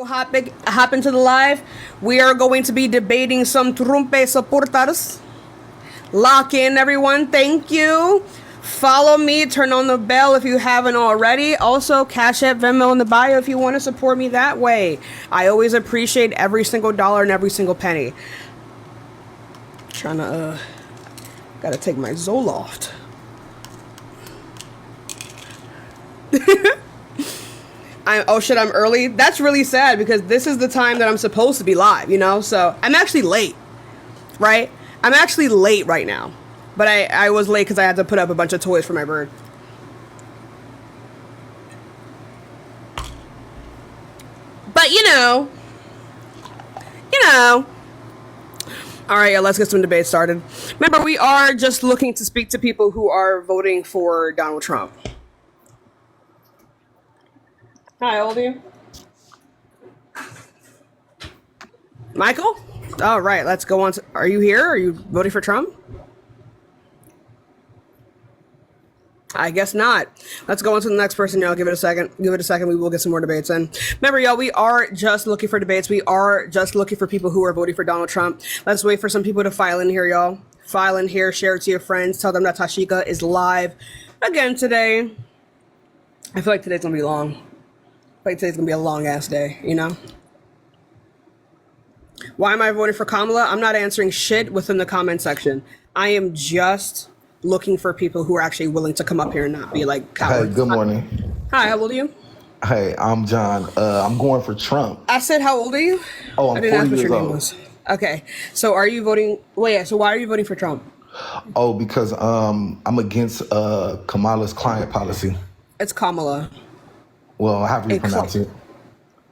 Hop into the live. We are going to be debating some Trump supporters. Lock in, everyone. Thank you. Follow me. Turn on the bell if you haven't already. Also, Cash App, Venmo in the bio if you want to support me that way. I always appreciate every single dollar and every single penny. Gotta take my Zoloft. I'm early. That's really sad because this is the time that I'm supposed to be live, so I'm actually late, right? I'm actually late right now, but I was late because I had to put up a bunch of toys for my bird. But all right, let's get some debate started. Remember, we are just looking to speak to people who are voting for Donald Trump. Hi, how old are you? Michael? All right, let's go on. Are you here? Are you voting for Trump? I guess not. Let's go on to the next person, y'all. Give it a second. We will get some more debates in. Remember, y'all, we are just looking for debates. We are just looking for people who are voting for Donald Trump. Let's wait for some people to file in here, y'all. File in here, share it to your friends. Tell them that Tashika is live again today. I feel like today's going to be long. Today's gonna be a long ass day, Why am I voting for Kamala? I'm not answering shit within the comment section. I am just looking for people who are actually willing to come up here and not be like cowards. Hey, good morning. Hi, how old are you? Hey, I'm John. I'm going for Trump. I said, how old are you? Oh, I'm 40 years old. Okay, so are you voting? So why are you voting for Trump? Oh, because I'm against Kamala's climate policy. It's Kamala. Well, how do you pronounce it?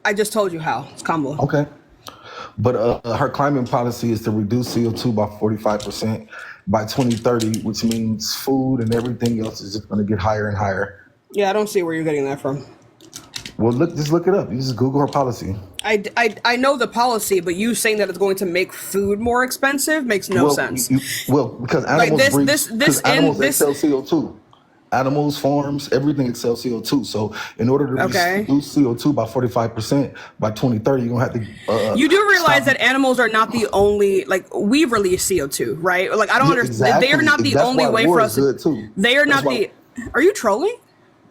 I just told you how. It's Kamala. Okay. But her climate policy is to reduce CO2 by 45% by 2030, which means food and everything else is just going to get higher and higher. Yeah, I don't see where you're getting that from. Well, just look it up. You just Google her policy. I know the policy, but you saying that it's going to make food more expensive makes no sense. Because animals sell CO2. Animals, farms, everything excels CO2. So in order to reduce CO2 by 45% by 2030, you're going to have to... you do realize that animals are not the only... we release CO2, right? I don't understand. Exactly. They are not the only way for us to... They are not the... Are you trolling?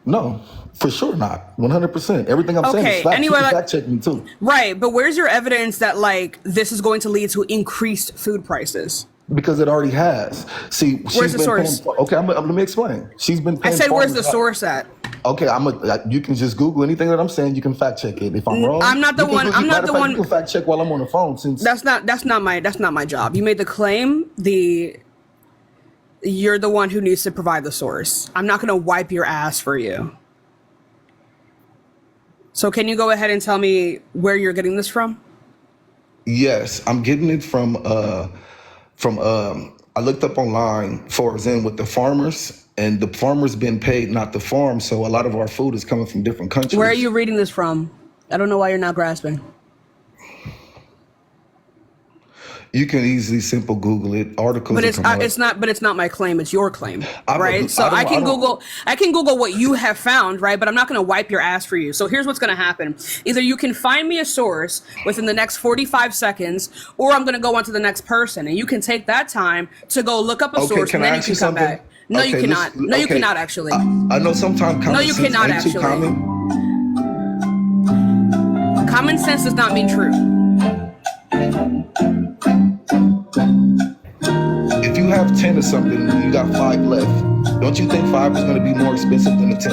No, for sure not. 100%. Everything I'm saying is fact. Anyway, fact check me too. Right, but where's your evidence that, this is going to lead to increased food prices? Because it already has. See, where's the source? Let me explain. She's been paying. I said, where's the source at? Okay, you can just Google anything that I'm saying. You can fact check it. If I'm wrong, I'm not the one. I'm not the one. You can fact check while I'm on the phone. Since that's not my job. You made the claim. You're the one who needs to provide the source. I'm not going to wipe your ass for you. So can you go ahead and tell me where you're getting this from? Yes, I'm getting it from I looked up online with the farmers, and the farmers been paid not the farm, so a lot of our food is coming from different countries. Where are you reading this from? I don't know why you're not grasping. You can easily simple Google it. Articles. But it's not my claim. It's your claim, right? So I can Google what you have found, right? But I'm not going to wipe your ass for you. So here's what's going to happen: either you can find me a source within the next 45 seconds, or I'm going to go on to the next person, and you can take that time to go look up a source, and then you can come back. No, you cannot. No, you cannot actually. I know sometimes. No, you cannot actually. Common sense does not mean true. If you have 10 or something and you got 5 left, don't you think 5 is going to be more expensive than the 10?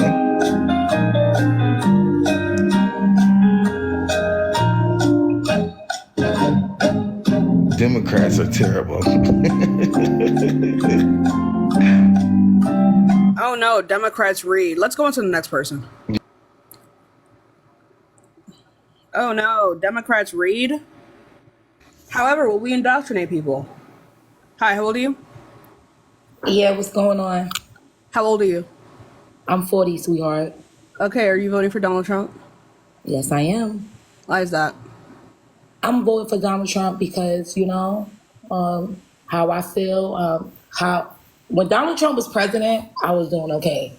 Democrats are terrible. Oh no, Democrats read. Let's go on to the next person. Oh no, Democrats read. However, will we indoctrinate people? Hi, how old are you? Yeah, what's going on? How old are you? I'm 40, sweetheart. Okay, are you voting for Donald Trump? Yes, I am. Why is that? I'm voting for Donald Trump because, how I feel, when Donald Trump was president, I was doing okay.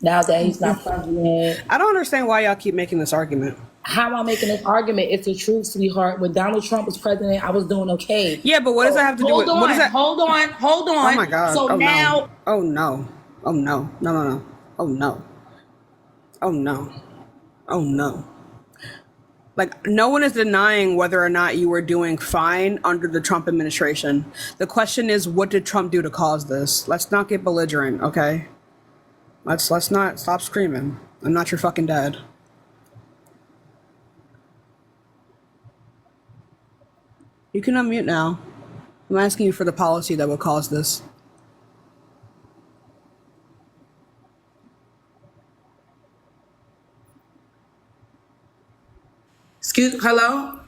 Now that he's not president. I don't understand why y'all keep making this argument. how I'm making this argument. It's the truth, sweetheart. When Donald Trump was president, I was doing okay. Yeah, but what does that have to do with? What is that? Hold on. Oh my God. So now. No. Oh no. Oh no. No. Oh no. Oh no. Oh no. Like, no one is denying whether or not you were doing fine under the Trump administration. The question is, what did Trump do to cause this? Let's not get belligerent, okay? Let's not stop screaming. I'm not your fucking dad. You can unmute now. I'm asking you for the policy that would cause this. Hello?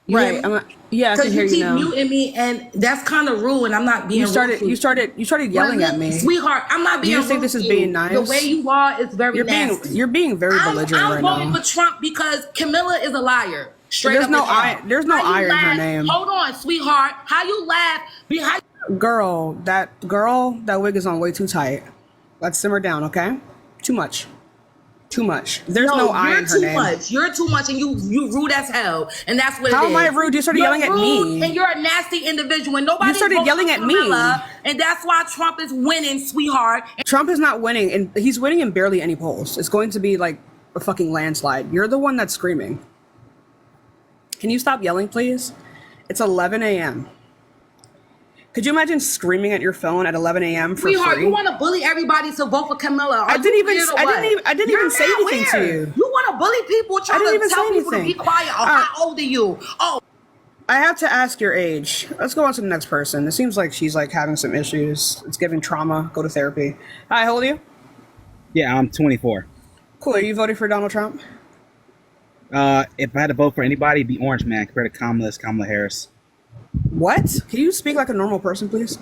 Right. Yeah, I can hear you now. Because you keep muting me, and that's kind of rude, and I'm not being rude. You started yelling at me. Sweetheart, I'm not being rude. Do you think this is being nice? The way you are is very nasty. You're being very belligerent right now. I'm voting for Trump because Camilla is a liar. There's no I in her name. Hold on, sweetheart. How you laugh behind... Girl, that wig is on way too tight. Let's simmer down, okay? Too much. There's no I in her name. You're too much, and you rude as hell, and that's what it is. How am I rude? You started yelling at me, and you're a nasty individual. And nobody. You started yelling at me, and that's why Trump is winning, sweetheart. Trump is not winning, and he's winning in barely any polls. It's going to be like a fucking landslide. You're the one that's screaming. Can you stop yelling, please? It's 11 a.m. Could you imagine screaming at your phone at 11 a.m. for Sweetheart, free? You want to bully everybody to vote for Camilla? I didn't even say anything to you. You want to bully people, trying to tell people to be quiet. How old are you? Oh, I have to ask your age. Let's go on to the next person. It seems like she's like having some issues. It's giving trauma. Go to therapy. Hi, how old are you? Yeah, I'm 24. Cool. Are you voting for Donald Trump? If I had to vote for anybody, it'd be Orange Man compared to Kamala Harris. What? Can you speak like a normal person, please?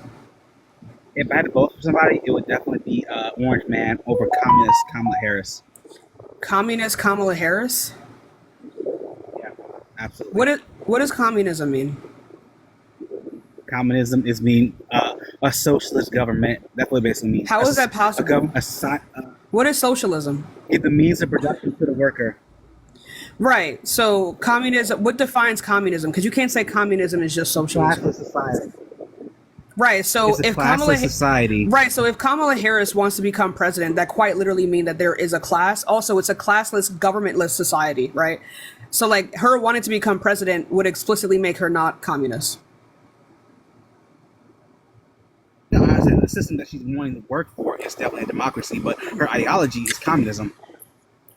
If I had to vote for somebody, it would definitely be Orange Man over Communist Kamala Harris. Communist Kamala Harris? Yeah, absolutely. What does communism mean? Communism is mean a socialist government. That's what it basically means. How is that possible? What is socialism? Give the means of production to the worker. Right. So communism, what defines communism? Because you can't say communism is just socialism. Classless society. Right. So it's if Kamala society. Right. So if Kamala Harris wants to become president, that quite literally means that there is a class. Also, it's a classless, governmentless society, right? So like her wanting to become president would explicitly make her not communist. No, I said the system that she's wanting to work for is definitely a democracy, but her ideology is communism.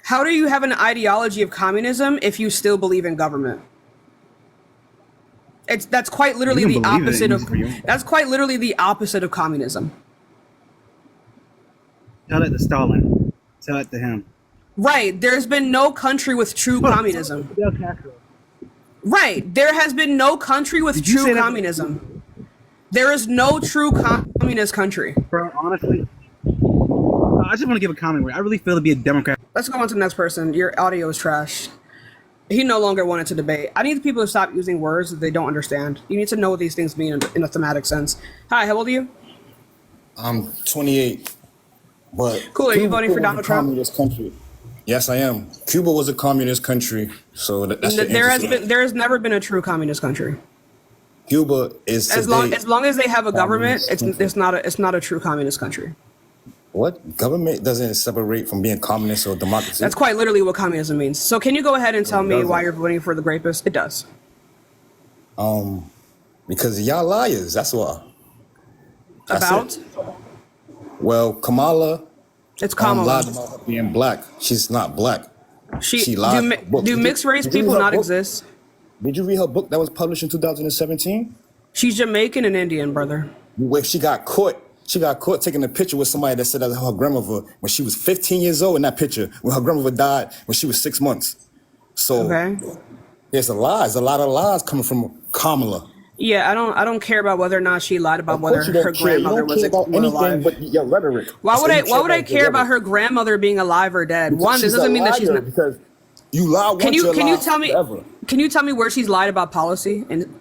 How do you have an ideology of communism if you still believe in government? That's quite literally the opposite of communism. Tell it to Stalin. Tell it to him. Right. There's been no country with true communism. Right. There has been no country with true communism. There is no true communist country. Bro, honestly, I just want to give a comment where I really feel to be a Democrat. Let's go on to the next person. Your audio is trash. He no longer wanted to debate. I need the people to stop using words that they don't understand. You need to know what these things mean in a thematic sense. Hi, how old are you? I'm 28. But cool. Are you voting for Donald Trump? Communist country. Yes, I am. Cuba was a communist country, so that's there has never been a true communist country. Cuba is as long as they have a government, it's not a true communist country. What? Government doesn't separate from being communist or democracy? That's quite literally what communism means. So can you go ahead and tell me why you're voting for the rapist? It does. Because y'all liars, that's why. About? Well, Kamala. It's Kamala. Lied about her being black. She's not black. She lied. Do mixed race people not exist? Did you read her book that was published in 2017? She's Jamaican and Indian, brother. Where she got caught. She got caught taking a picture with somebody that said that her grandmother, when she was 15 years old in that picture, when her grandmother died when she was 6 months. So there's a lot of lies coming from Kamala. Yeah, I don't care about whether or not she lied about whether her grandmother was alive. But your rhetoric. Why would I care about her grandmother being alive or dead? One, this doesn't mean that she's not. Because you lie once, can you tell me? Forever. Can you tell me where she's lied about policy and?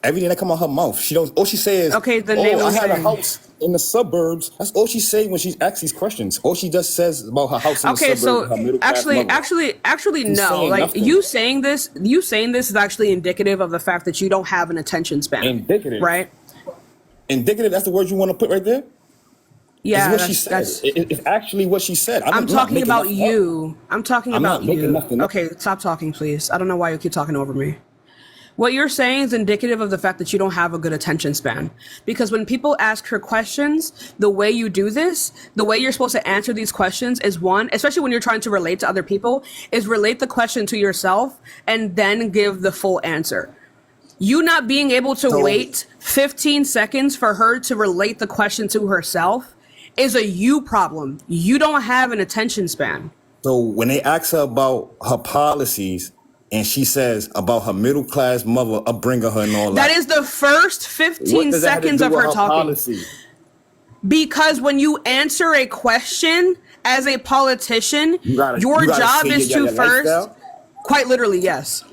Everything that come out her mouth, she don't. All she says, okay, the name. I had a house. in the suburbs. That's all she say when she asks these questions. All she just says about her house in the suburbs. So her middle class mother. actually, no. Like nothing. you saying this is actually indicative of the fact that you don't have an attention span. Indicative, right? Indicative. That's the word you want to put right there. Yeah, what she said. It's actually what she said. I'm talking about you. I'm talking about you. Nothing. Okay, stop talking, please. I don't know why you keep talking over me. What you're saying is indicative of the fact that you don't have a good attention span. Because when people ask her questions, the way you do this, the way you're supposed to answer these questions is one, especially when you're trying to relate to other people, is relate the question to yourself and then give the full answer. You not being able to wait 15 seconds for her to relate the question to herself is a you problem. You don't have an attention span. So when they ask her about her policies, and she says about her middle class mother upbringing her and all that. That is the first 15 seconds of her talking. Policy? Because when you answer a question as a politician, your job is to first. Lifestyle? Quite literally, yes.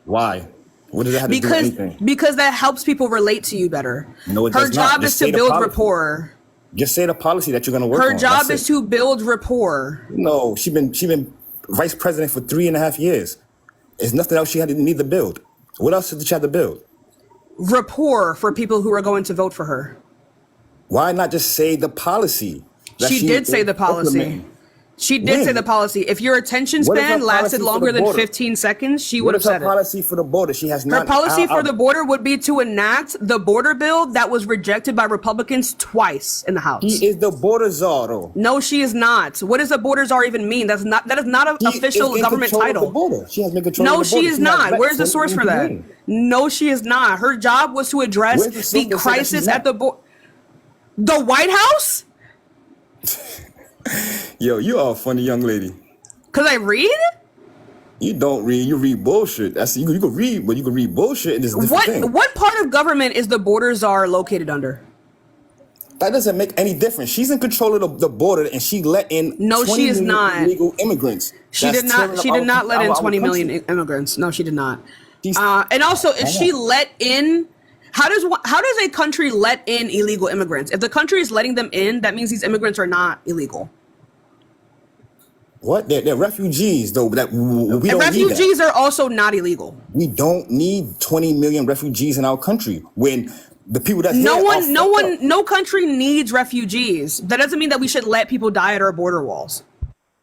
Why? What does that have to do with anything? Because that helps people relate to you better. No, it her does not. job is to build rapport. Just say the policy that you're going to work on. Her job is to build rapport. No, she been vice president for 3.5 years. There's nothing else she need to build. What else did she have to build? Rapport for people who are going to vote for her. Why not just say the policy? She did say the policy. She did say the policy. If your attention span lasted longer than 15 seconds, she would have said it. Her policy for the border? She has not. Her policy for the border would be to enact the border bill that was rejected by Republicans twice in the House. She is the border czar, though. No, she is not. What does a border czar even mean? That is not an official government title. She has been control no, of the border. she is not. Where's the source for that? No, she is not. Her job was to address the crisis at the border. The White House? Yo, you are a funny young lady. Cause I read? You don't read. You read bullshit. You can read, but you can read bullshit. And it's a different thing. What part of government is the border czar located under? That doesn't make any difference. She's in control of the border, and she let in. No, she is not. Illegal immigrants. She did not let in 20 million immigrants. No, she did not. And also, if she let in. How does a country let in illegal immigrants? If the country is letting them in, that means these immigrants are not illegal. What? They're refugees, though. And refugees are also not illegal. We don't need 20 million refugees in our country when the people that no country needs refugees. That doesn't mean that we should let people die at our border walls.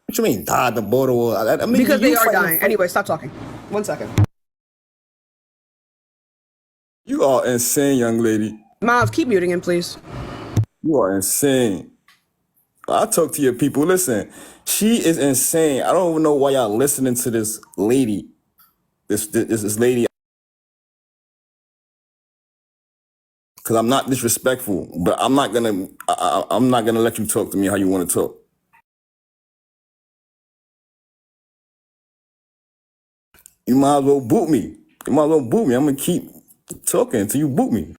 What you mean, die at the border wall? I mean, because they are dying. Anyway, stop talking. 1 second. You are insane, young lady. Miles, keep muting him, please. You are insane. I'll talk to your people. Listen, she is insane. I don't even know why y'all listening to this lady. This lady. Because I'm not disrespectful, but I'm not gonna let you talk to me how you want to talk. You might as well boot me. I'm gonna keep talking until you boot me.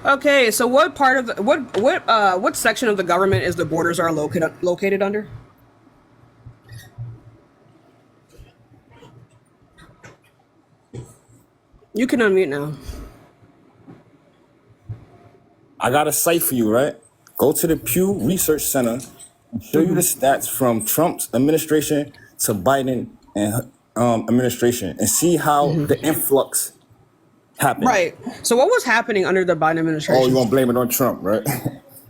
Okay, so what part of what section of the government is the borders are located under? You can unmute now. I got a site for you, right? Go to the Pew Research Center and show you the stats from Trump's administration to Biden and administration and see how the influx happened. Right. So what was happening under the Biden administration? Oh, you want to blame it on Trump, right?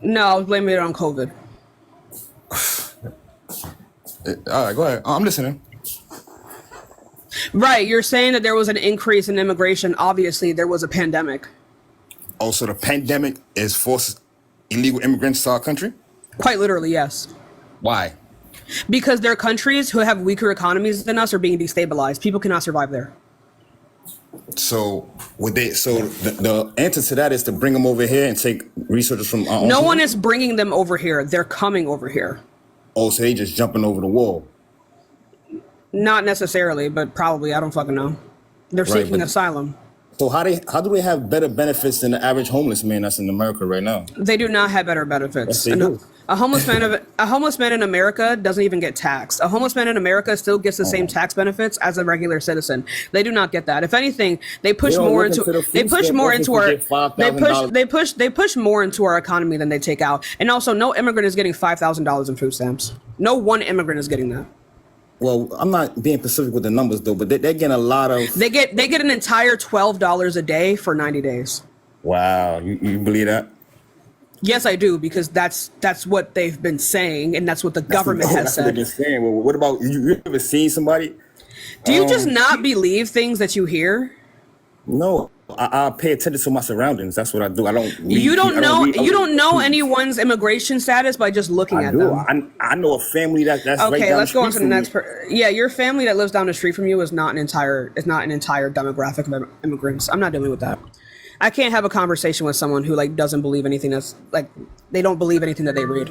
No, I was blaming it on COVID. All right, go ahead. I'm listening. Right. You're saying that there was an increase in immigration. Obviously, there was a pandemic. Oh, so the pandemic is forced illegal immigrants to our country? Quite literally, yes. Why? Because there are countries who have weaker economies than us are being destabilized. People cannot survive there. So the answer to that is to bring them over here and take researchers from our own No one is bringing them over here. They're coming over here. Oh, so they just jumping over the wall? Not necessarily, but probably. I don't fucking know. They're seeking asylum. So how do they have better benefits than the average homeless man that's in America right now? They do not have better benefits. Yes, they do. A homeless man in America doesn't even get taxed. A homeless man in America still gets the same tax benefits as a regular citizen. They do not get that. If anything, they push more into our economy than they take out. And also, no immigrant is getting $5,000 in food stamps. No one immigrant is getting that. Well, I'm not being specific with the numbers though, but they're getting a lot of. They get an entire $12 a day for 90 days. Wow, you believe that? Yes, I do, because that's what they've been saying, and that's what the government has said. What they've been saying. Well, what about you? Ever seen somebody? Do you just not believe things that you hear? No, I pay attention to my surroundings. That's what I do. I don't. You don't know anyone's immigration status by just looking at them. I know a family that's okay. Right down Let's go on to the next. person. Yeah, your family that lives down the street from you is not an entire demographic of immigrants. I'm not dealing with that. I can't have a conversation with someone who like doesn't believe anything that's like they don't believe anything that they read.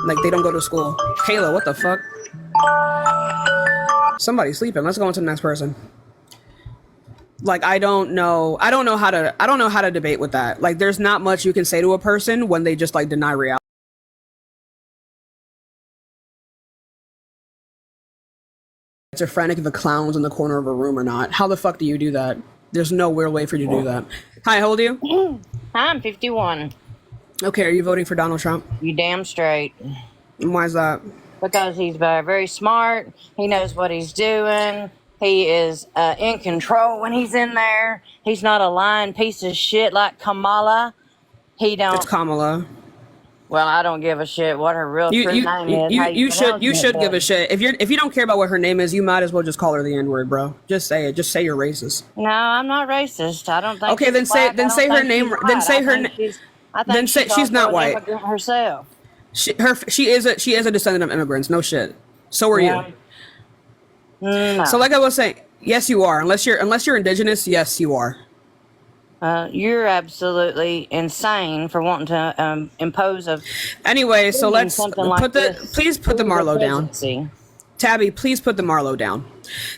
Like they don't go to school. Kayla, what the fuck? Somebody's sleeping. Let's go on to the next person. Like I don't know how to debate with that. Like there's not much you can say to a person when they just like deny reality. It's a frantic if a clown's in the corner of a room or not. How the fuck do you do that? There's no weird way for you to do that. Hi, how old are you? I'm 51. Okay, are you voting for Donald Trump? You damn straight. And why is that? Because he's very smart. He knows what he's doing. He is in control when he's in there. He's not a lying piece of shit like Kamala. It's Kamala. Well, I don't give a shit what her real true name is. You should give a shit. If you don't care about what her name is, you might as well just call her the N-word, bro. Just say it. Just say you're racist. No, I'm not racist. I don't think. Okay, then say her name. Then say her name. Then say she's not white herself. She is a descendant of immigrants. No shit. So are you. No. So like I was saying, yes you are. Unless you're indigenous, yes you are. You're absolutely insane for wanting to impose a. Anyway, so let's please put the Marlowe down. Tabby, please put the Marlowe down.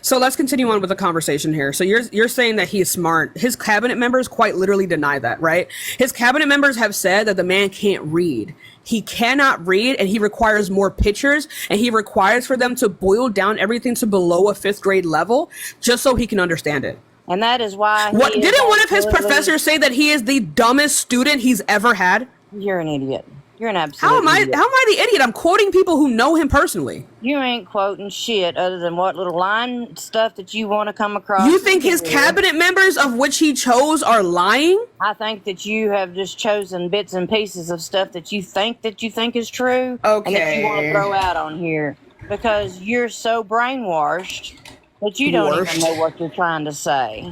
So let's continue on with the conversation here. So you're saying that he's smart. His cabinet members quite literally deny that, right? His cabinet members have said that the man can't read. He cannot read, and he requires more pictures, and he requires for them to boil down everything to below a 5th grade level just so he can understand it. And that is why. Didn't one of his professors say that he is the dumbest student he's ever had? You're an idiot. You're an absolute idiot. How am I the idiot? I'm quoting people who know him personally. You ain't quoting shit other than what little line stuff that you want to come across. You think his cabinet members, of which he chose, are lying? I think that you have just chosen bits and pieces of stuff that you think is true. Okay. And that you want to throw out on here because you're so brainwashed that you don't even know what you're trying to say.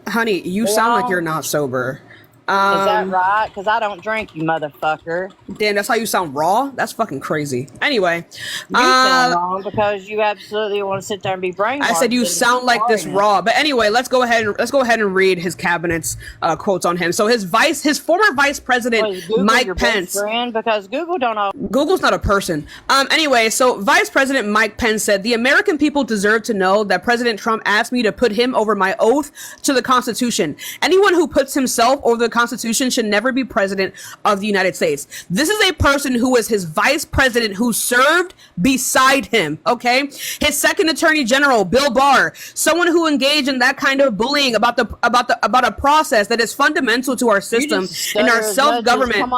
Honey, you sound like you're not sober. Is that right? Because I don't drink, you motherfucker. Damn, that's how you sound raw? That's fucking crazy. Anyway. You sound wrong because you absolutely want to sit there and be brainwashed. I said you sound like this raw. But anyway, let's go ahead and read his cabinet's quotes on him. So his former vice president, Mike Pence. Because Google don't know. Google's not a person. Anyway, so Vice President Mike Pence said, the American people deserve to know that President Trump asked me to put him over my oath to the Constitution. Anyone who puts himself over the Constitution should never be president of the United States. This is a person who was his vice president who served beside him, okay? His second attorney general, Bill Barr, someone who engaged in that kind of bullying about a process that is fundamental to our system and our self-government.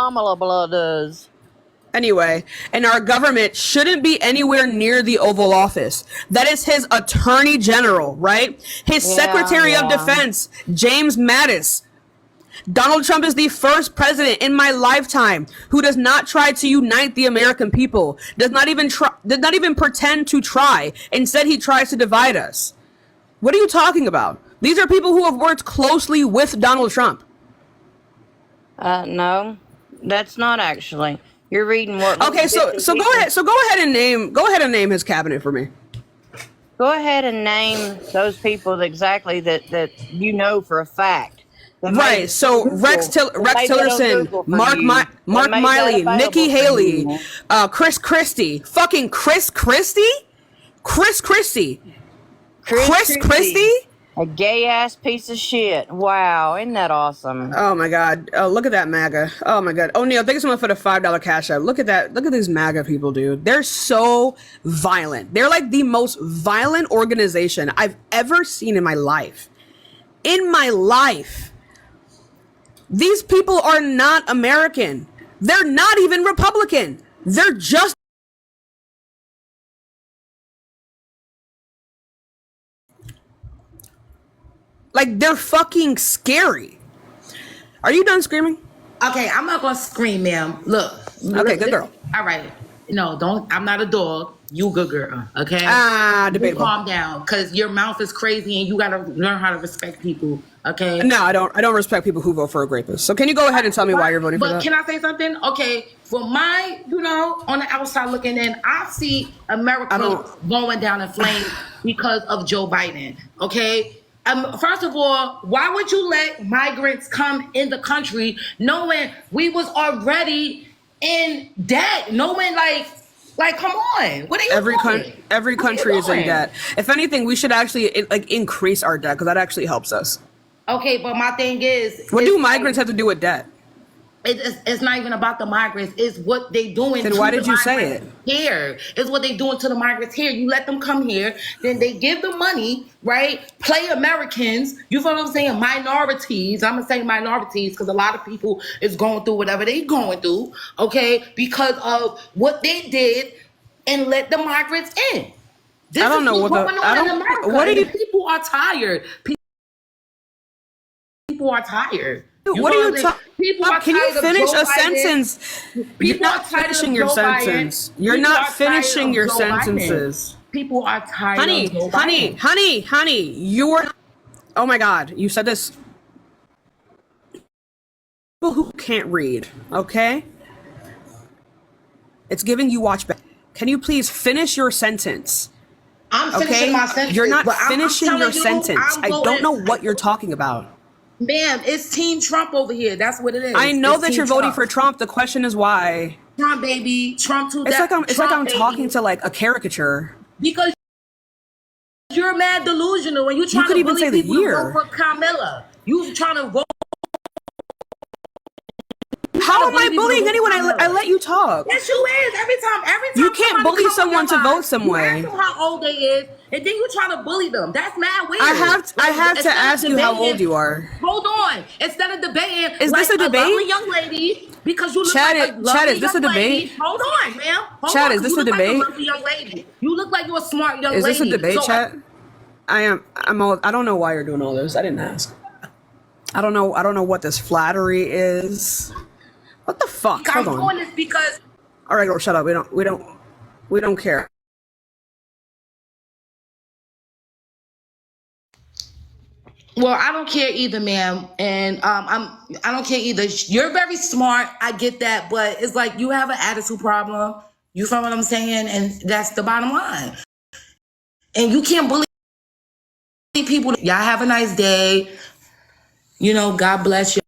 Does. Anyway, and our government shouldn't be anywhere near the Oval Office. That is his attorney general, right? His secretary of defense, James Mattis. Donald Trump is the first president in my lifetime who does not try to unite the American people, did not even pretend to try. Instead, he tries to divide us. What are you talking about? These are people who have worked closely with Donald Trump. No, that's not actually. You're reading what? Okay, so go ahead. So go ahead and name his cabinet for me. Go ahead and name those people exactly that you know for a fact. Right, so Rex Tillerson, Mark Miley, Nikki Haley, Chris Christie, fucking Chris Christie? A gay ass piece of shit. Wow, isn't that awesome? Oh my God. Oh, look at that MAGA. Oh my God. Oh, Neil, thank you so much for the $5 cash app. Look at that. Look at these MAGA people, dude. They're so violent. They're like the most violent organization I've ever seen in my life. In my life. These people are not American. They're not even Republican. They're just like, they're fucking scary. Are you done screaming? Okay, I'm not gonna scream, ma'am. Look. Okay, good girl. All right. No, don't. I'm not a dog. You good girl. Okay. Debatable. You calm down, because your mouth is crazy, and you gotta learn how to respect people. Okay. No, I don't. I don't respect people who vote for a rapist. So can you go ahead and tell me why you're voting for that? But can I say something? Okay, for my, on the outside looking in, I see America going down in flames because of Joe Biden. Okay. First of all, why would you let migrants come in the country knowing we was already in debt? Knowing like, come on, what are you doing? Every country is in debt. If anything, we should actually increase our debt, because that actually helps us. Okay, but my thing is, what do migrants have to do with debt? It's not even about the migrants. It's what they doing. Then why did you say it? Here, it's what they doing to the migrants here. You let them come here, then they give the money, right? Play Americans. You feel what I'm saying? Minorities. I'm gonna say minorities because a lot of people is going through whatever they going through. Okay, because of what they did, and let the migrants in. I don't know what What are you? People are tired. People are tired. What are you talking? Can you finish a sentence? You're not finishing your sentence. You're not finishing your sentences. People are tired. Honey. You're. Oh my God! You said this. People who can't read. Okay. It's giving you watch back. Can you please finish your sentence? I'm finishing my sentence. You're not finishing your sentence. I don't know what you're talking about. Ma'am, it's Team Trump over here. That's what it is. I know that you're voting for Trump. The question is why. Trump, baby. Trump too. It's like I'm talking to like a caricature. Because you're mad delusional when you trying to bully people to vote for Kamala. You trying to vote. How am I bullying anyone? I let you talk. Yes, you is. Every time. You can't bully someone to vote some way. You ask them how old they is, and then you try to bully them. That's mad weird. I have to ask you how old you are. Hold on. Instead of debating, is this a debate? Lovely young lady, because you look like a lovely Chad, is this a debate? Hold on, ma'am. Chad, is this a debate? Like a lovely young lady. You look like you're a smart young lady. Is this a debate, Chad? I don't know why you're doing all this. I didn't ask. I don't know what this flattery is. What the fuck? Hold on. I'm doing this because. All right, girl, shut up. We don't care. Well, I don't care either, ma'am, and I don't care either. You're very smart, I get that, but it's like you have an attitude problem. You feel what I'm saying? And that's the bottom line. And you can't bully people. Y'all have a nice day. God bless you.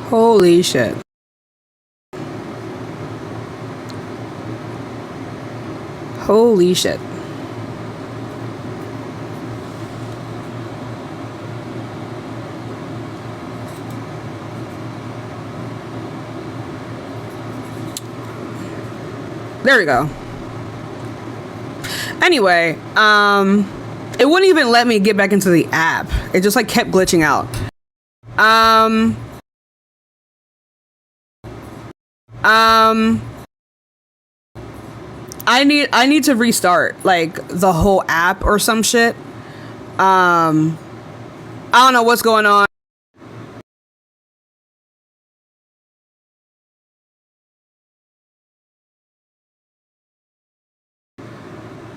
Holy shit. Holy shit. There we go. Anyway, it wouldn't even let me get back into the app. It just like kept glitching out. I need to restart like the whole app or some shit. I don't know what's going on.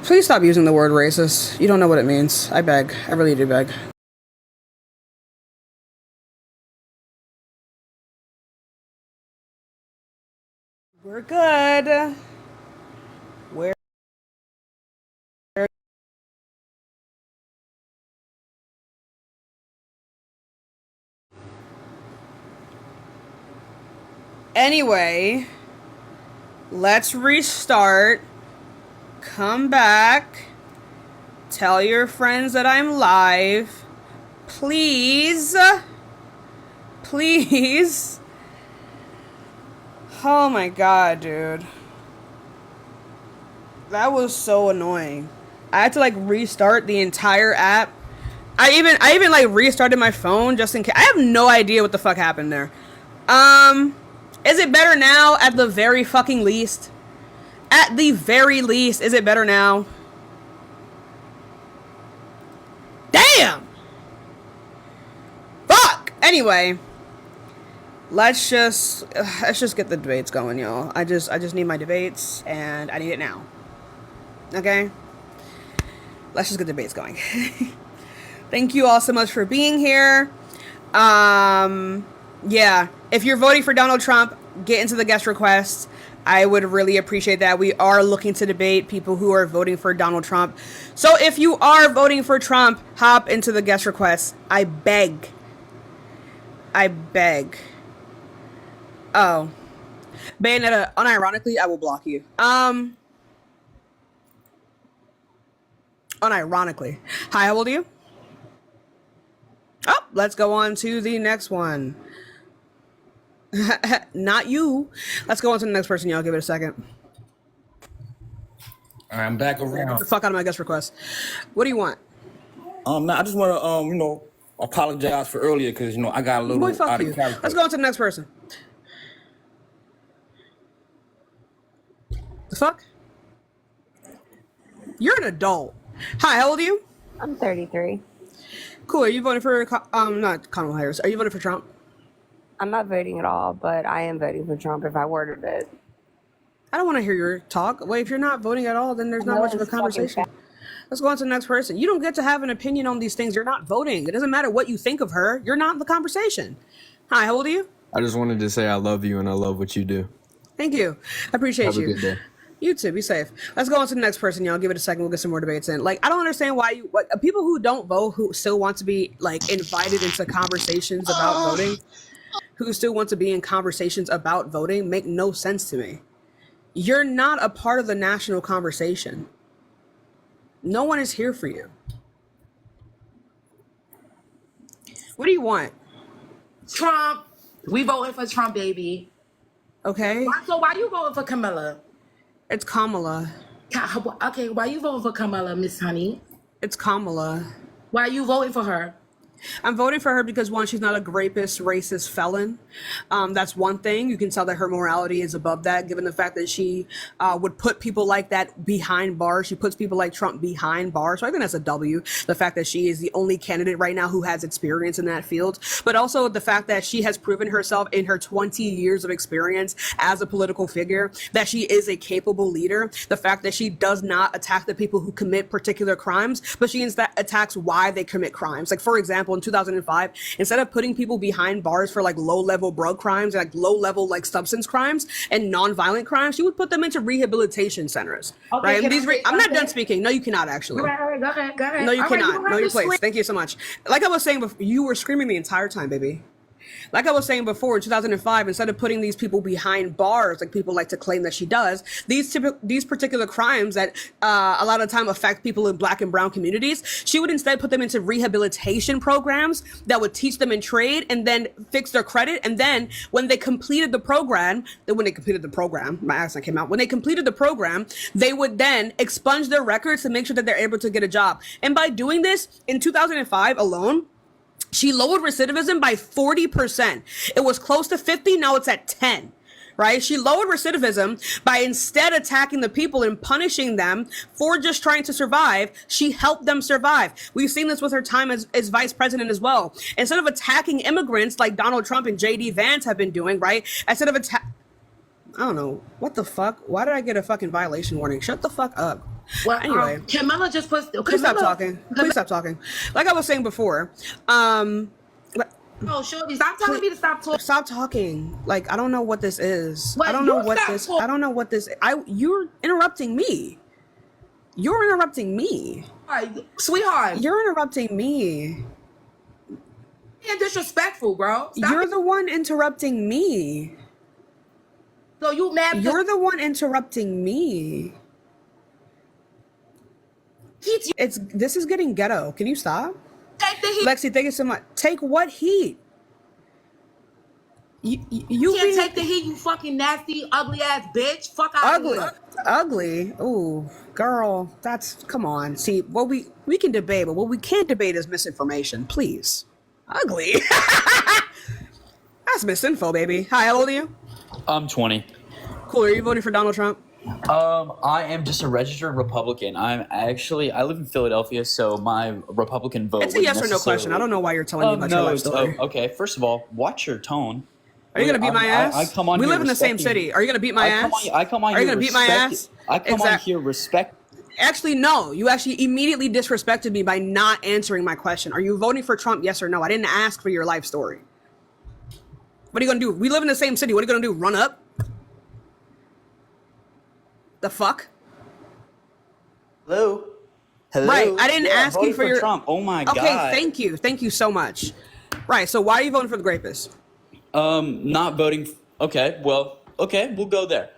Please stop using the word racist. You don't know what it means. I beg. I really do beg. We're good. We're Anyway, let's restart. Come back. Tell your friends that I'm live. Please. Please. Oh my god, dude. That was so annoying. I had to like restart the entire app. I even like restarted my phone just in case. I have no idea what the fuck happened there. Is it better now at the very fucking least? At the very least, is it better now? Damn! Fuck! Anyway, let's just get the debates going, y'all. I just need my debates, and I need it now. Okay? Let's just get the debates going. Thank you all so much for being here. Yeah, if you're voting for Donald Trump, get into the guest requests. I would really appreciate that. We are looking to debate people who are voting for Donald Trump. So if you are voting for Trump, hop into the guest requests. I beg. I beg. Oh. Bayonetta, unironically, I will block you. Unironically. Hi, how old are you? Oh, let's go on to the next one. Not you. Let's go on to the next person, y'all. Give it a second. All right, I'm back around. Get the fuck out of my guest request. What do you want? I just want to, apologize for earlier because, I got a little Boy, fuck out you. of character. Let's go on to the next person. The fuck? You're an adult. Hi, how old are you? I'm 33. Cool. Are you voting for, not Kamala Harris. Are you voting for Trump? I'm not voting at all, but I am voting for Trump if I were to vote. I don't want to hear your talk. Well, if you're not voting at all, then there's not much of a conversation. Let's go on to the next person. You don't get to have an opinion on these things. You're not voting. It doesn't matter what you think of her. You're not in the conversation. Hi, how old are you? I just wanted to say I love you and I love what you do. Thank you. I appreciate you. Have a good day. You too. Be safe. Let's go on to the next person, y'all. Give it a second. We'll get some more debates in. Like, I don't understand why people who don't vote, who still want to be like invited into conversations about voting, who still want to be in conversations about voting, make no sense to me. You're not a part of the national conversation. No one is here for you. What do you want? Trump. We voting for Trump, baby. Okay. So why you voting for Camilla? It's Kamala. Okay, why you voting for Kamala, Miss Honey? It's Kamala. Why you voting for her? I'm voting for her because, one, she's not a rapist, racist felon. That's one thing. You can tell that her morality is above that, given the fact that she would put people like that behind bars. She puts people like Trump behind bars. So I think that's a W. The fact that she is the only candidate right now who has experience in that field. But also the fact that she has proven herself in her 20 years of experience as a political figure, that she is a capable leader. The fact that she does not attack the people who commit particular crimes, but she instead attacks why they commit crimes. Like, for example, in 2005, instead of putting people behind bars for like low-level drug crimes, like low-level like substance crimes and non-violent crimes, she would put them into rehabilitation centers. Okay, right? I'm not done speaking. No, you cannot actually. Go ahead. No, you cannot. No, your place. Thank you so much. Like I was saying before, you were screaming the entire time, baby. Like I was saying before, in 2005, instead of putting these people behind bars, like people like to claim that she does, these particular crimes that a lot of the time affect people in Black and brown communities, she would instead put them into rehabilitation programs that would teach them in trade and then fix their credit. And then when they completed the program, my accent came out, when they completed the program, they would then expunge their records to make sure that they're able to get a job. And by doing this, in 2005 alone, she lowered recidivism by 40%. It was close to 50, now it's at 10, right? She lowered recidivism by instead attacking the people and punishing them for just trying to survive, she helped them survive. We've seen this with her time as vice president as well. Instead of attacking immigrants like Donald Trump and J.D. Vance have been doing, right? Instead of I don't know. What the fuck? Why did I get a fucking violation warning? Shut the fuck up. Well, anyway, Camilla just put. Please stop talking. Please stop talking. Like I was saying before, oh, Shorty, stop telling me to stop talking. Stop talking. Like I don't know what this is. What? I don't know what this. I don't know what this. You're interrupting me. You're interrupting me. Sweetheart. You're interrupting me. You're disrespectful, bro. Stop You're the one interrupting me. So you mad? You're the one interrupting me. This is getting ghetto. Can you stop? Take the heat. Lexi, thank you so much. Take what heat? You can't take the heat, you fucking nasty, ugly ass bitch. Fuck out of here. Ugly. Ooh, girl, come on. See, what we can debate, but what we can't debate is misinformation. Please. Ugly. That's misinfo, baby. Hi, how old are you? I'm 20. Cool. Are you voting for Donald Trump? I am just a registered Republican. I live in Philadelphia, so my Republican vote. It's a yes or no question. I don't know why you're telling me about your life story. Okay, first of all, watch your tone. Are you gonna beat my ass? I come on. We here live in the same city. Are you gonna beat my ass? I come on. Are you gonna beat my ass? I come on here respect. Actually, no. You actually immediately disrespected me by not answering my question. Are you voting for Trump? Yes or no? I didn't ask for your life story. What are you gonna do? We live in the same city. What are you gonna do? Run up? The fuck? Hello. Right. I didn't ask you for your Trump. Oh my god. Okay. Thank you. Thank you so much. Right. So why are you voting for the rapist? Not voting. Okay. Well. Okay. We'll go there.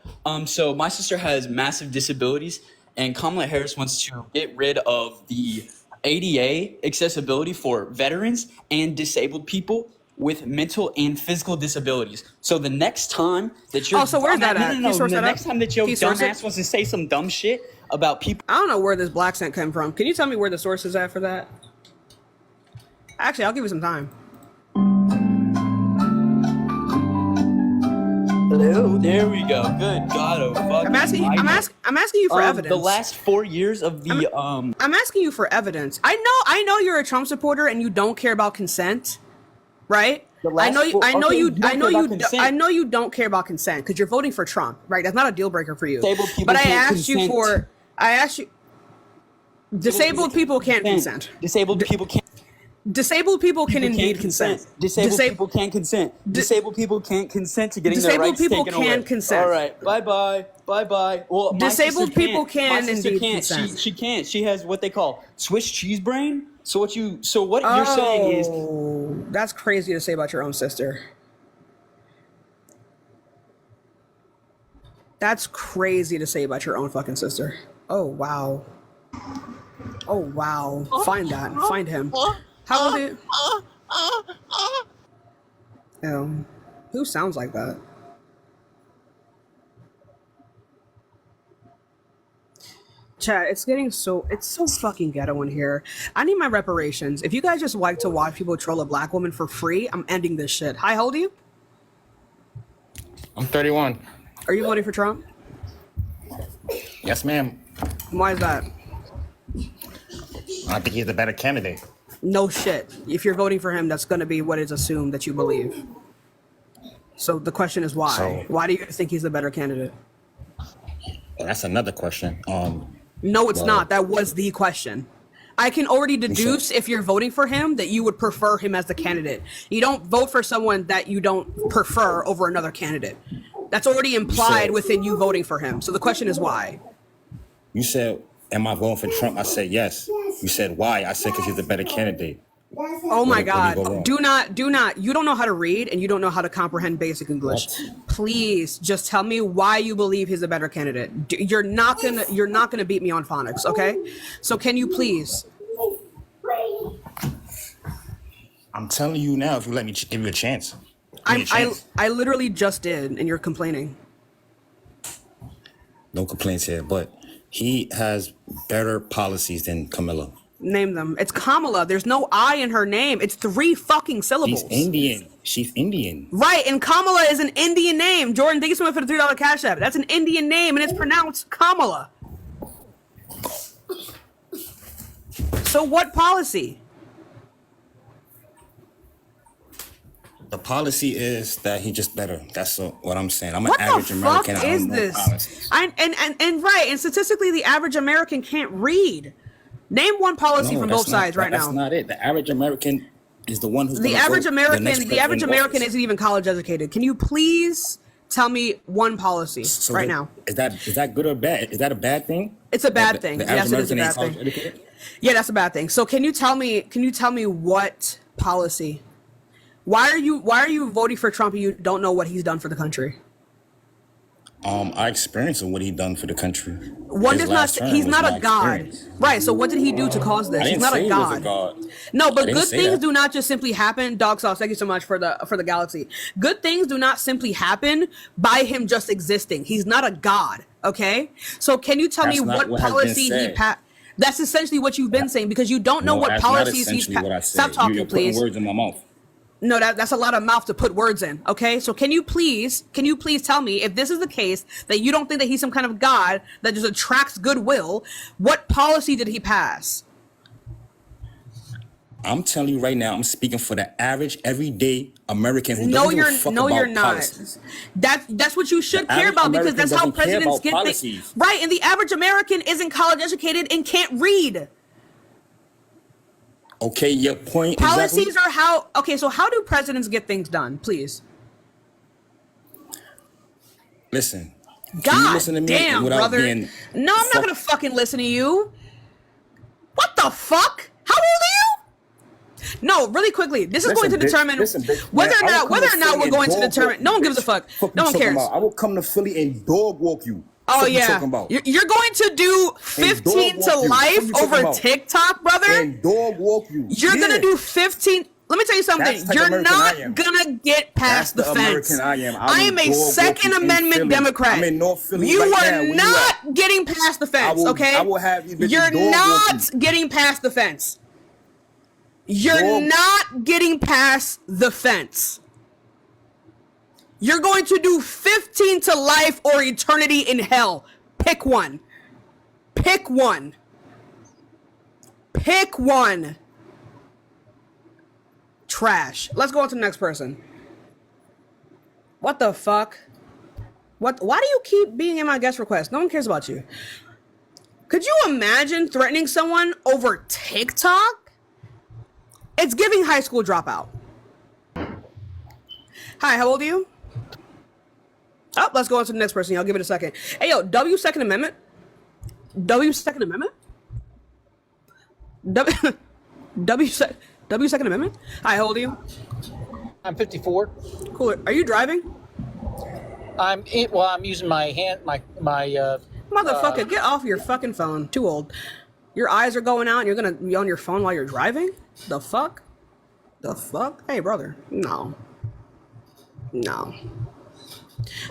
So my sister has massive disabilities, and Kamala Harris wants to get rid of the ADA accessibility for veterans and disabled people with mental and physical disabilities. So the next time that you're so where's that at? The next time that your dumbass wants to say some dumb shit about people, I don't know where this black scent came from. Can you tell me where the source is at for that? Actually, I'll give you some time. Hello, there we go. Good God, oh fuck! I'm asking you for evidence. The last 4 years of the I'm asking you for evidence. I know you're a Trump supporter and you don't care about consent. Right? I know you don't care about consent because you're voting for Trump, right? That's not a deal breaker for you. But I asked you disabled people can't consent. Disabled people can't. Disabled people can indeed consent. Disabled people can't consent. Disabled people can't consent to getting their rights taken away. Disabled people can consent. All right, bye. Well, disabled people can indeed consent. She can't. She has what they call Swiss cheese brain. So what you're saying is that's crazy to say about your own sister. That's crazy to say about your own fucking sister. Oh wow. Find him. How old are you? Who sounds like that? Chat, it's so fucking ghetto in here. I need my reparations. If you guys just like to watch people troll a black woman for free, I'm ending this shit. Hi, how old are you? I'm 31. Are you voting for Trump? Yes, ma'am. Why is that? I think he's the better candidate. No shit. If you're voting for him, that's going to be what is assumed that you believe. So the question is why? Why do you think he's the better candidate? That's another question. No, it's not. That was the question. I can already deduce if you're voting for him that you would prefer him as the candidate. You don't vote for someone that you don't prefer over another candidate. That's already implied within you voting for him. So the question is why? You said, am I voting for Trump? I said yes. You said why? I said because he's a better candidate. Oh my God. Do not. You don't know how to read and you don't know how to comprehend basic English. What? Please just tell me why you believe he's a better candidate. You're not gonna beat me on phonics, okay? So can you please? I'm telling you now, if you let me give you a chance. I literally just did, and you're complaining. No complaints here, but he has better policies than Camilla. Name them. It's Kamala. There's no I in her name. It's 3 fucking syllables. She's Indian. Right, and Kamala is an Indian name. Jordan, thank you so much for the $3 Cash App. That's an Indian name, and it's pronounced Kamala. So what policy? The policy is that he just better. That's what I'm saying. I'm an what average American. What the fuck is this? And statistically, the average American can't read. Name one policy from both sides right now. That's not it. The average American is the one who's the average American. The average American isn't even college educated. Can you please tell me one policy right now? Is that good or bad? Is that a bad thing? It's a bad thing. Yes, it is a bad thing. Yeah, that's a bad thing. So can you tell me what policy? Why are you voting for Trump and you don't know what he's done for the country? I experienced what he done for the country. He's not a god. Right, so what did he do to cause this? He's not a god. No, but good things do not just simply happen. Dog Sauce, thank you so much for the galaxy. Good things do not simply happen by him just existing. He's not a god, okay? So can you tell me what policy he passed? That's essentially what you've been saying because you don't know what policies he's passed. Stop talking, please. Words in my mouth. No, that's a lot of mouth to put words in. Okay, so can you please tell me if this is the case that you don't think that he's some kind of god that just attracts goodwill? What policy did he pass? I'm telling you right now, I'm speaking for the average, everyday American who doesn't give a fuck about you're not. Policies. That's what you should care about because that's how presidents get things. Right, and the average American isn't college educated and can't read. Okay, your point. Policies exactly. are how. Okay, so how do presidents get things done? Please. Listen. God listen to me damn, brother. No, I'm not gonna fucking listen to you. What the fuck? How old are you? No, really quickly. This is going to determine whether or not we're going to determine. No one gives a fuck. No one cares. I will come to Philly and dog walk you. Oh yeah, you're going to do 15 to life over TikTok, brother. And dog walk you. You're gonna do 15. Let me tell you something. You're not gonna get past the fence. I am a Second Amendment Democrat. I'm in North Philly. You are not getting past the fence. Okay. I will have you. You're not getting past the fence. You're not getting past the fence. You're going to do 15 to life or eternity in hell. Pick one. Pick one. Pick one. Trash. Let's go on to the next person. What the fuck? What? Why do you keep being in my guest request? No one cares about you. Could you imagine threatening someone over TikTok? It's giving high school dropout. Hi, how old are you? Oh, let's go on to the next person. I'll give it a second. Hey, yo, W Second Amendment. W Second Amendment. W Second Amendment. Hi, how old are you? I'm 54. Cool. Are you driving? I'm using my hand. My Motherfucker, get off your fucking phone. Too old. Your eyes are going out and you're gonna be on your phone while you're driving? The fuck? The fuck? Hey, brother. No.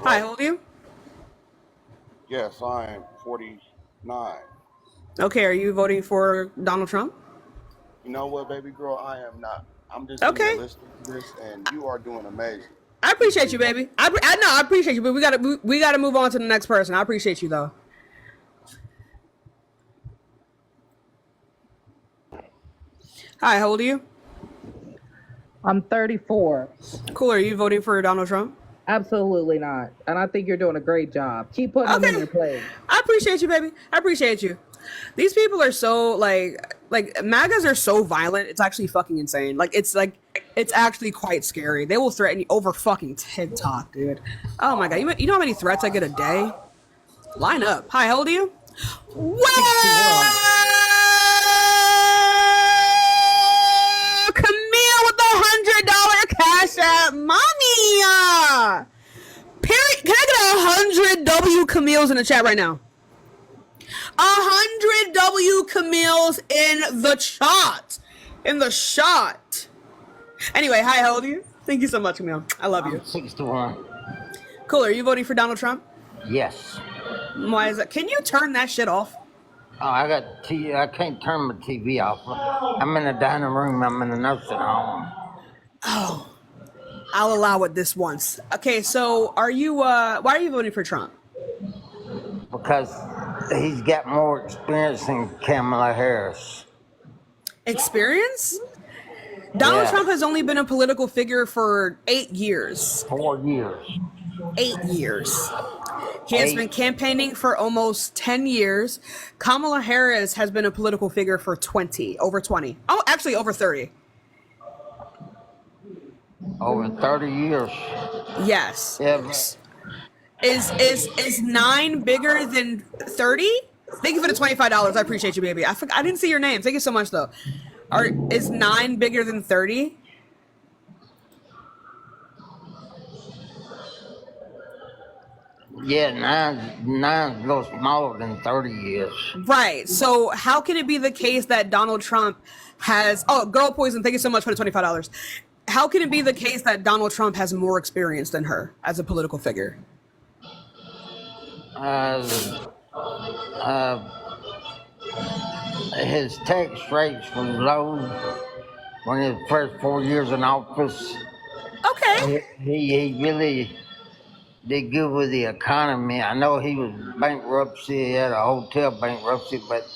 Hi, how old are you? Yes, I'm 49. Okay, are you voting for Donald Trump? You know what, baby girl? I am not. I'm just okay. Listening to this, and you are doing amazing. I appreciate you, baby. I appreciate you, but we gotta move on to the next person. I appreciate you, though. Hi, how old are you? I'm 34. Cool. Are you voting for Donald Trump? Absolutely not. And I think you're doing a great job. Keep putting them in your place. I appreciate you, baby. I appreciate you. These people are so like MAGAs are so violent. It's actually fucking insane. It's actually quite scary. They will threaten you over fucking TikTok, dude. Oh my god. You know how many threats I get a day? Line up. Hi, how old are you? 100 W Camille's in the chat right now. 100 W Camille's in the chat. In the shot. Anyway, hi, how old are you? Thank you so much, Camille. I love you. I'm 61. Cool. Are you voting for Donald Trump? Yes. Why is that? Can you turn that shit off? Oh, I can't turn my TV off. I'm in the dining room. I'm in the nursing home. Oh, I'll allow it this once. Okay, so are you, why are you voting for Trump? Because he's got more experience than Kamala Harris. Experience? Donald Trump has only been a political figure for 8 years. 4 years. 8 years. He has been campaigning for almost 10 years. Kamala Harris has been a political figure for over 20. Oh, actually over 30. Over 30 years. Yes. Yeah, but Is 9 bigger than 30? Thank you for the $25. I appreciate you, baby. I didn't see your name. Thank you so much, though. Is 9 bigger than 30? yeah, nine's a little smaller than 30 years. Right. So how can it be the case that Donald Trump has... Oh, Girl Poison, thank you so much for the $25. How can it be the case that Donald Trump has more experience than her as a political figure? His tax rates were low when his first 4 years in office. Okay. He really did good with the economy. I know he was bankruptcy, he had a hotel bankruptcy, but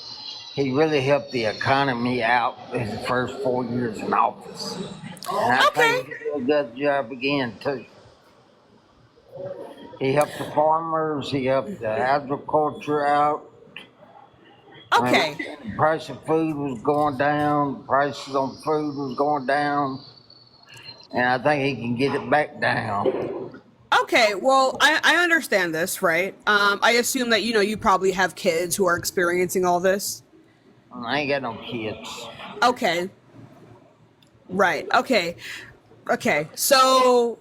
he really helped the economy out his first 4 years in office. And I think he did a good job again, too. He helped the farmers, he helped the agriculture out. Okay. The price of food was going down, prices on food was going down, and I think he can get it back down. Okay, well, I understand this, right? I assume that, you probably have kids who are experiencing all this. I ain't got no kids. Okay. Right, okay. Okay, so,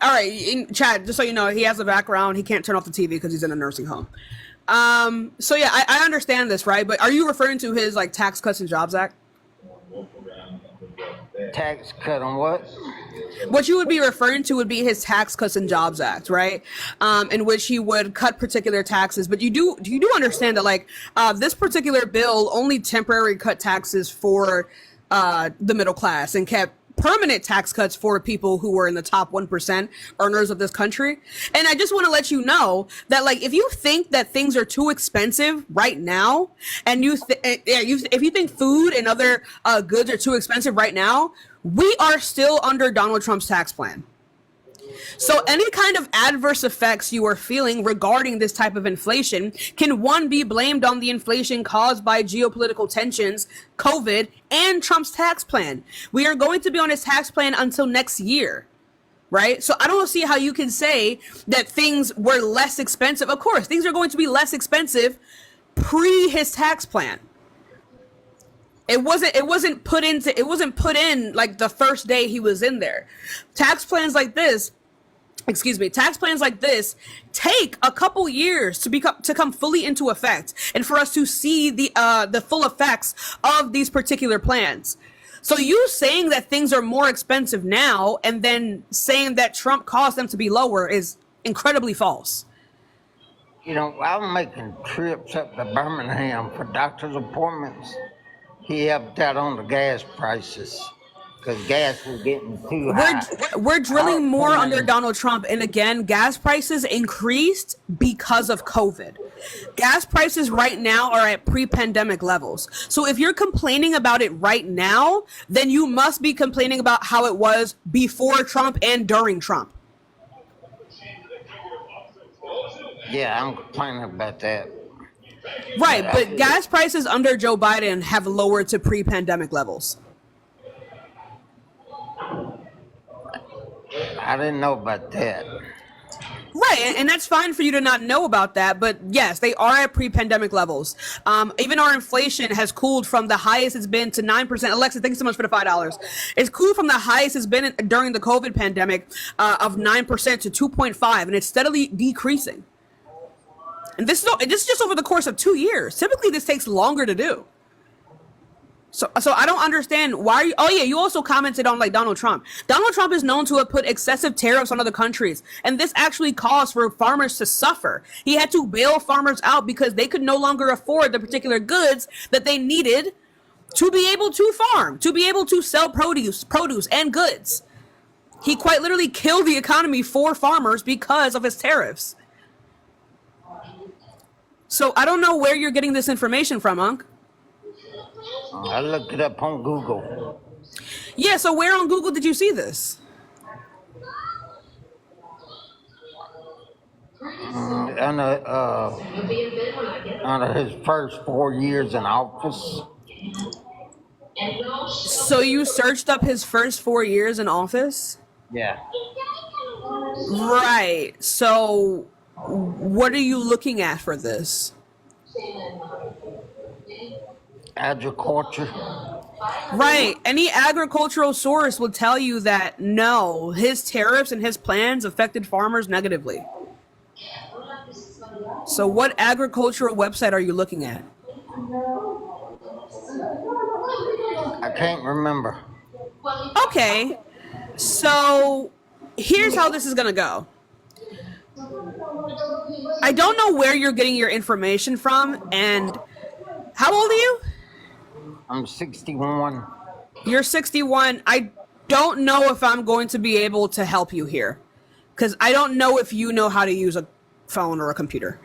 all right, Chad, just so you know, he has a background. He can't turn off the TV because he's in a nursing home. So yeah, I understand this, right? But are you referring to his, like, Tax Cuts and Jobs Act? Tax cut on what? What you would be referring to would be his Tax Cuts and Jobs Act, right? In which he would cut particular taxes. But you do understand that, like, this particular bill only temporarily cut taxes for the middle class and kept permanent tax cuts for people who were in the top 1% earners of this country. And I just want to let you know that, like, if you think that things are too expensive right now, and if you think food and other goods are too expensive right now, we are still under Donald Trump's tax plan. So any kind of adverse effects you are feeling regarding this type of inflation can, one, be blamed on the inflation caused by geopolitical tensions, COVID, and Trump's tax plan. We are going to be on his tax plan until next year, right? So I don't see how you can say that things were less expensive. Of course, things are going to be less expensive pre his tax plan. It wasn't put in like the first day he was in there. Tax plans like this take a couple years to come fully into effect, and for us to see the full effects of these particular plans. So you saying that things are more expensive now and then saying that Trump caused them to be lower is incredibly false. I'm making trips up to Birmingham for doctor's appointments. He helped out on the gas prices because gas was getting too high. We're drilling more under Donald Trump. And again, gas prices increased because of COVID. Gas prices right now are at pre-pandemic levels. So if you're complaining about it right now, then you must be complaining about how it was before Trump and during Trump. Yeah, I'm complaining about that. Right, but gas prices under Joe Biden have lowered to pre-pandemic levels. I didn't know about that. Right, and that's fine for you to not know about that, but yes, they are at pre-pandemic levels. Even our inflation has cooled from the highest it's been to 9%. Alexa, thank you so much for the $5. It's cooled from the highest it's been during the COVID pandemic of 9% to 2.5%, and it's steadily decreasing. And this is just over the course of 2 years. Typically, this takes longer to do. So I don't understand why. Oh yeah, you also commented on like Donald Trump. Donald Trump is known to have put excessive tariffs on other countries, and this actually caused for farmers to suffer. He had to bail farmers out because they could no longer afford the particular goods that they needed to be able to farm, to be able to sell produce and goods. He quite literally killed the economy for farmers because of his tariffs. So I don't know where you're getting this information from, Unc. I looked it up on Google. Yeah, so where on Google did you see this? Under his first 4 years in office. So you searched up his first 4 years in office? Yeah. Right. So what are you looking at for this? Agriculture. Right. Any agricultural source will tell you that no, his tariffs and his plans affected farmers negatively. So what agricultural website are you looking at? I can't remember. Okay. So here's how this is going to go. I don't know where you're getting your information from, and how old are you? I'm 61. You're 61. I don't know if I'm going to be able to help you here, because I don't know if you know how to use a phone or a computer.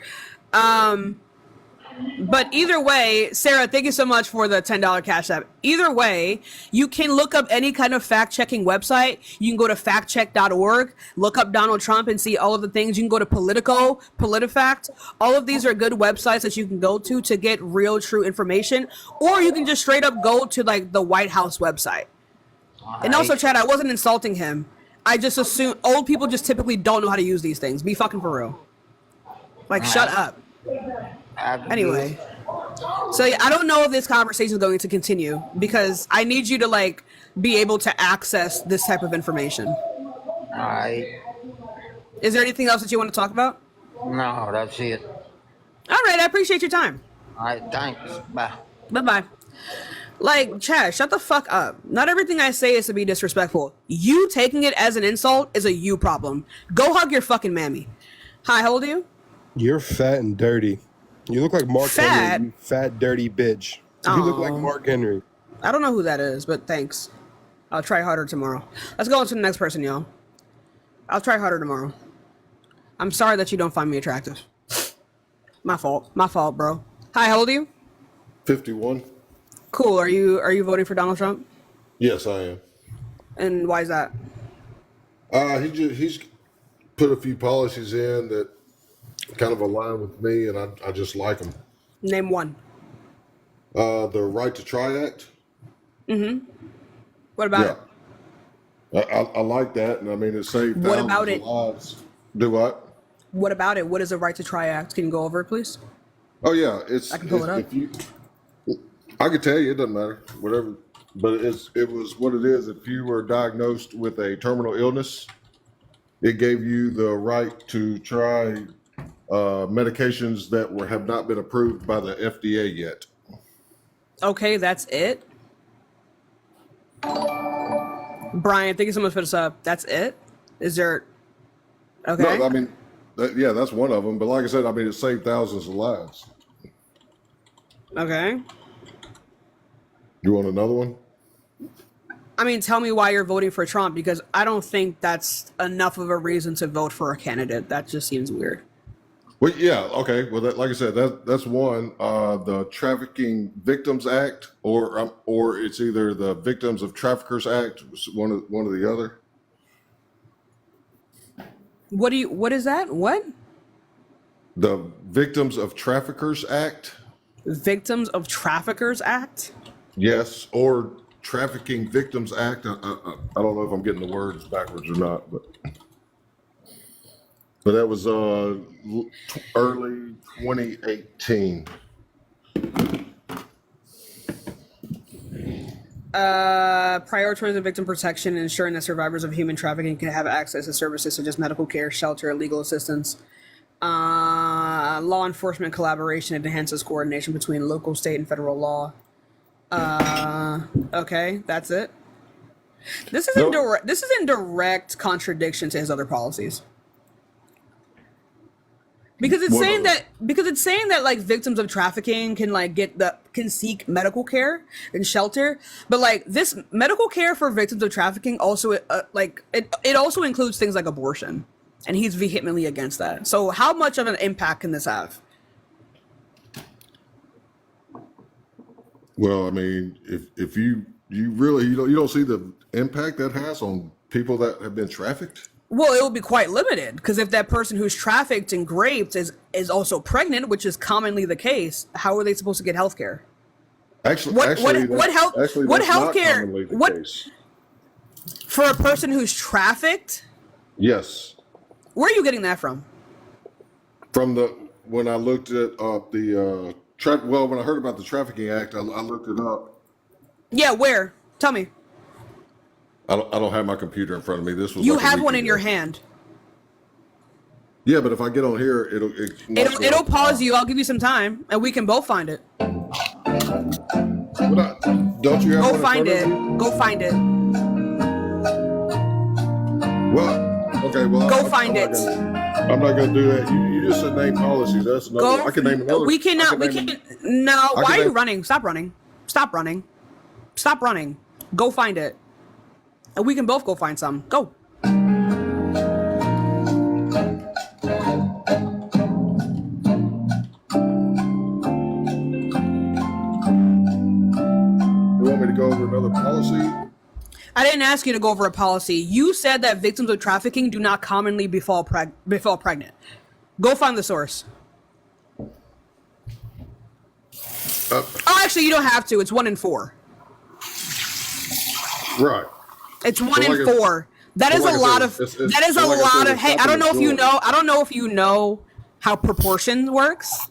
But either way, Sarah, thank you so much for the $10 cash app. Either way, you can look up any kind of fact-checking website. You can go to factcheck.org, look up Donald Trump and see all of the things. You can go to Politico, PolitiFact. All of these are good websites that you can go to get real, true information. Or you can just straight up go to like the White House website. And also, Chad, I wasn't insulting him. I just assume old people just typically don't know how to use these things. Be fucking for real. Like, shut up. Anyway, so yeah, I don't know if this conversation is going to continue because I need you to like be able to access this type of information. All right. Is there anything else that you want to talk about? No, that's it. All right, I appreciate your time. All right, thanks. Bye. Bye-bye. Like, Chad, shut the fuck up. Not everything I say is to be disrespectful. You taking it as an insult is a you problem. Go hug your fucking mammy. Hi, how old are you? You're fat and dirty. You look like Mark Henry, you fat, dirty bitch. You look like Mark Henry. I don't know who that is, but thanks. I'll try harder tomorrow. Let's go on to the next person, y'all. I'll try harder tomorrow. I'm sorry that you don't find me attractive. My fault. My fault, bro. Hi, how old are you? 51. Cool. Are you voting for Donald Trump? Yes, I am. And why is that? He's put a few policies in that kind of align with me, and I just like them. Name one. The Right to Try Act. Mm-hmm. What about it? I like that, and I mean it saved what about thousands of lives. Do what? What about it? What is the Right to Try Act? Can you go over it, please? Oh yeah, I can pull it up. I can tell you, it doesn't matter, whatever. But it was what it is. If you were diagnosed with a terminal illness, it gave you the right to try medications that have not been approved by the FDA yet. Okay, that's it. Brian, thank you so much for this up. That's it? Is there... Okay. No, I mean, yeah, that's one of them. But like I said, I mean, it saved thousands of lives. Okay. You want another one? I mean, tell me why you're voting for Trump, because I don't think that's enough of a reason to vote for a candidate. That just seems weird. Well, yeah, okay. Well, like I said, that's one. The Trafficking Victims Act, or it's either the Victims of Traffickers Act, one or the other. What is that? What? The Victims of Traffickers Act. Victims of Traffickers Act? Yes, or Trafficking Victims Act. I don't know if I'm getting the words backwards or not, but that was early 2018. Prioritizing victim protection and ensuring that survivors of human trafficking can have access to services such as medical care, shelter, and legal assistance. Law enforcement collaboration enhances coordination between local, state, and federal law. Okay, that's it. This is in direct contradiction to his other policies. Because it's saying that like victims of trafficking can seek medical care and shelter, but like this medical care for victims of trafficking also it also includes things like abortion, and he's vehemently against that. So how much of an impact can this have? Well, I mean, if you really you don't see the impact that has on people that have been trafficked. Well, it will be quite limited, because if that person who's trafficked and raped is also pregnant, which is commonly the case, how are they supposed to get health care? What health care for a person who's trafficked? Yes. Where are you getting that from? From when I looked at when I heard about the Trafficking Act, I looked it up. Yeah, where? Tell me. I don't have my computer in front of me. This was you have one in your hand. Yeah, but if I get on here, it'll pause you. I'll give you some time, and we can both find it. Don't you have Go find it. Go find it. Well, okay. Well, go find it. I'm not going to do that. You just said name policies. That's another. I can name another. We cannot. We can. No. Why are you running? Stop running. Stop running. Stop running. Go find it. And we can both go find some. Go. You want me to go over another policy? I didn't ask you to go over a policy. You said that victims of trafficking do not commonly befall pregnant. Go find the source. Actually, you don't have to. It's 1 in 4. Right. It's 1 in 4. That is a lot of. That is a lot of. Hey, I don't know if you know. I don't know if you know how proportion works.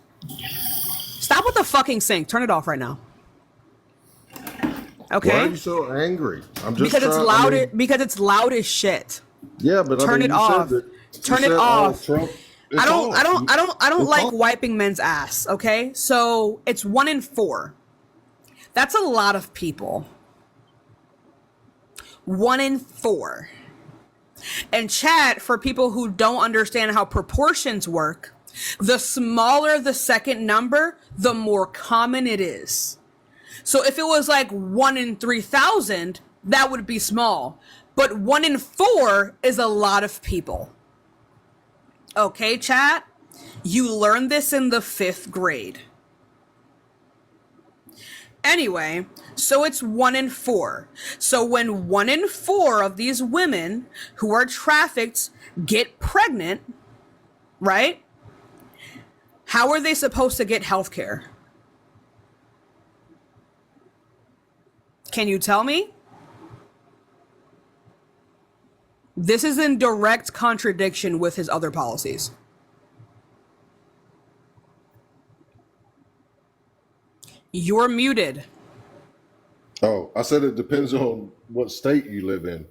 Stop with the fucking sink. Turn it off right now. Okay. Why are you so angry? I'm just because it's loud. Because it's loud as shit. Yeah, but turn it off. Turn it off. I don't like wiping men's ass. Okay, so it's 1 in 4. That's a lot of people. 1 in 4. And chat, for people who don't understand how proportions work, the smaller the second number, the more common it is. So if it was like 1 in 3,000, that would be small. But 1 in 4 is a lot of people. Okay, chat? You learned this in the 5th grade. Anyway, so it's 1 in 4. So when 1 in 4 of these women who are trafficked get pregnant, right? How are they supposed to get health care? Can you tell me? This is in direct contradiction with his other policies. You're muted. Oh, I said it depends on what state you live in.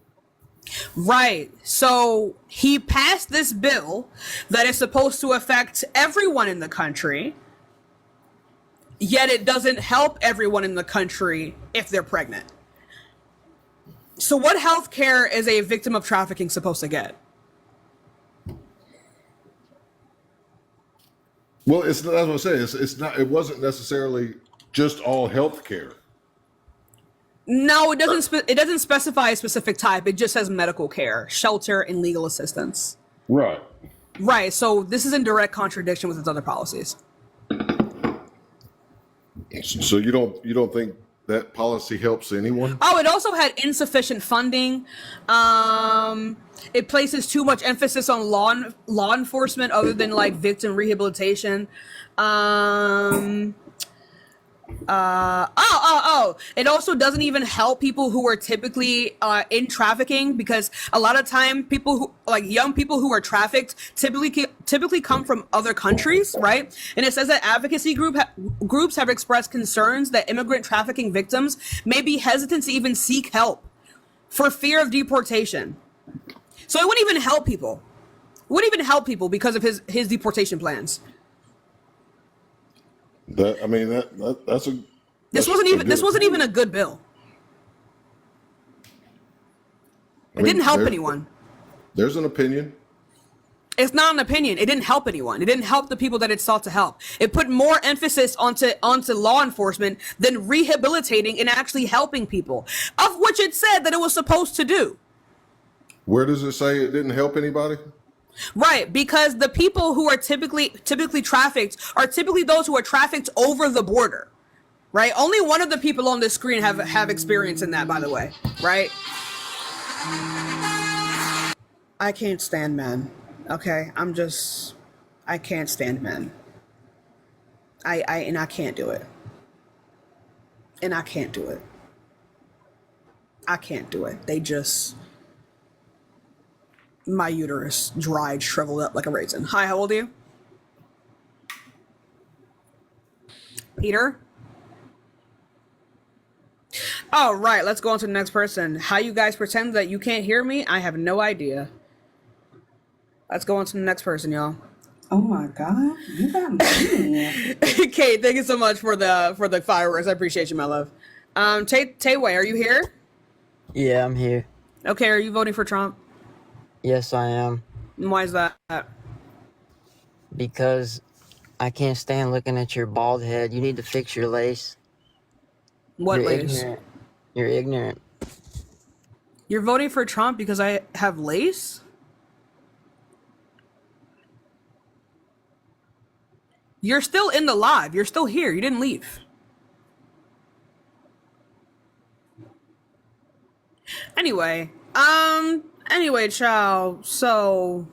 Right. So he passed this bill that is supposed to affect everyone in the country, yet it doesn't help everyone in the country if they're pregnant. So what health care is a victim of trafficking supposed to get? Well, that's what I'm saying. It's not. It wasn't necessarily just all health care. No, it doesn't. It doesn't specify a specific type. It just says medical care, shelter, and legal assistance. Right. Right. So this is in direct contradiction with its other policies. So you don't think that policy helps anyone? Oh, it also had insufficient funding. It places too much emphasis on law enforcement other than like victim rehabilitation. It also doesn't even help people who are typically in trafficking, because a lot of time people who like young people who are trafficked typically come from other countries, right? And it says that advocacy groups have expressed concerns that immigrant trafficking victims may be hesitant to even seek help for fear of deportation. So it wouldn't even help people. wouldn't even help people because of his deportation plans. This wasn't even a good bill. It didn't help anyone. There's an opinion. It's not an opinion. It didn't help anyone. It didn't help the people that it sought to help. It put more emphasis onto law enforcement than rehabilitating and actually helping people, of which it said that it was supposed to do. Where does it say it didn't help anybody? Right, because the people who are typically trafficked are typically those who are trafficked over the border. Right? Only one of the people on this screen have experience in that, by the way. Right? I can't stand men. Okay, I can't stand men. I can't do it. And I can't do it. I can't do it. My uterus dried, shriveled up like a raisin. Hi, how old are you? Peter? All right, let's go on to the next person. How you guys pretend that you can't hear me? I have no idea. Let's go on to the next person, y'all. Oh my God, you got me. Kate, thank you so much for the fireworks. I appreciate you, my love. Tayway, are you here? Yeah, I'm here. Okay, are you voting for Trump? Yes, I am. And why is that? Because I can't stand looking at your bald head. You need to fix your lace. What You're lace? Ignorant. You're ignorant. You're voting for Trump because I have lace? You're still in the live. You're still here. You didn't leave. Anyway, child. So,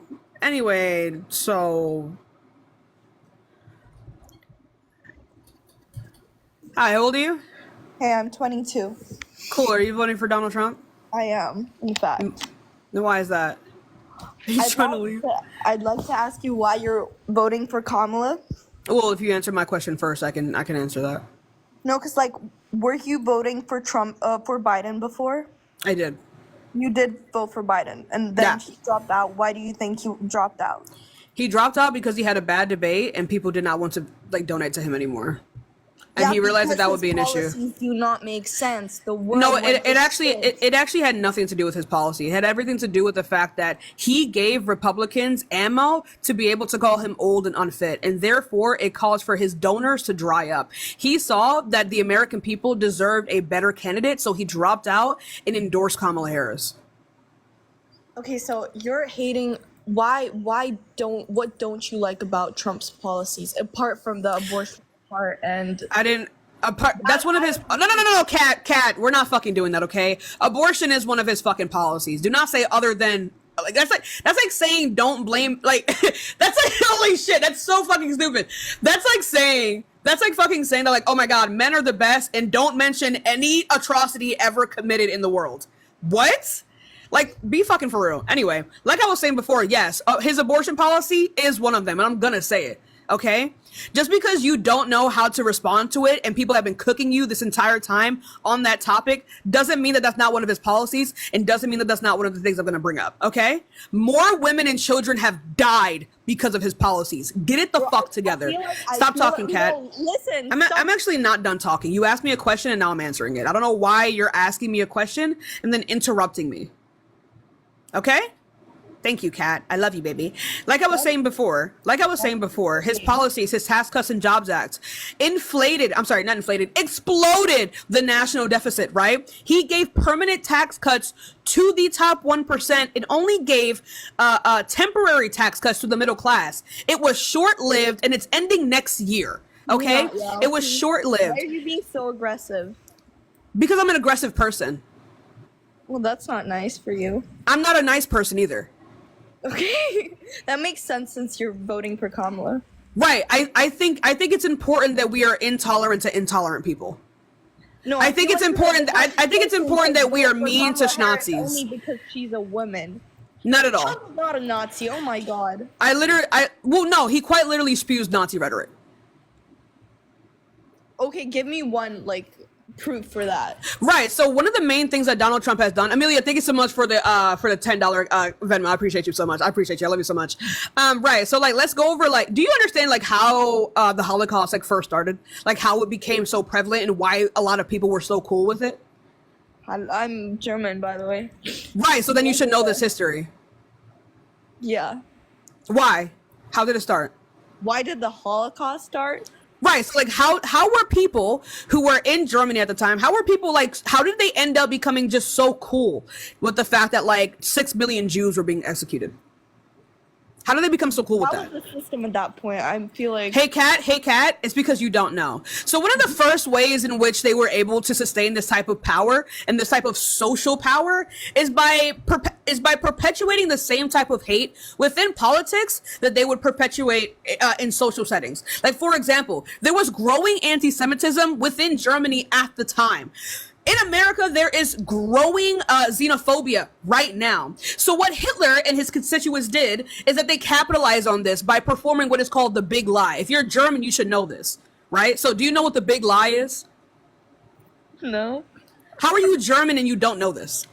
hi, how old are you? Hey, I'm 22. Cool. Are you voting for Donald Trump? I am, in fact. Then why is that? He's trying to leave. I'd like to ask you why you're voting for Kamala. Well, if you answer my question first, I can answer that. No, because were you voting for for Biden before? I did. You did vote for Biden, and then he dropped out. Why do you think he dropped out? He dropped out because he had a bad debate, and people did not want to donate to him anymore. And he realized that would be an issue. Policies do not make sense. It actually had nothing to do with his policy. It had everything to do with the fact that he gave Republicans ammo to be able to call him old and unfit, and therefore it caused for his donors to dry up. He saw that the American people deserved a better candidate, so he dropped out and endorsed Kamala Harris. Okay, so you're hating. What don't you like about Trump's policies apart from the abortion part? And I didn't. That's one of his. No, Cat. We're not fucking doing that, okay? Abortion is one of his fucking policies. Do not say other than. That's like saying don't blame. That's like holy shit. That's so fucking stupid. That's like fucking saying that oh my god, men are the best and don't mention any atrocity ever committed in the world. What? Be fucking for real. Anyway, like I was saying before, yes, his abortion policy is one of them, and I'm gonna say it. Okay? Just because you don't know how to respond to it and people have been cooking you this entire time on that topic doesn't mean that that's not one of his policies and doesn't mean that that's not one of the things I'm going to bring up. Okay? More women and children have died because of his policies. Get it the fuck together. Stop talking, Kat. No, listen. I'm actually not done talking. You asked me a question and now I'm answering it. I don't know why you're asking me a question and then interrupting me. Okay? Thank you, Kat. I love you, baby. Like I was saying before, his policies, his Tax Cuts and Jobs Act, exploded the national deficit, right? He gave permanent tax cuts to the top 1% and only gave temporary tax cuts to the middle class. It was short-lived and it's ending next year, okay? Yeah. It was short-lived. Why are you being so aggressive? Because I'm an aggressive person. Well, that's not nice for you. I'm not a nice person either. Okay, that makes sense since you're voting for Kamala. Right. I think it's important that we are intolerant to intolerant people. No, I think it's important. I think it's important that we are mean to Nazis. Only because she's a woman. Not at all. Trump's not a Nazi. Oh my god. No, he quite literally spews Nazi rhetoric. Okay, give me one proof for that. Right. So one of the main things that Donald Trump has done, Amelia, thank you so much for the $10 Venmo. I appreciate you so much. I appreciate you. I love you so much. Right. So like, let's go over like, do you understand like how the Holocaust like first started, like how it became so prevalent and why a lot of people were so cool with it? I'm German, by the way. Right. So then you should know this history. Yeah. Why? How did it start? Why did the Holocaust start? Right. So like how were people who were in Germany at the time, how did they end up becoming just so cool with the fact that like 6 million Jews were being executed? How did they become so cool with that? How was the system at that point? I feel like... Hey, Kat, it's because you don't know. So one of the first ways in which they were able to sustain this type of power and this type of social power is by perpetuating the same type of hate within politics that they would perpetuate in social settings. Like, for example, there was growing anti-Semitism within Germany at the time. In America, there is growing xenophobia right now. So what Hitler and his constituents did is that they capitalized on this by performing what is called the big lie. If you're German, you should know this, right? So do you know what the big lie is? No. How are you German and you don't know this?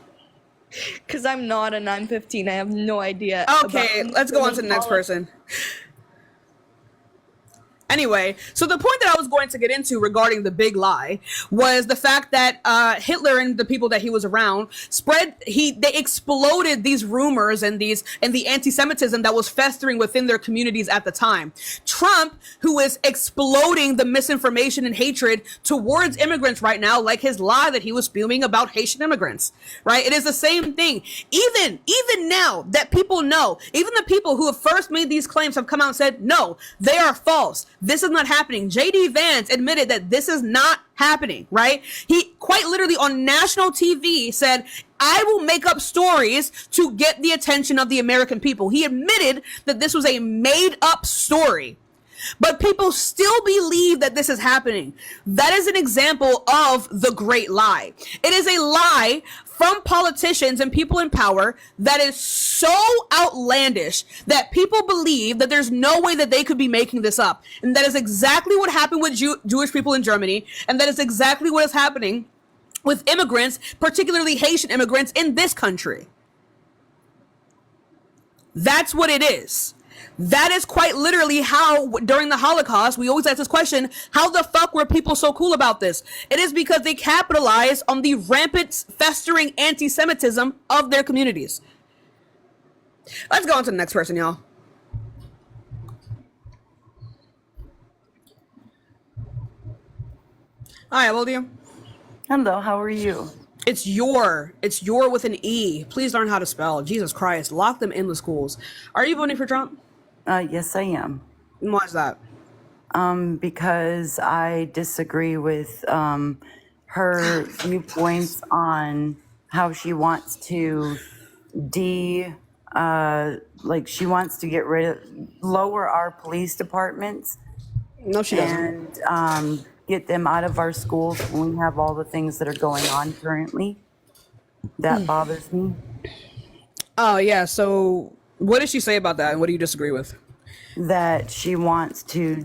Because I'm not and I'm 15. I have no idea. Okay, let's go on to the next person. Anyway, so the point that I was going to get into regarding the big lie was the fact that Hitler and the people that he was around they exploded these rumors and the anti-Semitism that was festering within their communities at the time. Trump, who is exploding the misinformation and hatred towards immigrants right now, like his lie that he was spewing about Haitian immigrants, right? It is the same thing. Even now that people know, even the people who have first made these claims have come out and said, no, they are false. This is not happening. JD Vance admitted that this is not happening, right? He quite literally on national TV said, I will make up stories to get the attention of the American people. He admitted that this was a made up story. But people still believe that this is happening. That is an example of the great lie. It is a lie from politicians and people in power that is so outlandish that people believe that there's no way that they could be making this up. And that is exactly what happened with Jewish people in Germany. And that is exactly what is happening with immigrants, particularly Haitian immigrants in this country. That's what it is. That is quite literally how, during the Holocaust, we always ask this question, how the fuck were people so cool about this? It is because they capitalized on the rampant, festering anti-Semitism of their communities. Let's go on to the next person, y'all. Hi, how old are you? Hello, how are you? It's your with an E. Please learn how to spell. Jesus Christ, lock them in the schools. Are you voting for Trump? Yes, I am. And why is that? Because I disagree with her viewpoints on how she wants to she wants to get lower our police departments. No, she doesn't. And get them out of our schools when we have all the things that are going on currently. That bothers me. Oh, yeah. So what does she say about that? And what do you disagree with? That she wants to,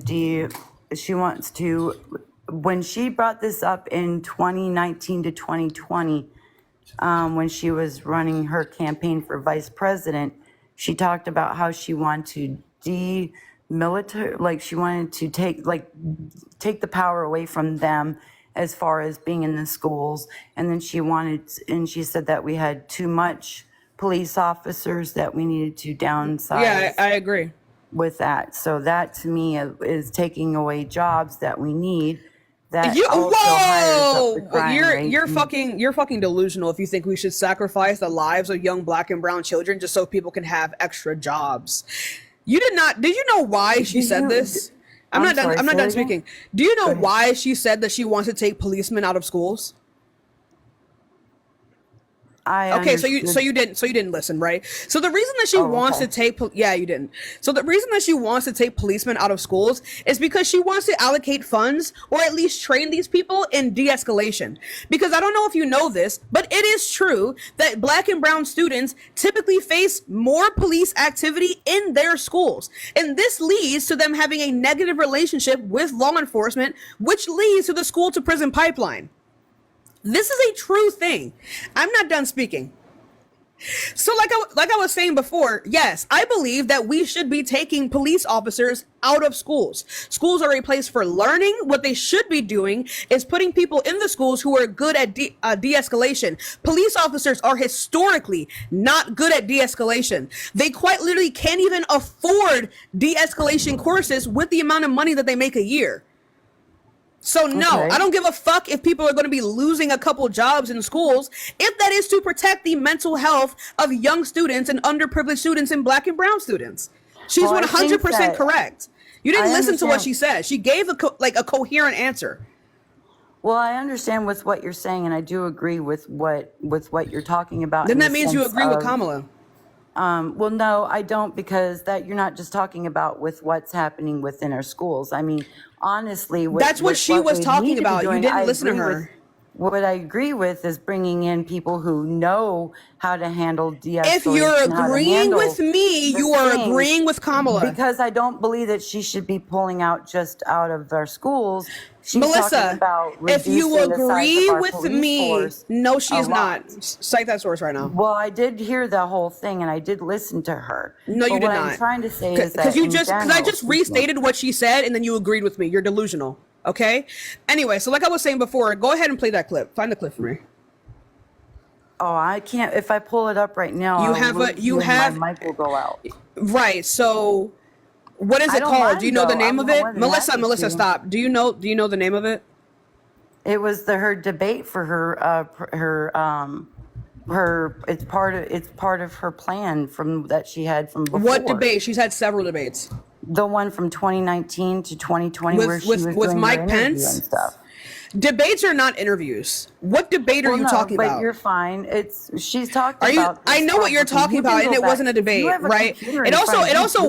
when she brought this up in 2019 to 2020, when she was running her campaign for vice president, she talked about how she wanted to she wanted to take the power away from them as far as being in the schools. And then she said that we had too much police officers, that we needed to downsize. Yeah, I agree with that. So that to me is taking away jobs that we need. That you're fucking delusional if you think we should sacrifice the lives of young black and brown children just so people can have extra jobs. Did you know why she said this? I'm not done speaking. Do you know why she said that she wants to take policemen out of schools? So you didn't listen, right? So the reason that she wants to take you didn't. So the reason that she wants to take policemen out of schools is because she wants to allocate funds or at least train these people in de-escalation. Because I don't know if you know this, but it is true that black and brown students typically face more police activity in their schools. And this leads to them having a negative relationship with law enforcement, which leads to the school to prison pipeline. This is a true thing. I'm not done speaking. So like I was saying before, yes, I believe that we should be taking police officers out of schools. Schools are a place for learning. What they should be doing is putting people in the schools who are good at de-escalation. Police officers are historically not good at de-escalation. They quite literally can't even afford de-escalation courses with the amount of money that they make a year. So no, I don't give a fuck if people are going to be losing a couple jobs in schools, if that is to protect the mental health of young students and underprivileged students and black and brown students. She's 100% correct. You didn't listen to what she said. She gave a coherent answer. Well, I understand with what you're saying, and I do agree with what you're talking about. Then that means you agree with Kamala. Well, no, I don't, because that you're not just talking about with what's happening within our schools. I mean, honestly, that's what she was talking about. You didn't listen to her. What I agree with is bringing in people who know how to handle de-escalation. If you're agreeing with me, you are agreeing with Kamala. Because I don't believe that she should be pulling out just out of our schools. She's Melissa, about if you agree with me, no, she's not. Cite that source right now. Well, I did hear the whole thing, and I did listen to her. No, you did not. What I'm trying to say is that because I just restated what she said, and then you agreed with me. You're delusional. Okay. Anyway, so like I was saying before, go ahead and play that clip. Find the clip for me. Oh, I can't. If I pull it up right now, my mic will go out. Right. So, what is it called? Do you know the name of it? Melissa, stop. Do you know the name of it? It was her debate for it's part of her plan that she had from before. What debate? She's had several debates. The one from 2019 to 2020 where she was with doing Mike her Pence and stuff. Debates are not interviews. What debate are you talking but about? You're fine. She's talking about. I know what you're talking about, and it wasn't a debate, right? It also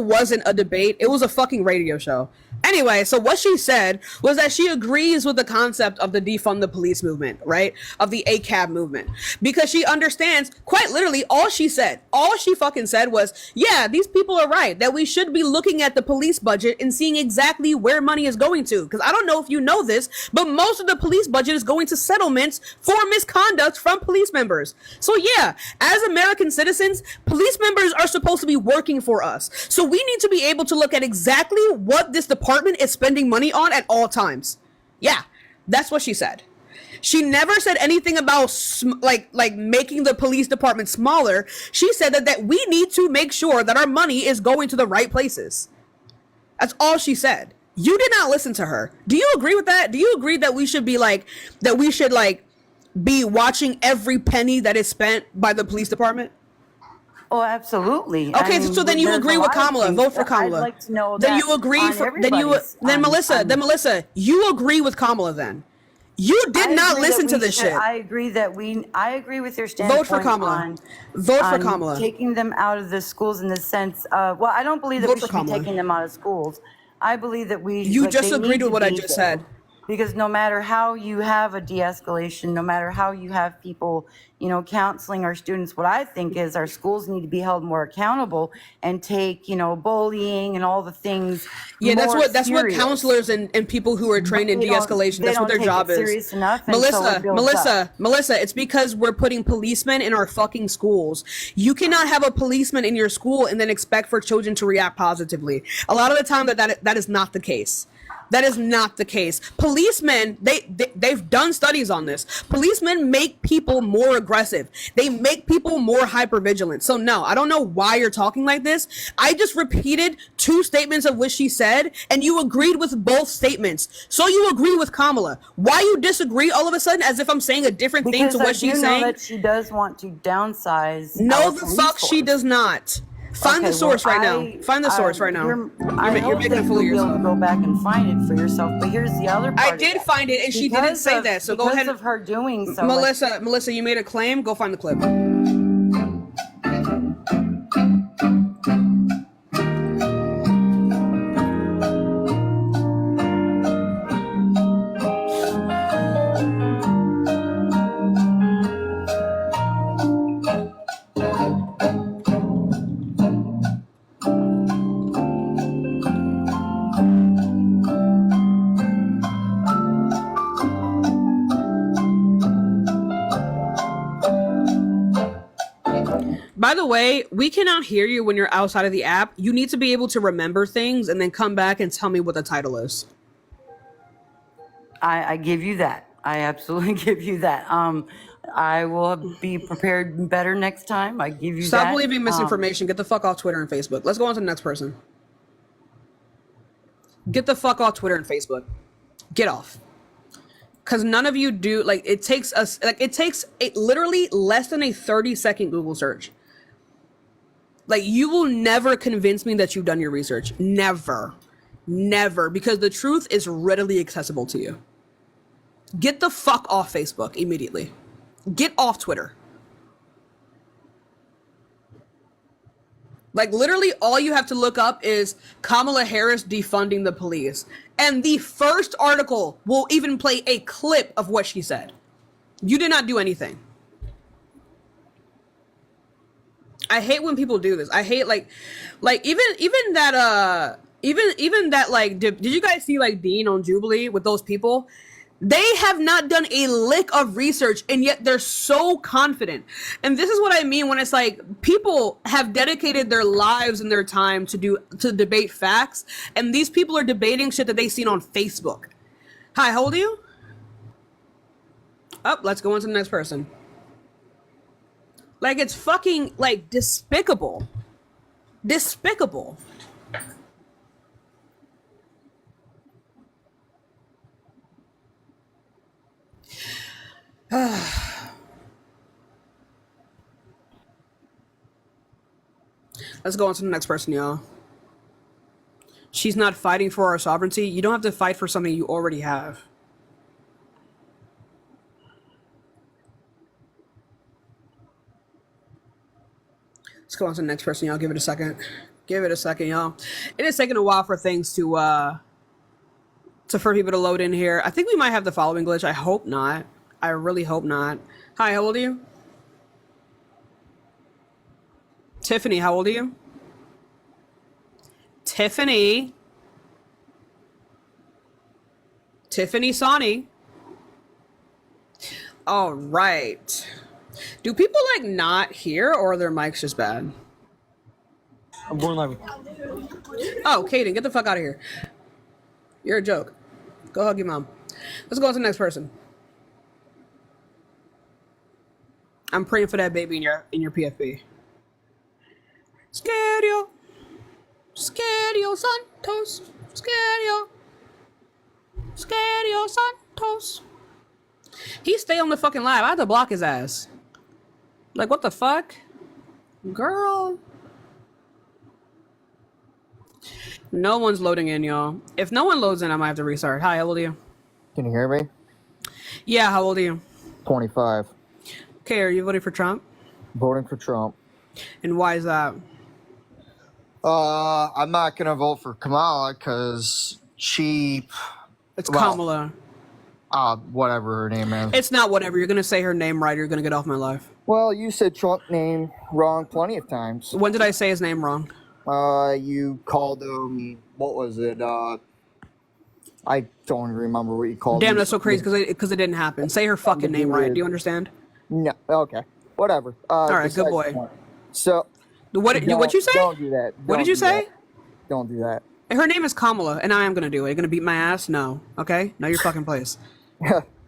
wasn't a debate. It was a fucking radio show. Anyway, so what she said was that she agrees with the concept of the defund the police movement, right? Of the ACAB movement. Because she understands, quite literally, all she fucking said was, yeah, these people are right, that we should be looking at the police budget and seeing exactly where money is going to. Because I don't know if you know this, but most of the police budget is going to settlements for misconduct from police members. So yeah, as American citizens, police members are supposed to be working for us. So we need to be able to look at exactly what this department is spending money on at all times. Yeah, that's what she said. She never said anything about like making the police department smaller. She said that we need to make sure that our money is going to the right places. That's all she said. You did not listen to her. Do you agree with that? Do you agree that we should be be watching every penny that is spent by the police department? Oh, absolutely. Okay, so then you agree with Kamala. Vote for Kamala. I'd like to know then you agree then Melissa, you agree with Kamala then. You did not listen to this shit. I agree with your standpoint. Vote for Kamala. Vote for Kamala. Taking them out of the schools in the sense of, well, I don't believe that we should be taking them out of schools. I believe that You just agreed with what I just said. Because no matter how you have a de-escalation, no matter how you have people, counseling our students, what I think is our schools need to be held more accountable and take, bullying and all the things. Yeah, that's what counselors and people who are trained in de-escalation, that's what their job is. Serious enough, Melissa, it's because we're putting policemen in our fucking schools. You cannot have a policeman in your school and then expect for children to react positively. A lot of the time that is not the case. That is not the case. Policemen, they've done studies on this. Policemen make people more aggressive. They make people more hypervigilant. So no, I don't know why you're talking like this. I just repeated two statements of what she said, and you agreed with both statements. So you agree with Kamala. Why you disagree all of a sudden as if I'm saying a different thing to what she's saying? Because I do know that she does want to downsize. No, the fuck she does not. Find the source right now. Find the source right now. You're making a fool of yourself. You'll be able to go back and find it for yourself. But here's the other part. I did find it, and she didn't say that. So go ahead. Because of her doing so. Melissa, you made a claim. Go find the clip. By the way, we cannot hear you when you're outside of the app. You need to be able to remember things and then come back and tell me what the title is. I give you that. I absolutely give you that. I will be prepared better next time. I give you that. Stop believing misinformation. Get the fuck off Twitter and Facebook. Let's go on to the next person. Get the fuck off Twitter and Facebook. Get off. Because none of you do, like, it takes literally less than a 30-second Google search. Like, you will never convince me that you've done your research. Never. Never. Because the truth is readily accessible to you. Get the fuck off Facebook immediately. Get off Twitter. Like, literally all you have to look up is Kamala Harris defunding the police. And the first article will even play a clip of what she said. You did not do anything. I hate when people do this. I hate like even that like did you guys see like Dean on Jubilee with those people? They have not done a lick of research, and yet they're so confident. And this is what I mean when it's like people have dedicated their lives and their time to debate facts, and these people are debating shit that they've seen on Facebook. Hi, how old are you? Oh, let's go on to the next person. Like, it's fucking, like, despicable. Despicable. Let's go on to the next person, y'all. She's not fighting for our sovereignty. You don't have to fight for something you already have. Let's go on to the next person, y'all. Give it a second. Give it a second, y'all. It is taking a while for things for people to load in here. I think we might have the following glitch. I hope not. I really hope not. Hi, how old are you? Tiffany, how old are you? Tiffany. Tiffany Sani. All right. Do people like not hear, or are their mics just bad? I'm born live. Oh, Kaden, get the fuck out of here. You're a joke. Go hug your mom. Let's go on to the next person. I'm praying for that baby in your PFP. Scario Santos. Scario Santos. He stay on the fucking live. I had to block his ass. Like, what the fuck? Girl. No one's loading in, y'all. If no one loads in, I might have to restart. Hi, how old are you? Can you hear me? Yeah, how old are you? 25. Okay, are you voting for Trump? Voting for Trump. And why is that? I'm not gonna vote for Kamala because she. It's Kamala. Whatever her name is. It's not whatever. You're gonna say her name right, or you're gonna get off my live. Well, you said Trump name wrong plenty of times. When did I say his name wrong? You called him. What was it? I don't remember what you called him. Damn, that's so crazy because it didn't happen. Say her fucking name right. Do you understand? No. Okay. Whatever. All right. Good boy. So. What you say? Don't do that. What did you say? Don't do that. Her name is Kamala, and I am gonna do it. You're gonna beat my ass? No. Okay. Know your fucking place.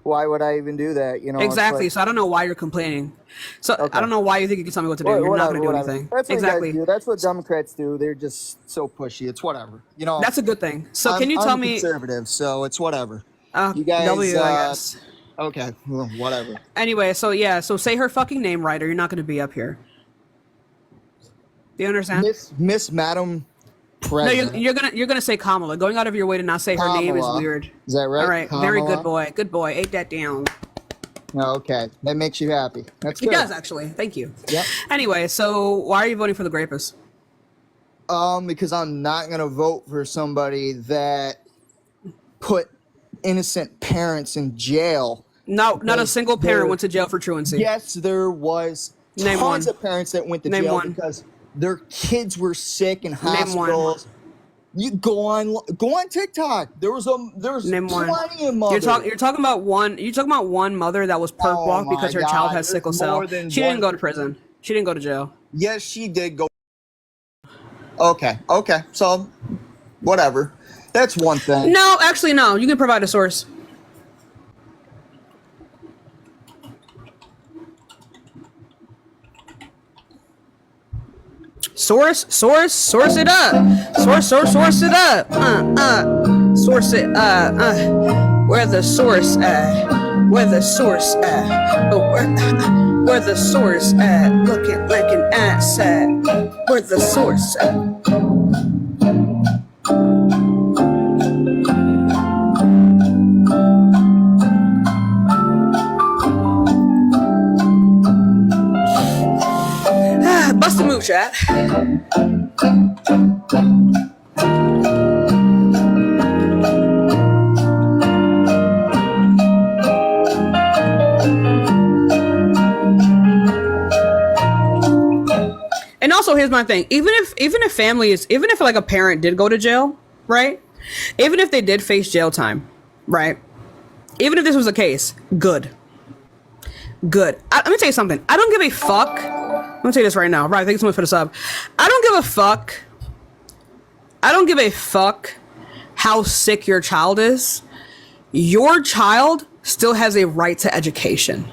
Why would I even do that? You know. Exactly. Like, so I don't know why you're complaining. So okay. I don't know why you think you can tell me what to do. You're not gonna do anything. That's what exactly. You guys do. That's what Democrats do. They're just so pushy. It's whatever. You know. That's a good thing. So can you tell me? I'm conservative, so it's whatever. You guys. I guess. Okay. Well, whatever. Anyway, so yeah. So say her fucking name right, or you're not gonna be up here. Do you understand? Miss Madam President. No, you're gonna say Kamala. Going out of your way to not say her name is weird. Is that right? All right, Kamala? very good boy. Good boy. Ate that down. Okay, that makes you happy. That's good. It does actually. Thank you. Yep. Anyway, so why are you voting for the Grapus? Because I'm not gonna vote for somebody that put innocent parents in jail. No, not a single parent went to jail for truancy. Yes, there was tons of parents that went to jail because their kids were sick in hospitals. You go on TikTok. There's plenty of mothers. You're talking about one mother that was perk walked because her child has sickle cell. She didn't go to prison. She didn't go to jail. Yes, she did go. Okay. So, whatever. That's one thing. No, actually, no. You can provide a source. Source it up. Source it up. Source it. Where the source at? Where the source at? Oh, where the source at? Looking like an asset. Where the source at? Bust a move, chat. And also, here's my thing. Even if like a parent did go to jail, right? Even if they did face jail time, right? Even if this was the case, good. Let me tell you something. I don't give a fuck. Let me tell you this right now. Right, thank you so much for the sub. I don't give a fuck how sick your child is. Your child still has a right to education.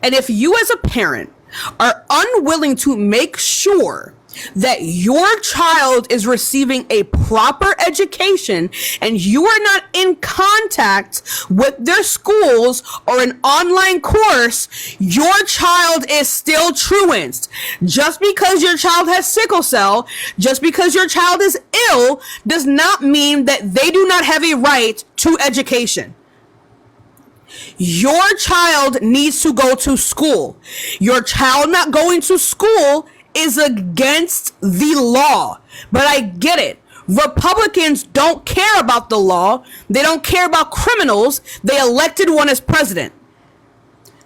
And if you as a parent are unwilling to make sure that your child is receiving a proper education and you are not in contact with their schools or an online course, your child is still truanced. Just because your child has sickle cell, just because your child is ill, does not mean that they do not have a right to education. Your child needs to go to school. Your child not going to school is against the law. But I get it. Republicans don't care about the law. They don't care about criminals. They elected one as president.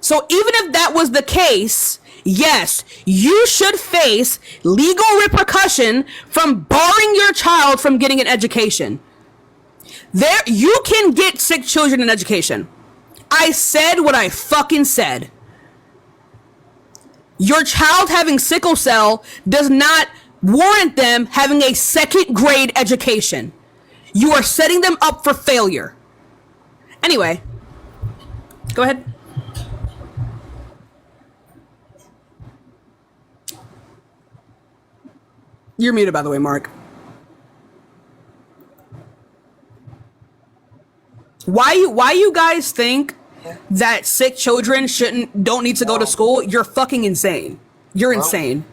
So even if that was the case, yes, you should face legal repercussion from barring your child from getting an education. You can get sick children an education. I said what I fucking said. Your child having sickle cell does not warrant them having a second grade education. You are setting them up for failure. Anyway, go ahead. You're muted, by the way, Mark. Why you guys think that sick children don't need to go to school? You're fucking insane. You're insane.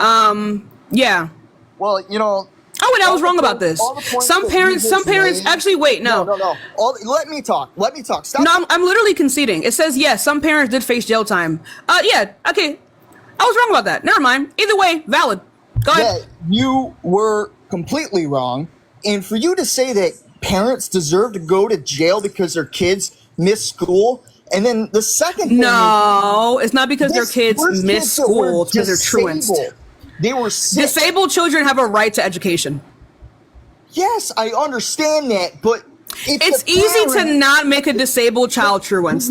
Yeah. Well, you know. Oh, and I was wrong about this. Some parents actually wait, no. No. Let me talk. Stop. No, I'm literally conceding. It says yes, some parents did face jail time. Yeah, okay. I was wrong about that. Never mind. Either way, valid. Go ahead. Yeah, you were completely wrong. And for you to say that parents deserve to go to jail because their kids miss school, and then the second thing it's not because their kids miss school, it's because they're truants. They were sick. Disabled children have a right to education. Yes, I understand that, but it's easy to not make a disabled child truant.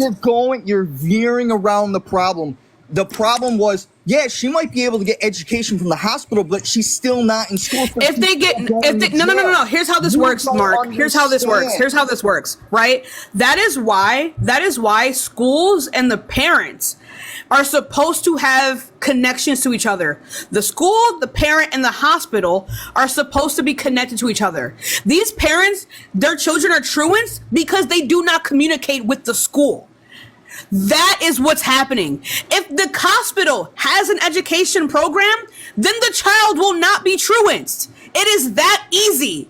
You're veering around the problem. The problem was, yeah, she might be able to get education from the hospital, but she's still not in school. No. Here's how this works, Mark. Here's how this works. Right? That is why schools and the parents are supposed to have connections to each other. The school, the parent, and the hospital are supposed to be connected to each other. These parents, their children are truants because they do not communicate with the school. That is what's happening. If the hospital has an education program, then the child will not be truanced. It is that easy.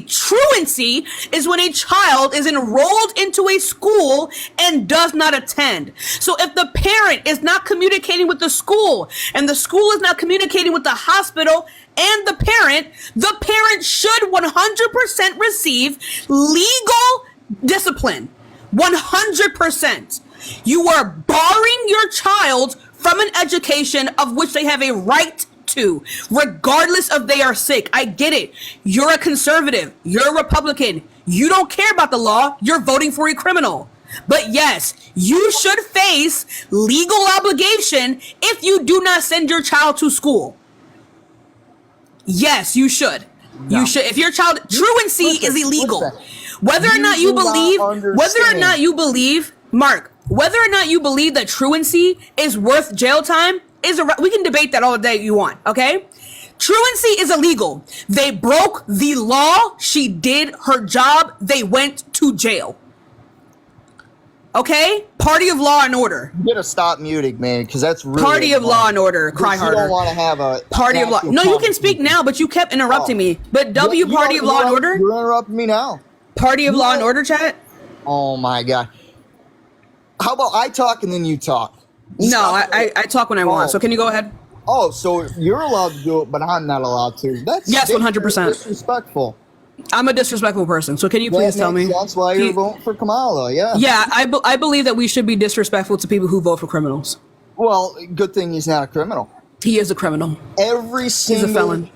Truancy is when a child is enrolled into a school and does not attend. So if the parent is not communicating with the school and the school is not communicating with the hospital and the parent should 100% receive legal discipline. 100%. You are barring your child from an education of which they have a right to, regardless of they are sick. I get it. You're a conservative. You're a Republican. You don't care about the law. You're voting for a criminal. But yes, you should face legal obligation if you do not send your child to school. Yes, you should. No. You should. If your child, truancy is illegal. Whether or not you believe, Mark, whether or not you believe that truancy is worth jail time we can debate that all day you want, okay? Truancy is illegal. They broke the law. She did her job. They went to jail. Okay? Party of law and order. You gotta stop muting, man, because that's really party of law and order. Cry harder. You don't want to have a party of law. No, you can speak now, but you kept interrupting me. But party of law and order? You're interrupting me now. Party of law and order, chat? Oh my god. How about I talk and then you talk? No, I talk when I want. So can you go ahead? Oh, so you're allowed to do it, but I'm not allowed to. That's 100%. Disrespectful. I'm a disrespectful person. So can you please tell me? That's why you're voting for Kamala. Yeah. Yeah, I believe that we should be disrespectful to people who vote for criminals. Well, good thing he's not a criminal. He is a criminal. He's a felon.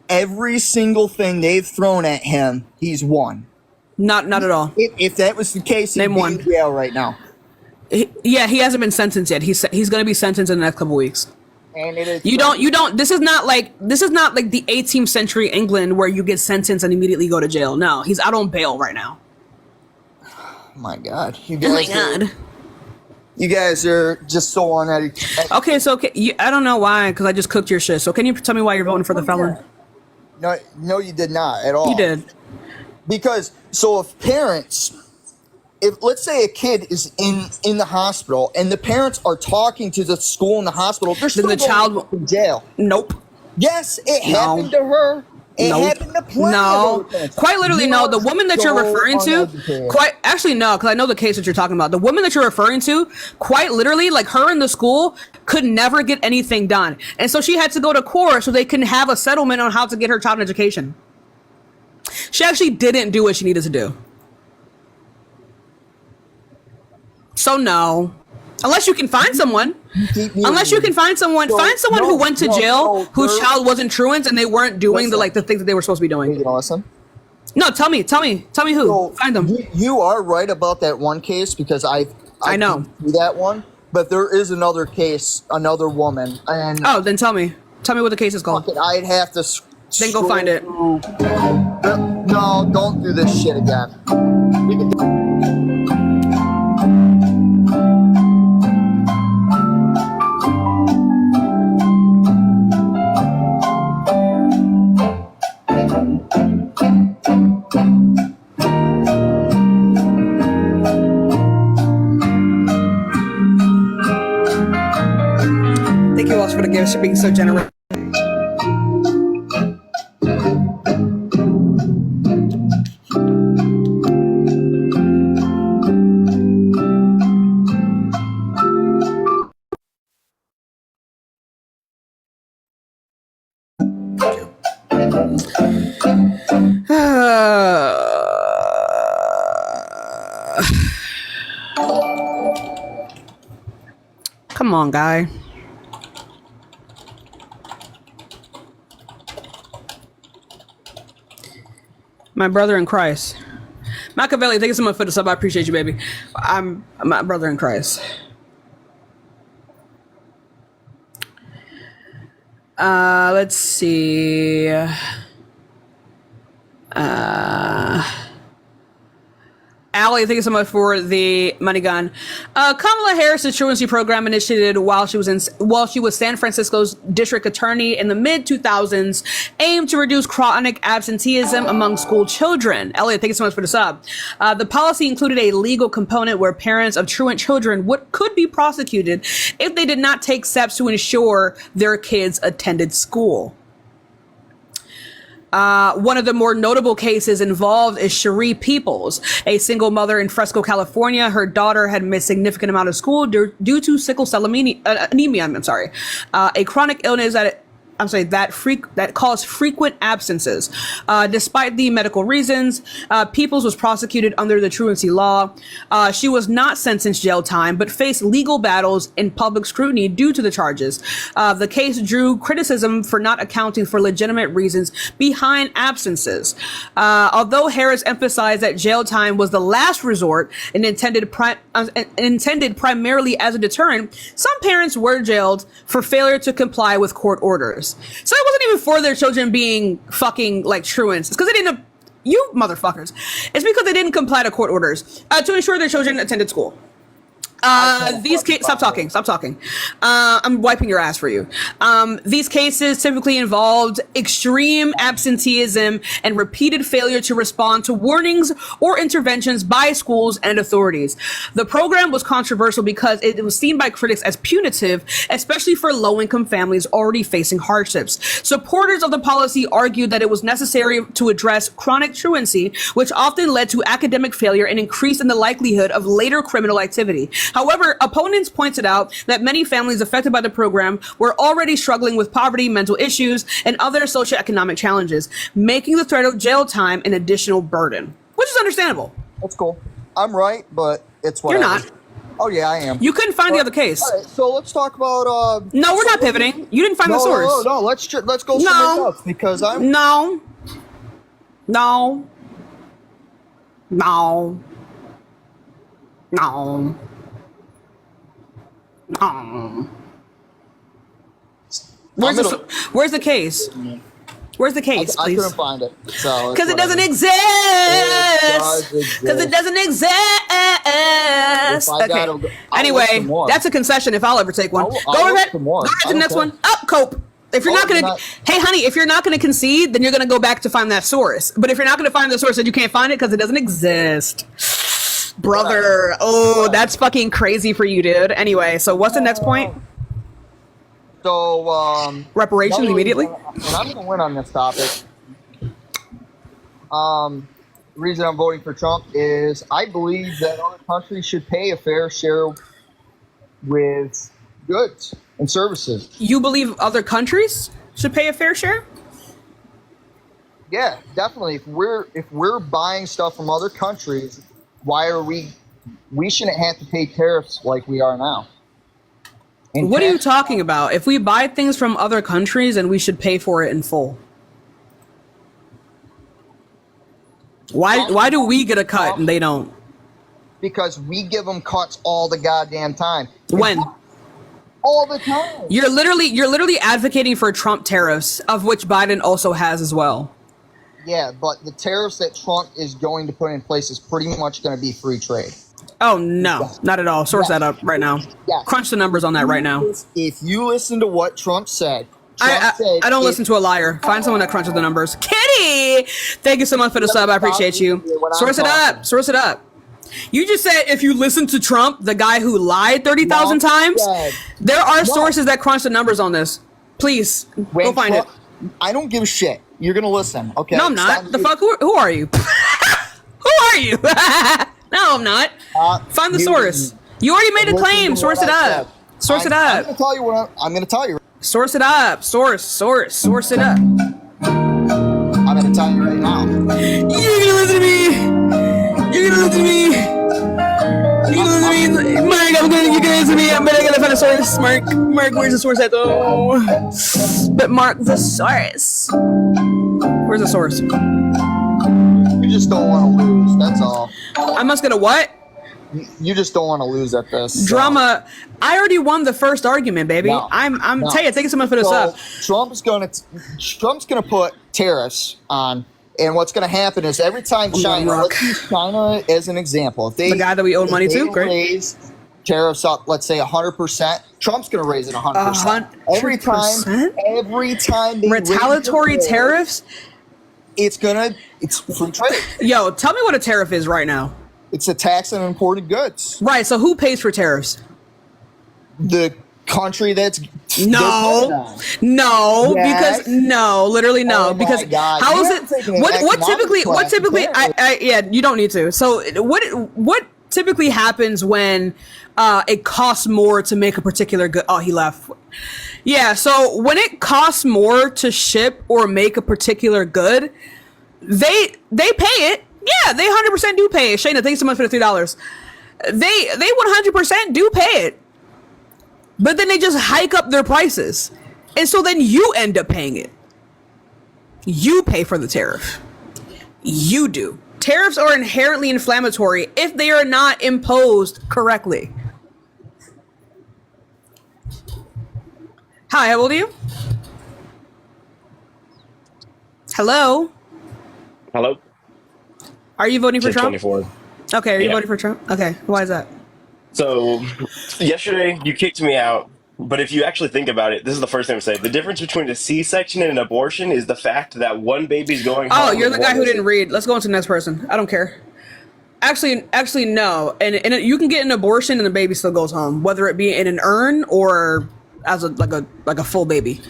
Every single thing they've thrown at him, he's won. Not at all. If that was the case, he'd be in jail right now. He hasn't been sentenced yet. He's going to be sentenced in the next couple weeks. And it is you don't. This is not like the 18th century England where you get sentenced and immediately go to jail. No, he's out on bail right now. Oh my God! You guys are just so on at each. Okay, so I don't know why, because I just cooked your shit. So can you tell me why you're voting for the felon? No, you did not at all. You did. Because if let's say a kid is in the hospital and the parents are talking to the school in the hospital, they're still going to jail. Nope. Yes, it happened to her. It happened to plenty of other quite literally no. The woman that you're referring to, no, because I know the case that you're talking about. The woman that you're referring to, quite literally, like her in the school could never get anything done, and so she had to go to court so they can have a settlement on how to get her child an education. She actually didn't do what she needed to do. So no, unless you can find someone. Find someone who went to jail whose child wasn't truant and they weren't doing the things that they were supposed to be doing. Listen. No, tell me who. Find them. You are right about that one case because I know that one, but there is another case, another woman, and then tell me what the case is called. I'd have to. Then go find it. No, don't do this shit again. Thank you all for the gifts, for being so generous. Come on, guy. My brother in Christ. Machiavelli, thank you so much for the sub. I appreciate you, baby. I'm my brother in Christ. Let's see. Allie, thank you so much for the money gun. Kamala Harris's truancy program initiated while she was San Francisco's district attorney in the mid-2000s, aimed to reduce chronic absenteeism among school children. Elliot, thank you so much for the sub. The policy included a legal component where parents of truant children could be prosecuted if they did not take steps to ensure their kids attended school. One of the more notable cases involved is Cherie Peoples, a single mother in Fresco, California. Her daughter had missed a significant amount of school due to sickle cell anemia. A chronic illness that that caused frequent absences. Despite the medical reasons, Peoples was prosecuted under the truancy law. She was not sentenced jail time, but faced legal battles and public scrutiny due to the charges. The case drew criticism for not accounting for legitimate reasons behind absences. Although Harris emphasized that jail time was the last resort and intended primarily as a deterrent, some parents were jailed for failure to comply with court orders. So it wasn't even for their children being fucking like truants. It's because they didn't, you motherfuckers. It's because they didn't comply to court orders to ensure their children attended school. Stop talking. I'm wiping your ass for you. These cases typically involved extreme absenteeism and repeated failure to respond to warnings or interventions by schools and authorities. The program was controversial because it was seen by critics as punitive, especially for low-income families already facing hardships. Supporters of the policy argued that it was necessary to address chronic truancy, which often led to academic failure and increased in the likelihood of later criminal activity. However, opponents pointed out that many families affected by the program were already struggling with poverty, mental issues, and other socioeconomic challenges, making the threat of jail time an additional burden, which is understandable. That's cool. I'm right, but it's what you're not. Oh yeah, I am. You couldn't find the other case. All right, so let's talk about. No, we're not pivoting. You didn't find the source. No. Let's go somewhere else because I'm. No. Where's the case? Where's the case, I please? couldn't find it. So because it doesn't exist. Because it doesn't exist. Okay. Anyway, that's a concession if I'll ever take one. Go ahead. Go ahead to the next one. Up, Cope. If you're not gonna, hey honey, if you're not gonna concede, then you're gonna go back to find that source. But if you're not gonna find the source, then you can't find it because it doesn't exist. Brother, oh, that's fucking crazy for you, dude. Anyway, so what's the next point? So, reparations immediately. And I'm gonna win on this topic. The reason I'm voting for Trump is I believe that other countries should pay a fair share with goods and services. You believe other countries should pay a fair share? Yeah, definitely. If we're buying stuff from other countries, why are we shouldn't have to pay tariffs like we are now. And what are you talking about? If we buy things from other countries, then we should pay for it in full. Why do we get a cut and they don't? Because we give them cuts all the goddamn time. When? All the time. You're literally advocating for Trump tariffs, of which Biden also has as well. Yeah, but the tariffs that Trump is going to put in place is pretty much going to be free trade. Oh, no, not at all. Source that up right now. Yeah. Crunch the numbers on that right now. If you listen to what Trump said, I don't listen to a liar. Find someone that crunches the numbers. Kitty! Thank you so much for the sub. I appreciate you. Source it up. Source it up. You just said if you listen to Trump, the guy who lied 30,000 times, there are sources that crunch the numbers on this. Please, go find it. I don't give a shit. You're going to listen, okay? No, I'm not. The fuck? Who are you? Who are you? No, I'm not. Find the source. You already made a claim. Source it up. Source it up. I'm going to tell you what I'm going to tell you. Source it up. Source it up. I'm going to tell you right now. You're going to listen to me. You're going to listen to me. You're going to listen to me. Mark, you're going to listen to me. I got to find a source. Mark, where's the source at though? But Mark, the source. Where's the source? You just don't want to lose. That's all. I'm just gonna what? You just don't want to lose at this. Drama. I already won the first argument, baby. No, I'm tell you, thank you so much for this up. Trump's gonna put tariffs on, and what's gonna happen is every time China, let's use China as an example. If they, the guy that we owe money to, great. Raise tariffs up, let's say 100%. Trump's gonna raise it 100%. Every time they retaliatory tariffs. It's free trade. Yo, tell me what a tariff is right now. It's a tax on imported goods. Right. So who pays for tariffs? The country that's because literally no. Because how is it? What typically? Yeah, you don't need to. So what typically happens when it costs more to make a particular good. Oh, he left. Yeah, so when it costs more to ship or make a particular good, they pay it. Yeah, they 100% do pay it. Shayna, thanks so much for the $3. They 100% do pay it. But then they just hike up their prices. And so then you end up paying it. You pay for the tariff. You do. Tariffs are inherently inflammatory if they are not imposed correctly. Hi, how old are you? Hello? Hello? Are you voting for Trump? 24. Okay, are you Yeah. voting for Trump? Okay, why is that? So, yesterday you kicked me out, but if you actually think about it, this is the first thing I'm saying. The difference between a C-section and an abortion is the fact that one baby's going home. Oh, you're the and guy one who isn't. didn't read. Let's go on to the next person. I don't care. Actually, no. And you can get an abortion and the baby still goes home, whether it be in an urn or as a full baby.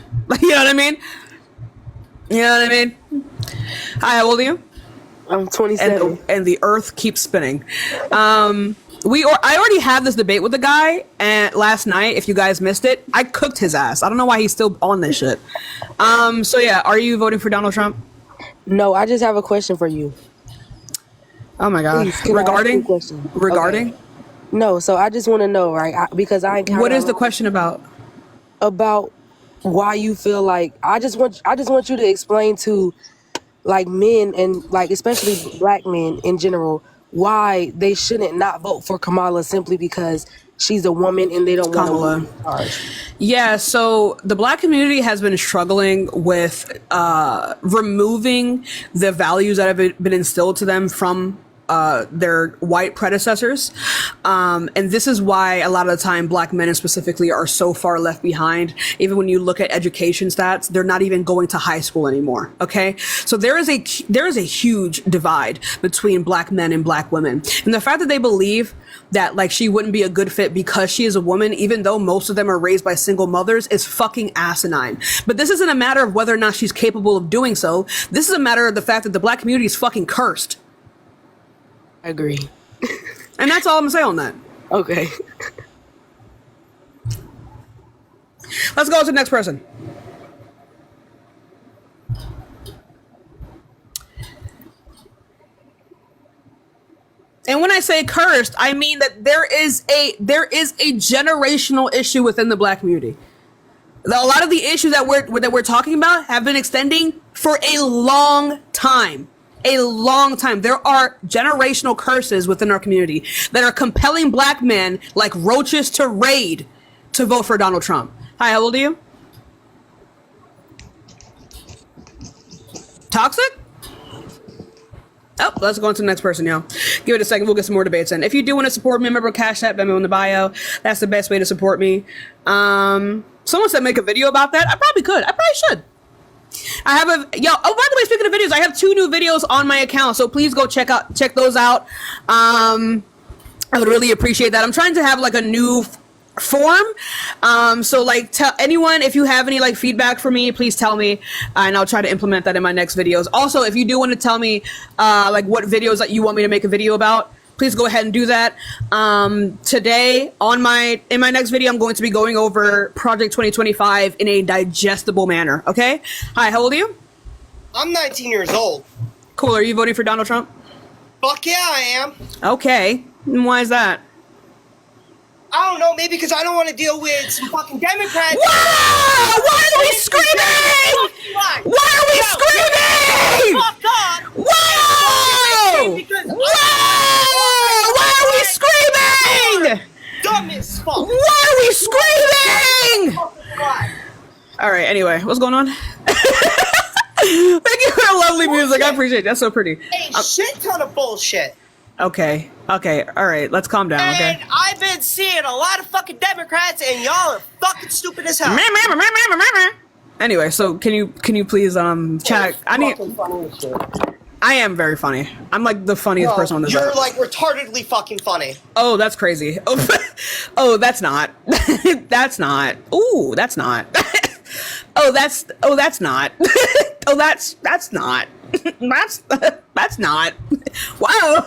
You know what I mean? You know what I mean? Hi, how old are you? I'm 27. And the earth keeps spinning. I already had this debate with the guy last night. If you guys missed it, I cooked his ass. I don't know why he's still on this shit. So yeah, are you voting for Donald Trump? No, I just have a question for you. Oh my god. Please, can I ask you a question? Regarding? Okay. No, so I just want to know, right? Because I What is the question about? About why you feel like I just want you to explain to like men and like especially black men in general why they shouldn't not vote for Kamala simply because she's a woman and they don't want Kamala. to charge. Yeah, so the black community has been struggling with removing the values that have been instilled to them from their white predecessors. And this is why a lot of the time black men specifically are so far left behind. Even when you look at education stats, they're not even going to high school anymore. Okay. So there is a huge divide between black men and black women. And the fact that they believe that like she wouldn't be a good fit because she is a woman, even though most of them are raised by single mothers, is fucking asinine. But this isn't a matter of whether or not she's capable of doing so. This is a matter of the fact that the black community is fucking cursed. I agree. And that's all I'm gonna say on that. Okay. Let's go to the next person. And when I say cursed, I mean that there is a generational issue within the black community. A lot of the issues that we're talking about have been extending for a long time. A long time. There are generational curses within our community that are compelling black men like roaches to raid to vote for Donald Trump. Hi, how old are you? Toxic? Oh, let's go on to the next person, y'all. Give it a second. We'll get some more debates in. If you do want to support me, remember Cash App, Venmo in the bio. That's the best way to support me. Someone said make a video about that. I probably could. I probably should. I have oh, by the way, speaking of videos, I have 2 new videos on my account, so please go check those out. I would really appreciate that. I'm trying to have like a new form. So like tell anyone if you have any like feedback for me, please tell me, and I'll try to implement that in my next videos. Also, if you do want to tell me like what videos that you want me to make a video about, please go ahead and do that. Today in my next video, I'm going to be going over Project 2025 in a digestible manner. Okay. Hi, how old are you? I'm 19 years old. Cool. Are you voting for Donald Trump? Fuck yeah, I am. Okay. And why is that? I don't know, maybe because I don't want to deal with some fucking Democrats. Whoa! Why are we screaming? Why are we screaming? Fuck up! Whoa! Whoa! Why are we screaming? Dumb as fuck. Why are we screaming? All right. Anyway, what's going on? Thank you for the lovely music. I appreciate it. That's so pretty. A shit ton of bullshit. Okay. All right. Let's calm down. Okay. And I've been seeing a lot of fucking Democrats, and y'all are fucking stupid as hell. Anyway, so can you please chat? I am very funny. I'm like the funniest person on this You're earth. like retardedly fucking funny. Oh, that's crazy. Oh, that's not. That's not. Ooh, that's not. Oh, that's not. Oh, that's not. That's not. Wow.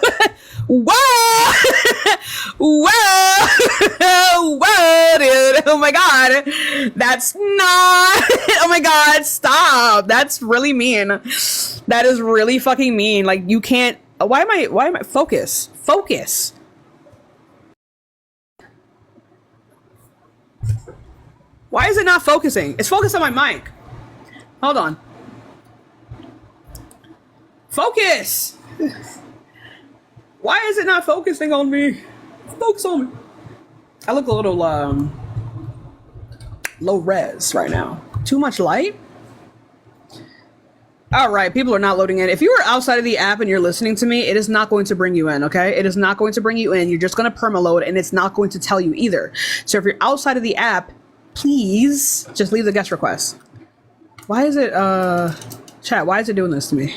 Whoa. Whoa. Whoa, dude. Oh my God. That's not. Oh my God. Stop. That's really mean. That is really fucking mean. Like, you can't. Why am I focus? Focus. Why is it not focusing? It's focused on my mic. Hold on. Focus. Why is it not focusing on me? Focus on me. I look a little low res right now. Too much light? All right, people are not loading in. If you are outside of the app and you're listening to me, it is not going to bring you in, okay? It is not going to bring you in. You're just going to permaload, and it's not going to tell you either. So if you're outside of the app, please just leave the guest request. Why is it, chat, why is it doing this to me?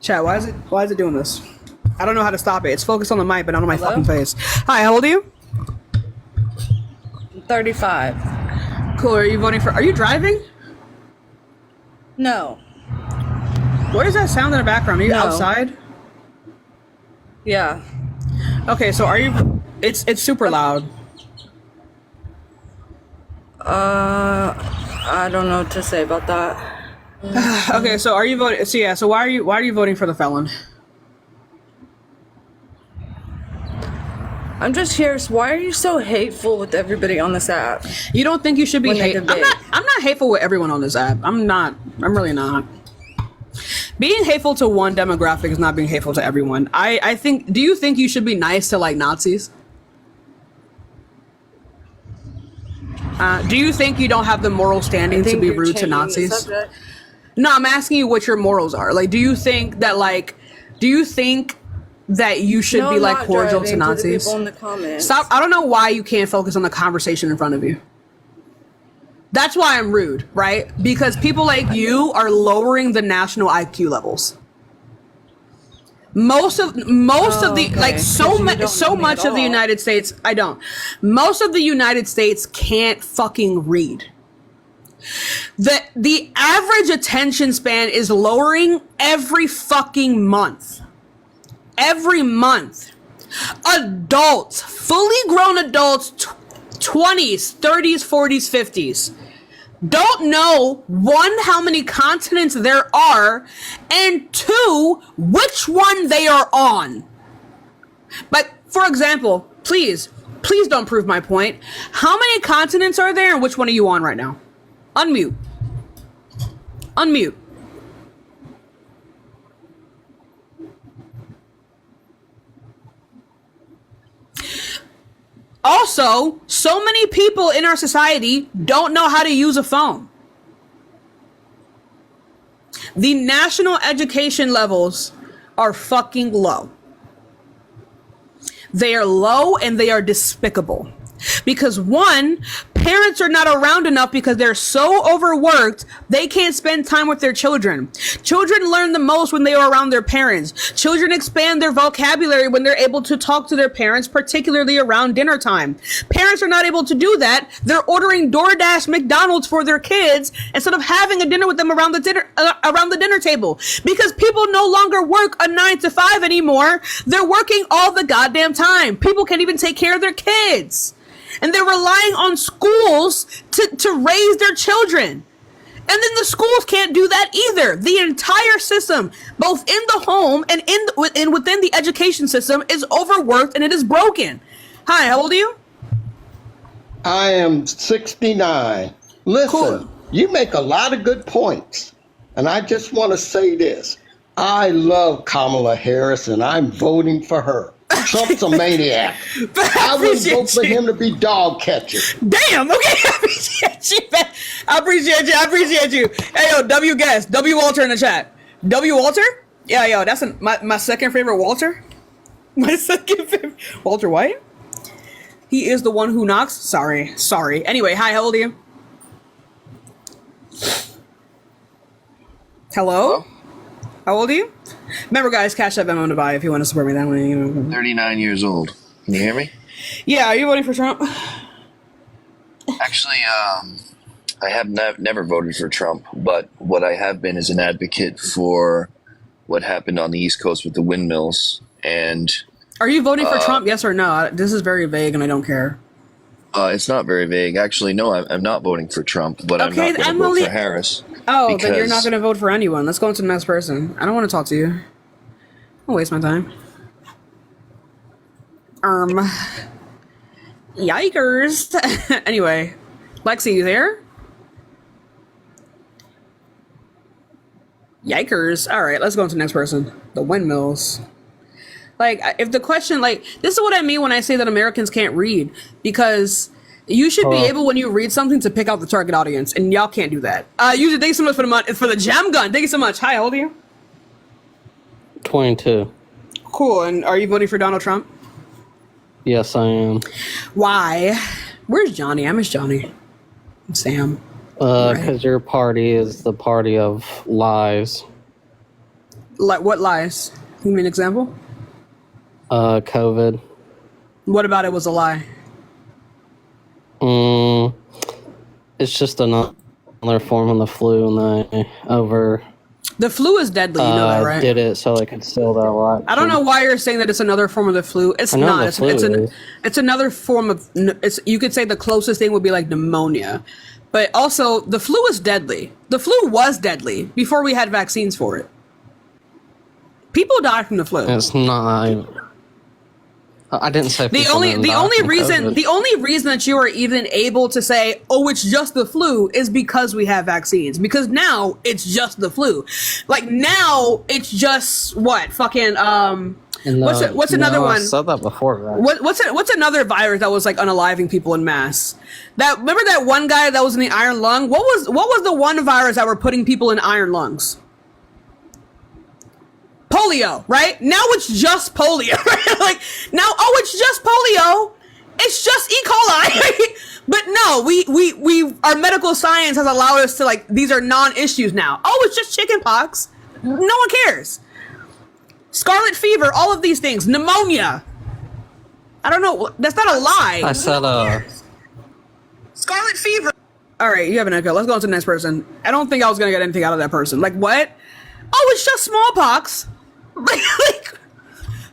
Chat, why is it doing this? I don't know how to stop it. It's focused on the mic, but not on my fucking face. Hi, how old are you? 35. Cool, are you voting for, are you driving? No. What is that sound in the background? Are you outside? Yeah. Okay, so are you, it's super loud. I don't know what to say about that. Okay, so are you voting, so yeah, so why are you voting for the felon? I'm just curious, why are you so hateful with everybody on this app? You don't think you should be hateful? I'm not hateful with everyone on this app. I'm really not. Being hateful to one demographic is not being hateful to everyone. I think, do you think you should be nice to like Nazis? Do you think you don't have the moral standing to be rude to Nazis? No, I'm asking you what your morals are. Like, do you think that you should be like cordial to Nazis? People in the comments. Stop. I don't know why you can't focus on the conversation in front of you. That's why I'm rude, right? Because people like you are lowering the national IQ levels. Most of the like so much of the United States, I don't. Most of the United States can't fucking read. The average attention span is lowering every fucking month. Every month. Adults, fully grown adults, 20s, 30s, 40s, 50s, don't know, one, how many continents there are, and two, which one they are on. But, for example, please don't prove my point. How many continents are there, and which one are you on right now? Unmute. Unmute. Also, so many people in our society don't know how to use a phone. The national education levels are fucking low. They are low and they are despicable. Because one, parents are not around enough because they're so overworked, they can't spend time with their children. Children learn the most when they are around their parents. Children expand their vocabulary when they're able to talk to their parents, particularly around dinner time. Parents are not able to do that. They're ordering DoorDash McDonald's for their kids instead of having a dinner with them around the dinner table. Because people no longer work a 9 to 5 anymore. They're working all the goddamn time. People can't even take care of their kids. And they're relying on schools to raise their children. And then the schools can't do that either. The entire system, both in the home and within the education system, is overworked and it is broken. Hi, how old are you? I am 69. Listen, cool. You make a lot of good points. And I just want to say this. I love Kamala Harris and I'm voting for her. Trump's a maniac. I wouldn't vote for him to be dog catcher. Damn, okay, I appreciate you, man. I appreciate you. Hey, yo, W guest, W Walter in the chat. W Walter? Yeah, yo, that's my second favorite Walter. My second favorite. Walter White? He is the one who knocks? Sorry. Anyway, hi, how old are you? Hello? How old are you? Remember, guys, Cash App Venmo to buy if you want to support me that way. 39 years old. Can you hear me? Yeah, are you voting for Trump? Actually, I have never voted for Trump, but what I have been is an advocate for what happened on the East Coast with the windmills. And are you voting for Trump? Yes or no? This is very vague, and I don't care. It's not very vague. Actually, no, I'm not voting for Trump, but I'm not going to vote for Harris. Oh, then you're not going to vote for anyone. Let's go on to the next person. I don't want to talk to you. I'll waste my time. Yikers. Anyway, Lexi, you there? Yikers. All right, let's go on to the next person. The windmills. Like, if the question, like, this is what I mean when I say that Americans can't read, because you should be able, when you read something, to pick out the target audience, and y'all can't do that. Usually, thank you so much for the gem gun. Thank you so much. Hi, how old are you? 22. Cool. And are you voting for Donald Trump? Yes, I am. Why? Where's Johnny? I miss Johnny. And Sam. Because your party is the party of lies. Like, what lies? Give me an example. COVID. What about it was a lie? It's just another form of the flu, and they The flu is deadly, you know that, right? did it so they could sell that lot. I don't know why you're saying that it's another form of the flu. It's not. It's another form of. You could say the closest thing would be like pneumonia, but also the flu is deadly. The flu was deadly before we had vaccines for it. People die from the flu. It's not. I didn't say the only reason that you are even able to say, oh, it's just the flu, is because we have vaccines. Because now it's just the flu. Like, now it's just what fucking what's another one? I said that before, right? What's another virus that was like unaliving people in mass? Remember that one guy that was in the iron lung? What was the one virus that were putting people in iron lungs? Polio, right? Now it's just polio, right? Like, now, oh, it's just polio. It's just E. coli. But no, we our medical science has allowed us to, like, these are non-issues now. Oh, it's just chicken pox. No one cares. Scarlet fever, all of these things. Pneumonia. I don't know. That's not a lie. I said, Scarlet fever. All right, you have an echo. Let's go on to the next person. I don't think I was going to get anything out of that person. Like, what? Oh, it's just smallpox. Like,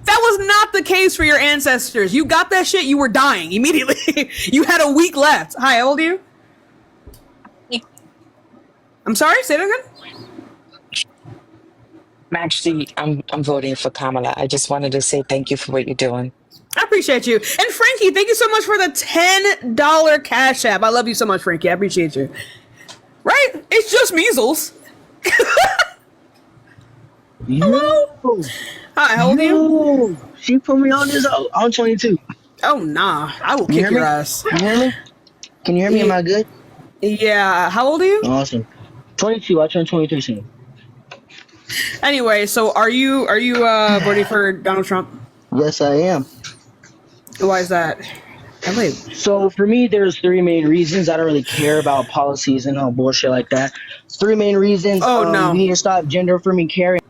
that was not the case for your ancestors. You got that shit, you were dying immediately. You had a week left. Hi, how old are you? I'm sorry, say that again? Actually, I'm voting for Kamala. I just wanted to say thank you for what you're doing. I appreciate you. And Frankie, thank you so much for the $10 Cash App. I love you so much, Frankie. I appreciate you. Right? It's just measles. Hello? Hi, how old are you? She put me on this. I'm 22. Oh, nah. I will kick your ass. Can you hear me? Can you hear me? Am I good? Yeah. How old are you? Awesome. 22. I turned 23 soon. Anyway, so are you voting for Donald Trump? Yes, I am. Why is that? So for me, there's three main reasons. I don't really care about policies and all bullshit like that. Three main reasons. Oh, no. We need to stop gender affirming caring.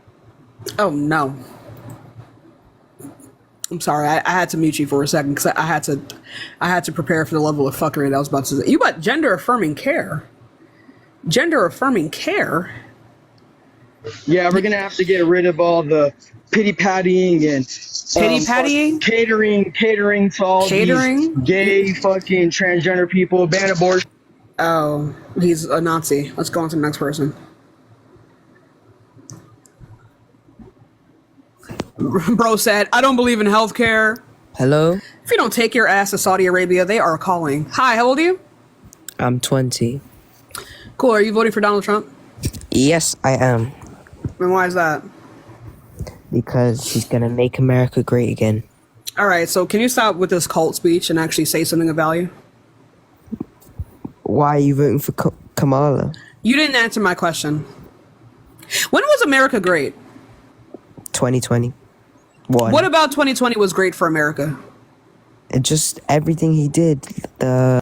Oh, no. I'm sorry. I had to mute you for a second because I had to prepare for the level of fuckery that I was about to say. You got gender affirming care. Gender affirming care? Yeah, we're gonna have to get rid of all the pity pattying and catering to all these gay fucking transgender people, ban abortion. Oh, he's a Nazi. Let's go on to the next person. Bro said, I don't believe in healthcare. Hello? If you don't take your ass to Saudi Arabia, they are calling. Hi, how old are you? I'm 20. Cool. Are you voting for Donald Trump? Yes, I am. And why is that? Because he's gonna make America great again. All right, so can you stop with this cult speech and actually say something of value? Why are you voting for Kamala? You didn't answer my question. When was America great? 2020. What about 2020 was great for America? Just everything he did. Don't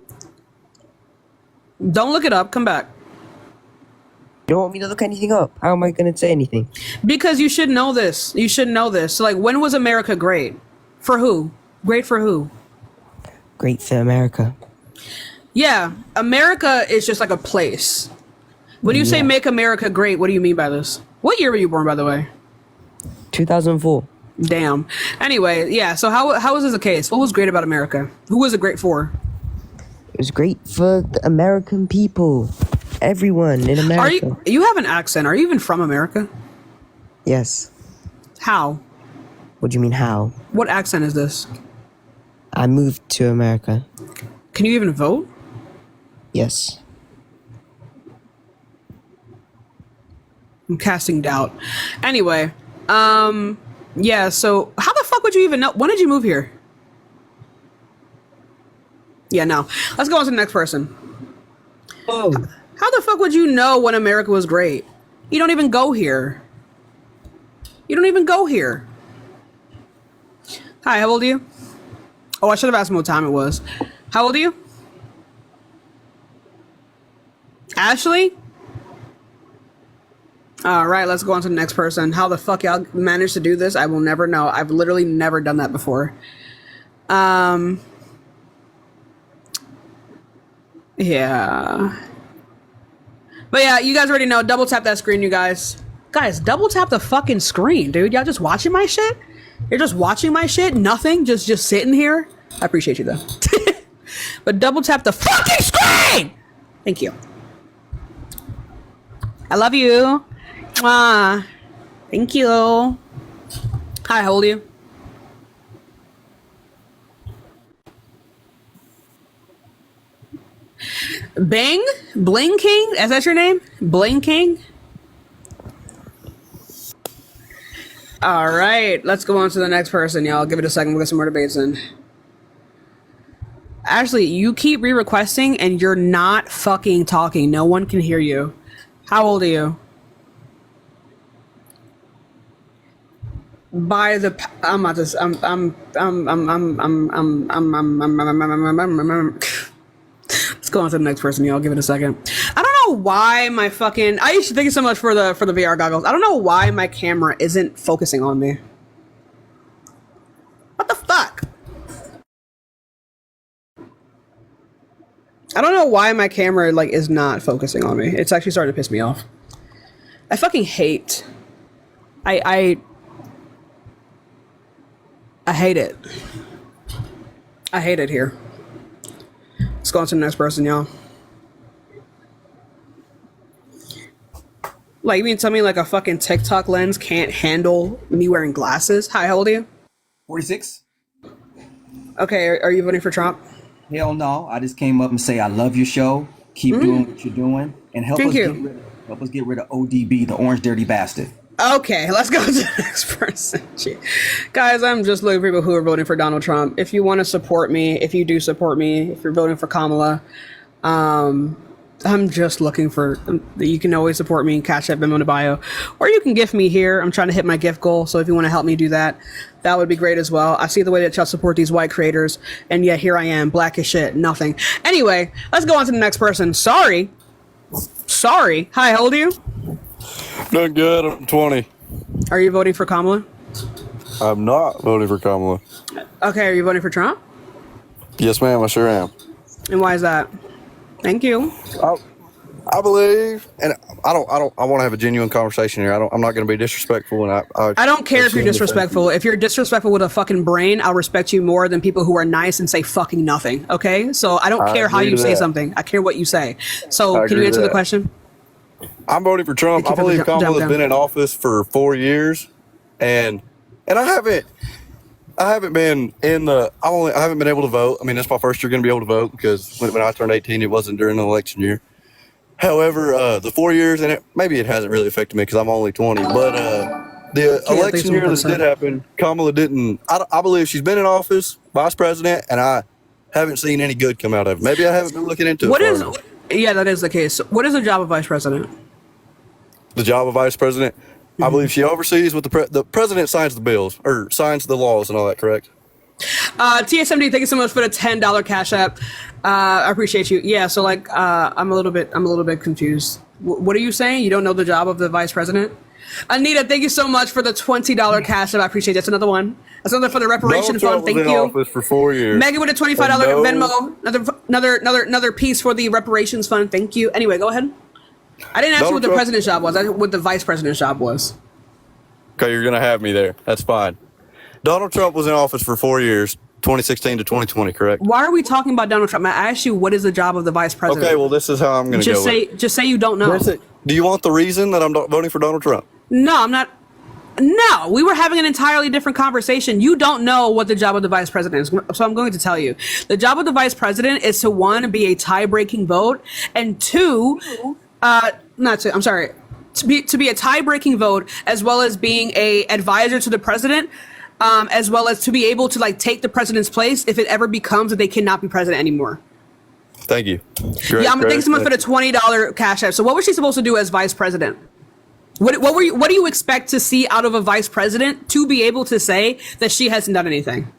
look it up. Come back. You don't want me to look anything up? How am I going to say anything? Because you should know this. You should know this. So, like, when was America great? For who? Great for who? Great for America. Yeah, America is just like a place. When you say make America great, what do you mean by this? What year were you born, by the way? 2004. Damn. Anyway, yeah, so how is this the case? What was great about America? Who was it great for? It was great for the American people. Everyone in America. You have an accent. Are you even from America? Yes. How? What do you mean, how? What accent is this? I moved to America. Can you even vote? Yes. I'm casting doubt. Anyway, yeah, so how the fuck would you even know? When did you move here? Yeah, no. Let's go on to the next person. Oh. How the fuck would you know when America was great? You don't even go here. You don't even go here. Hi, how old are you? Oh, I should have asked him what time it was. How old are you? Ashley? All right, let's go on to the next person. How the fuck y'all managed to do this? I will never know. I've literally never done that before. Yeah. But yeah, you guys already know. Double tap that screen, you guys. Guys, double tap the fucking screen, dude. Y'all just watching my shit? You're just watching my shit? Nothing? Just sitting here? I appreciate you, though. But double tap the fucking screen! Thank you. I love you. Mwah. Thank you. Hi, how old are you? Bing? Bling King? Is that your name? Bling King? All right, let's go on to the next person, y'all. Give it a second. We'll get some more debates in. Ashley, you keep re-requesting and you're not fucking talking. No one can hear you. How old are you? By the I'm not this I'm let's go on to the next person, y'all. Give it a second. I don't know why my fucking Aisha, thank you so much for the VR goggles. I don't know why my camera isn't focusing on me. What the fuck? I don't know why my camera like is not focusing on me. It's actually starting to piss me off. I fucking hate. I hate it. I hate it here. Let's go on to the next person, y'all. Like, you mean tell me like a fucking TikTok lens can't handle me wearing glasses? Hi, how old are you? 46. Okay, are you voting for Trump? Hell no. I just came up and say I love your show. Keep doing what you're doing. And help us get rid of ODB, the orange dirty bastard. Okay, let's go to the next person. Guys, I'm just looking for people who are voting for Donald Trump. If you want to support me, if you do support me, if you're voting for Kamala, I'm just looking for, you can always support me, Cash App, Venmo in the bio, or you can gift me here. I'm trying to hit my gift goal, so if you want to help me do that, that would be great as well. I see the way that y'all support these white creators, and yet here I am, black as shit, nothing. Anyway, let's go on to the next person. Sorry. Hi, how old are you? Doing good. I'm 20. Are you voting for Kamala? I'm not voting for Kamala. Okay, are you voting for Trump? Yes, ma'am. I sure am. And why is that? Thank you. I believe, and I want to have a genuine conversation here. I'm not going to be disrespectful, and I don't care if you're disrespectful. If you're disrespectful with a fucking brain, I'll respect you more than people who are nice and say fucking nothing. Okay, so I don't care how you say something. I care what you say. So can you answer the question? I'm voting for Trump. I believe Kamala's been in office for 4 years, and I haven't been in the. I haven't been able to vote. I mean, that's my first year going to be able to vote because when I turned 18, it wasn't during an election year. However, the 4 years, and maybe it hasn't really affected me because I'm only 20. But the election year that did happen, Kamala didn't. I believe she's been in office, vice president, and I haven't seen any good come out of it. Maybe I haven't been looking into it. Yeah, that is the case. What is the job of vice president? The job of vice president, I believe she oversees what the president signs the bills or signs the laws and all that. Correct? TSMD, thank you so much for the $10 Cash App. I appreciate you. Yeah, so like I'm a little bit confused. What are you saying? You don't know the job of the vice president? Anita, thank you so much for the $20 cash app. I appreciate it. That's another one. That's another for the reparation fund. Thank was in you. office for 4 years. Megan with a $25 Venmo. Another piece for the reparations fund. Thank you. Anyway, go ahead. I didn't ask you what the president's job was. I what the vice president's job was. Okay, you're gonna have me there. That's fine. Donald Trump was in office for 4 years, 2016 to 2020, correct? Why are we talking about Donald Trump? I asked you what is the job of the vice president. Okay, well, this is how I'm gonna go. Just say you don't know. Do you want the reason that I'm voting for Donald Trump? No, I'm not. No, we were having an entirely different conversation. You don't know what the job of the vice president is, so I'm going to tell you. The job of the vice president is to, one, be a tie-breaking vote, and two, to be a tie-breaking vote, as well as being a advisor to the president, as well as to be able to take the president's place if it ever becomes that they cannot be president anymore. Thank you. Great, I'm gonna thank someone for the $20 cash app. So what was she supposed to do as vice president? What do you expect to see out of a vice president to be able to say that she hasn't done anything?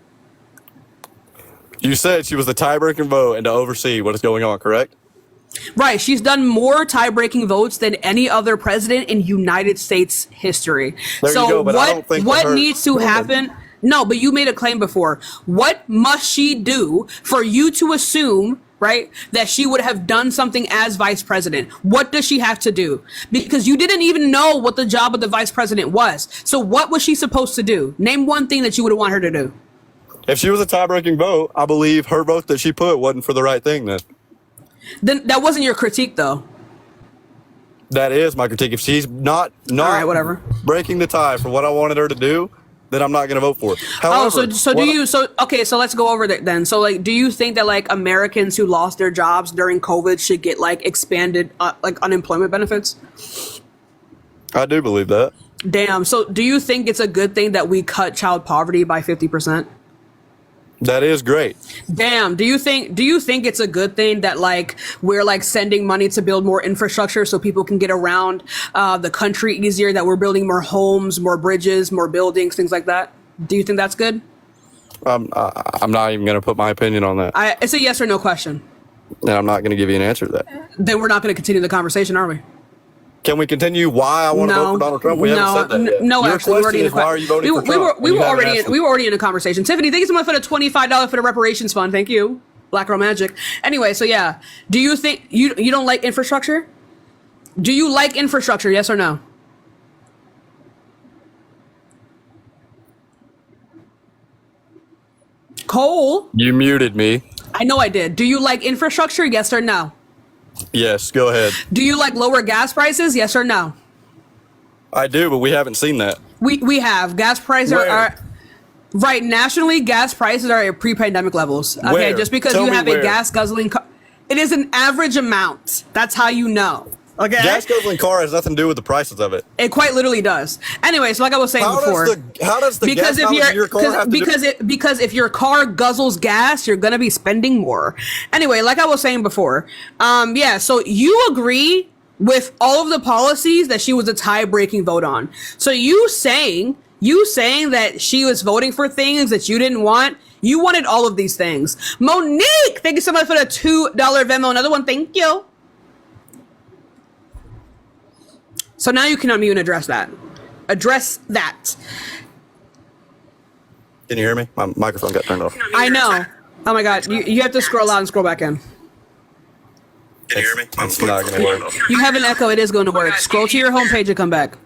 You said she was the tie-breaking vote and to oversee what is going on, correct? Right. She's done more tie-breaking votes than any other president in United States history. There you go, but I don't think what needs to happen? No, but you made a claim before. What must she do for you to assume, right, that she would have done something as vice president? What does she have to do? Because you didn't even know what the job of the vice president was. So what was she supposed to do? Name one thing that you would want her to do. If she was a tie-breaking vote, I believe her vote that she put wasn't for the right thing Then that wasn't your critique, though. That is my critique. If she's not all right, whatever, breaking the tie for what I wanted her to do, then I'm not going to vote for her. However, so let's go over that then. So do you think that Americans who lost their jobs during COVID should get expanded unemployment benefits? I do believe that. Damn. So do you think it's a good thing that we cut child poverty by 50%? That is great. Damn. Do you think it's a good thing that we're sending money to build more infrastructure so people can get around the country easier, that we're building more homes, more bridges, more buildings, things like that? Do you think that's good? I'm not even going to put my opinion on that. It's a yes or no question. And I'm not going to give you an answer to that. Then we're not going to continue the conversation, are we? Can we continue why I want to vote for Donald Trump? We haven't said that yet. No, Your actually, question is why are you voting for Trump? We were already in a conversation. Tiffany, thank you so much for the $25 for the reparations fund. Thank you. Black Girl Magic. Anyway, so yeah. Do you think you don't like infrastructure? Do you like infrastructure? Yes or no? Cole? You muted me. I know I did. Do you like infrastructure? Yes or no? Yes, go ahead. Do you like lower gas prices? Yes or no? I do, but we haven't seen that. We have. Gas prices are right, nationally, gas prices are at pre-pandemic levels. Okay, Where? just because you have a gas guzzling car, it is an average amount. That's how you know. Okay. Gas guzzling car has nothing to do with the prices of it. It quite literally does. Anyways, like I was saying before, how does the gas mileage of your car have to do? Because if your car guzzles gas, you're gonna be spending more. Anyway, like I was saying before, yeah. So you agree with all of the policies that she was a tie-breaking vote on. So you saying that she was voting for things that you didn't want. You wanted all of these things. Monique, thank you so much for the $2 Venmo. Another one, thank you. So now you can unmute and address that. Address that. Can you hear me? My microphone got turned off. I know. Oh my God. You have to scroll out and scroll back in. Can you hear me? It's not going to work. You have an echo. It is going to work. Scroll to your homepage and come back.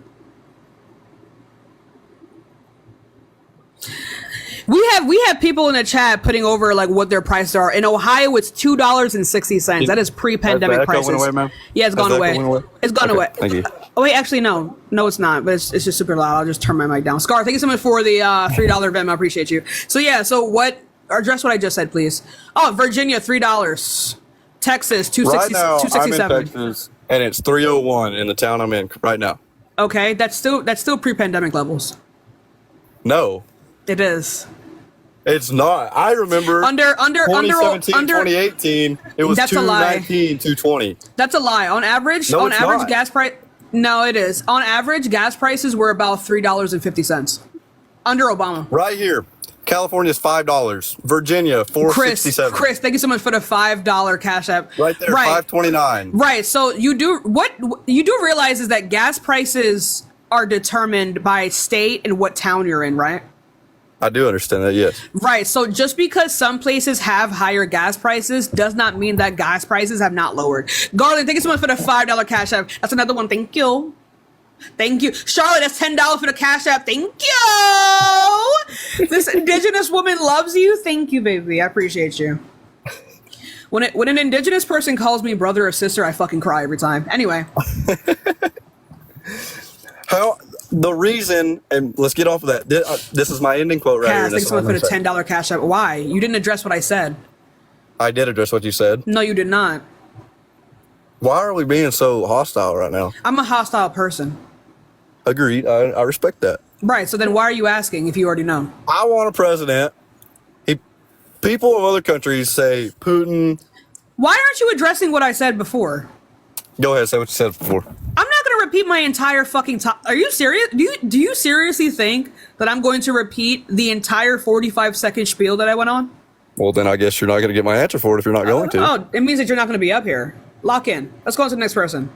We have people in the chat putting over what their prices are. In Ohio, it's $2.60. That is pre-pandemic prices. Went away, man? Yeah, it's gone away. It's gone away. Thank you. Oh wait, actually no, it's not. But it's just super loud. I'll just turn my mic down. Scar, thank you so much for the $3 Venmo. I appreciate you. So yeah, address what I just said, please. Oh, Virginia, $3. Texas, $2.60. Right now, $2.67. I'm in Texas, and it's 301 in the town I'm in right now. Okay, that's still pre-pandemic levels. No, it is. It's not. I remember under 2018, it was $2.19, $2.20. That's a lie. On average, gas price. No, it is. On average, gas prices were about $3.50 under Obama. Right here, California's $5. Virginia, $4.67. Chris, thank you so much for the $5 cash app. Right there, $5.29. Right. So you do realize is that gas prices are determined by state and what town you're in, right? I do understand that, yes. Right. So just because some places have higher gas prices does not mean that gas prices have not lowered. Garland, thank you so much for the $5 cash app. That's another one. Thank you. Thank you. Charlotte, that's $10 for the cash app. Thank you. This indigenous woman loves you. Thank you, baby. I appreciate you. When an indigenous person calls me brother or sister, I fucking cry every time. Anyway. The reason, and let's get off of that. This is my ending quote right here. Thanks so much for the $10 cash app. Why? You didn't address what I said. I did address what you said. No, you did not. Why are we being so hostile right now? I'm a hostile person. Agreed. I respect that. Right. So then why are you asking if you already know? I want a president. People of other countries say Putin. Why aren't you addressing what I said before? Go ahead, say what you said before. I'm not going to repeat my entire fucking top. Are you serious? Do you seriously think that I'm going to repeat the entire 45-second spiel that I went on? Well, then I guess you're not going to get my answer for it if you're not going to. Oh, it means that you're not going to be up here. Lock in. Let's go on to the next person.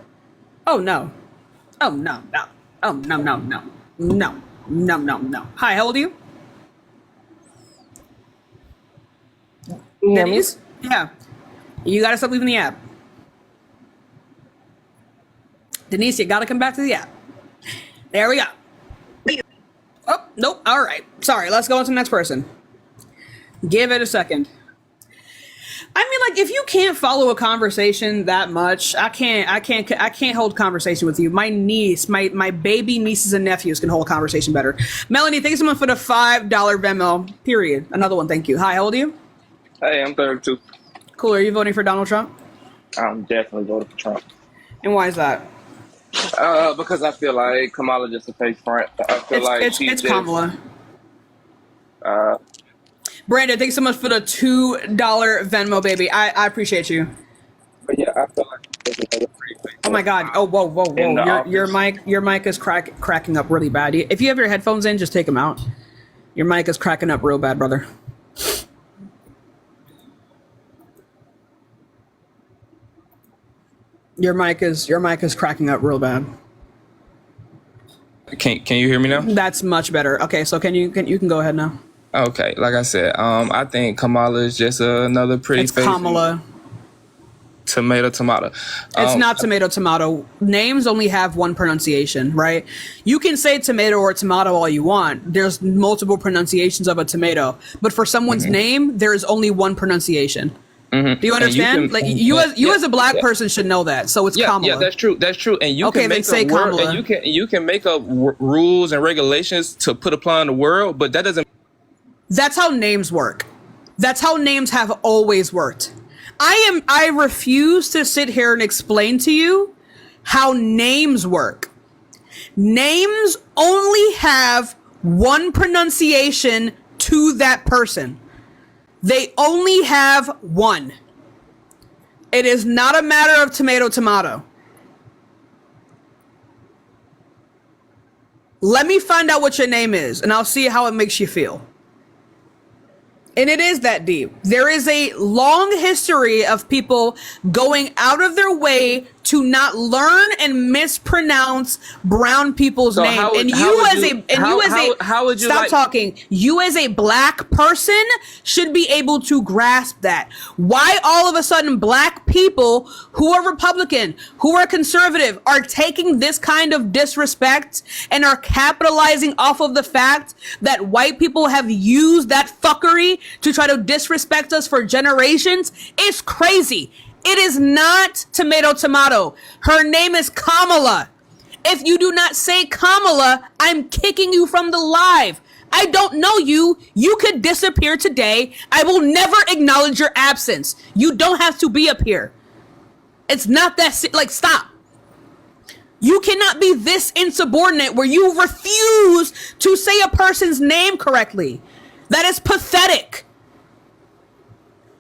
Oh, no. Oh, no, no. Oh, no, no, no. No, no, no, no. Hi, how old are you? Denise? Yeah. You got to stop leaving the app. Denise, you got to come back to the app. There we go. Oh, nope. All right. Sorry. Let's go on to the next person. Give it a second. I mean, like, if you can't follow a conversation that much, I can't hold conversation with you. My niece, my baby nieces and nephews can hold a conversation better. Melanie, thank you so much for the $5 Venmo. Period. Another one. Thank you. Hi, how old are you? Hey, I'm 32. Cool. Are you voting for Donald Trump? I'm definitely voting for Trump. And why is that? Because I feel like Kamala just a face front. I feel it's Kamala. Brandon, thanks so much for the $2 Venmo, baby. I appreciate you. But yeah, I feel like oh my God! Oh, whoa! Your mic is cracking up really bad. If you have your headphones in, just take them out. Your mic is cracking up real bad, brother. Your mic is cracking up real bad. Can you hear me now? That's much better. Okay, so you can go ahead now. Okay, like I said, I think Kamala is just another pretty face. Kamala. Tomato. It's not tomato. Names only have one pronunciation, right? You can say tomato or tomato all you want. There's multiple pronunciations of a tomato, but for someone's name, there is only one pronunciation. Do you understand? You as a black person should know that. So it's Kamala. Yeah, that's true. And you can make up Kamala. And you can make up rules and regulations to put apply in the world, but that doesn't. That's how names work. That's how names have always worked. I refuse to sit here and explain to you how names work. Names only have one pronunciation to that person. They only have one. It is not a matter of tomato. Let me find out what your name is, and I'll see how it makes you feel. And it is that deep. There is a long history of people going out of their way to not learn and mispronounce brown people's name. You as a black person should be able to grasp that. Why all of a sudden black people who are Republican, who are conservative, are taking this kind of disrespect and are capitalizing off of the fact that white people have used that fuckery to try to disrespect us for generations? It's crazy. It is not tomato. Her name is Kamala. If you do not say Kamala, I'm kicking you from the live. I don't know you. You could disappear today. I will never acknowledge your absence. You don't have to be up here. It's not that stop. You cannot be this insubordinate where you refuse to say a person's name correctly. That is pathetic.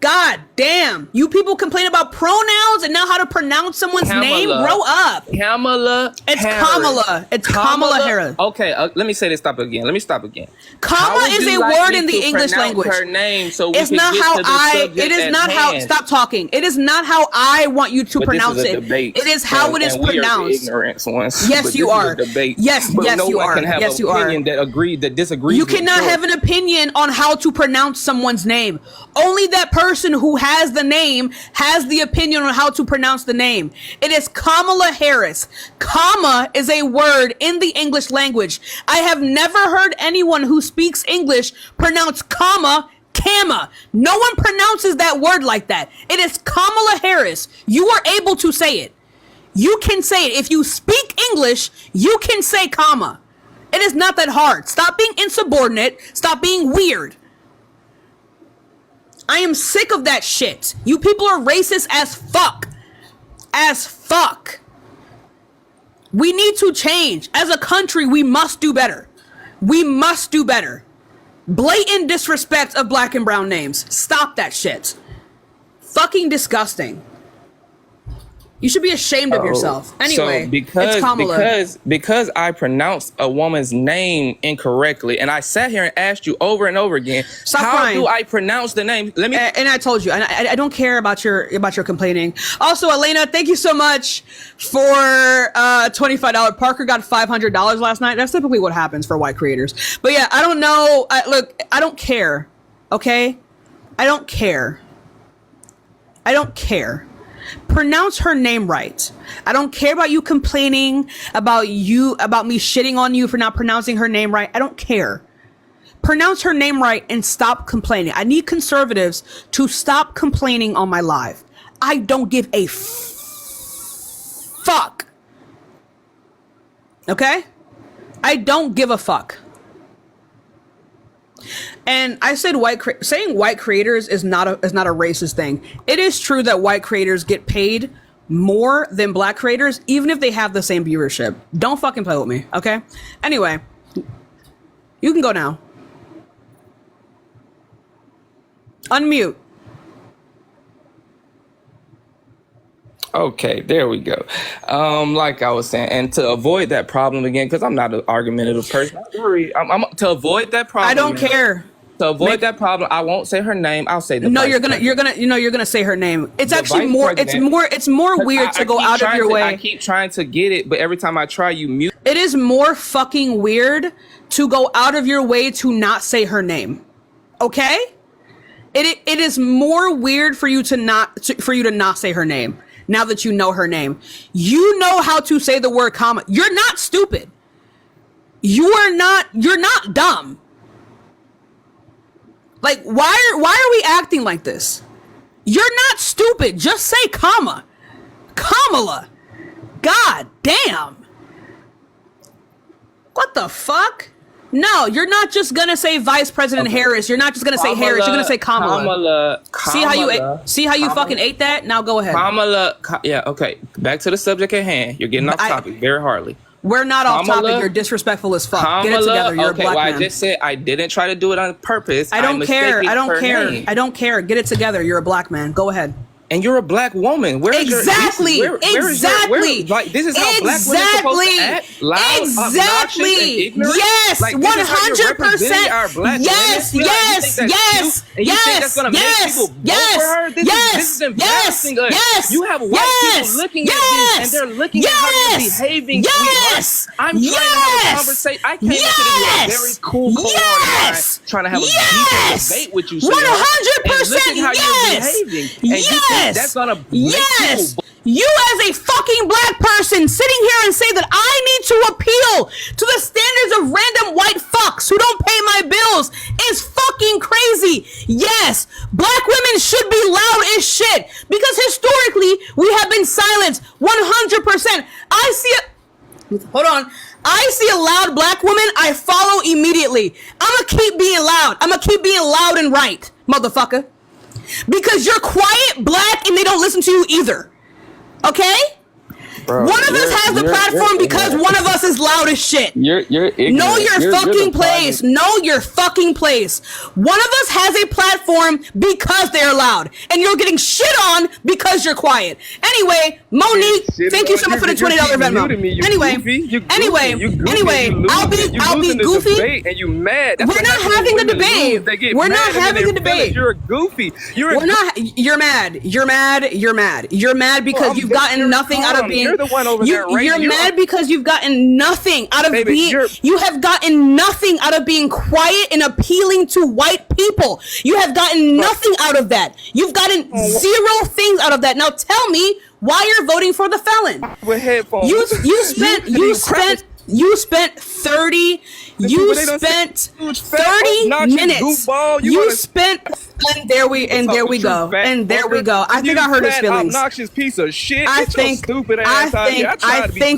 God damn. You people complain about pronouns and now how to pronounce someone's name? Grow up. Kamala It's Harris. Kamala. It's Kamala Harris. Okay, let me say this. Stop again. Let me stop again. Comma is a word in the English language. Her name, so it's not how it is not how. Stop talking. It is not how I want you to pronounce it. Debate, it is how it is pronounced. Yes, you are. Yes, you are. Yes, you are. That disagrees. You cannot have an opinion on how to pronounce someone's name. Only that person who has the name has the opinion on how to pronounce the name. It is Kamala Harris. Comma is a word in the English language. I have never heard anyone who speaks English pronounce comma. No one pronounces that word like that. It is Kamala Harris. You are able to say it. You can say it. If you speak English, you can say comma. It is not that hard. Stop being insubordinate. Stop being weird. I am sick of that shit. You people are racist as fuck. As fuck. We need to change. As a country, we must do better. We must do better. Blatant disrespect of black and brown names. Stop that shit. Fucking disgusting. You should be ashamed of yourself. Anyway, so it's Kamala. because I pronounced a woman's name incorrectly, and I sat here and asked you over and over again, how do I pronounce the name? Let me. And I told you, and I don't care about your complaining. Also, Elena, thank you so much for $25. Parker got $500 last night. That's typically what happens for white creators. But yeah, I don't know. Look, I don't care. Okay, I don't care. I don't care. Pronounce her name right. I don't care about you complaining about me shitting on you for not pronouncing her name right. I don't care. Pronounce her name right and stop complaining. I need conservatives to stop complaining on my live. I don't give a fuck. Okay? I don't give a fuck. And I said saying white creators is not a racist thing. It is true that white creators get paid more than black creators, even if they have the same viewership. Don't fucking play with me, okay? Anyway, you can go now. Unmute. Okay, there we go. Like I was saying, and to avoid that problem again, because I'm not an argumentative person. I'm to avoid that problem. I don't care. To avoid that problem, I won't say her name. I'll say the. No, you're gonna say her name. It's actually more. It's more weird to go out of your way. I keep trying to get it, but every time I try, you mute. It is more fucking weird to go out of your way to not say her name. Okay? It is more weird for you to not say her name. Now that you know her name, you know how to say the word comma. You're not stupid. You're not dumb. Like, why are we acting like this? You're not stupid. Just say comma. Kamala. God damn. What the fuck? No, you're not just gonna say Vice President Harris. You're not just gonna say Harris. You're gonna say Kamala. See how you fucking ate that? Now go ahead. Kamala. Yeah. Okay. Back to the subject at hand. You're getting off topic very hardly. We're not off topic. You're disrespectful as fuck. Get it together. You're a black man. I just said I didn't try to do it on purpose. I don't care. I don't care. Get it together. You're a black man. Go ahead. And you're a black woman. Exactly. Exactly. Like, this is how black women are supposed to act. Loud, obnoxious, and ignorant. Yes. Like, 100%. Yes. Yes. Yes. Yes. Yes. This is embarrassing us. You have white people looking at this, and they're looking at how you're behaving. Yes. I'm trying to have a conversation. I came into this with a very cool trying to have a deeper debate with you. 100%. Yes. That's gonna yes. You as a fucking black person sitting here and say that I need to appeal to the standards of random white fucks who don't pay my bills is fucking crazy. Yes, black women should be loud as shit because historically we have been silenced 100%. I see a loud black woman, I follow immediately. I'ma keep being loud. I'ma keep being loud and right, motherfucker. Because you're quiet, black, and they don't listen to you either. Okay? Bro, one of us has the platform because one of us is loud as shit. You're ignorant. Know your fucking place. Know your fucking place. One of us has a platform because they're loud, and you're getting shit on because you're quiet. Anyway, Monique, thank you so much for the $20 Venmo. Anyway, I'll be goofy. And you mad? We're not having the debate. We're not having the debate. You're a goofy. You're mad. You're mad because you've gotten nothing out of being. You're the one over there, right? You're mad because you've gotten nothing out of being. You have gotten nothing out of being quiet and appealing to white people. You have gotten nothing out of that. You've gotten zero things out of that. Now tell me why you're voting for the felon. With headphones. You spent 30 minutes. And there we go. I think I hurt his feelings. Obnoxious piece of shit. I think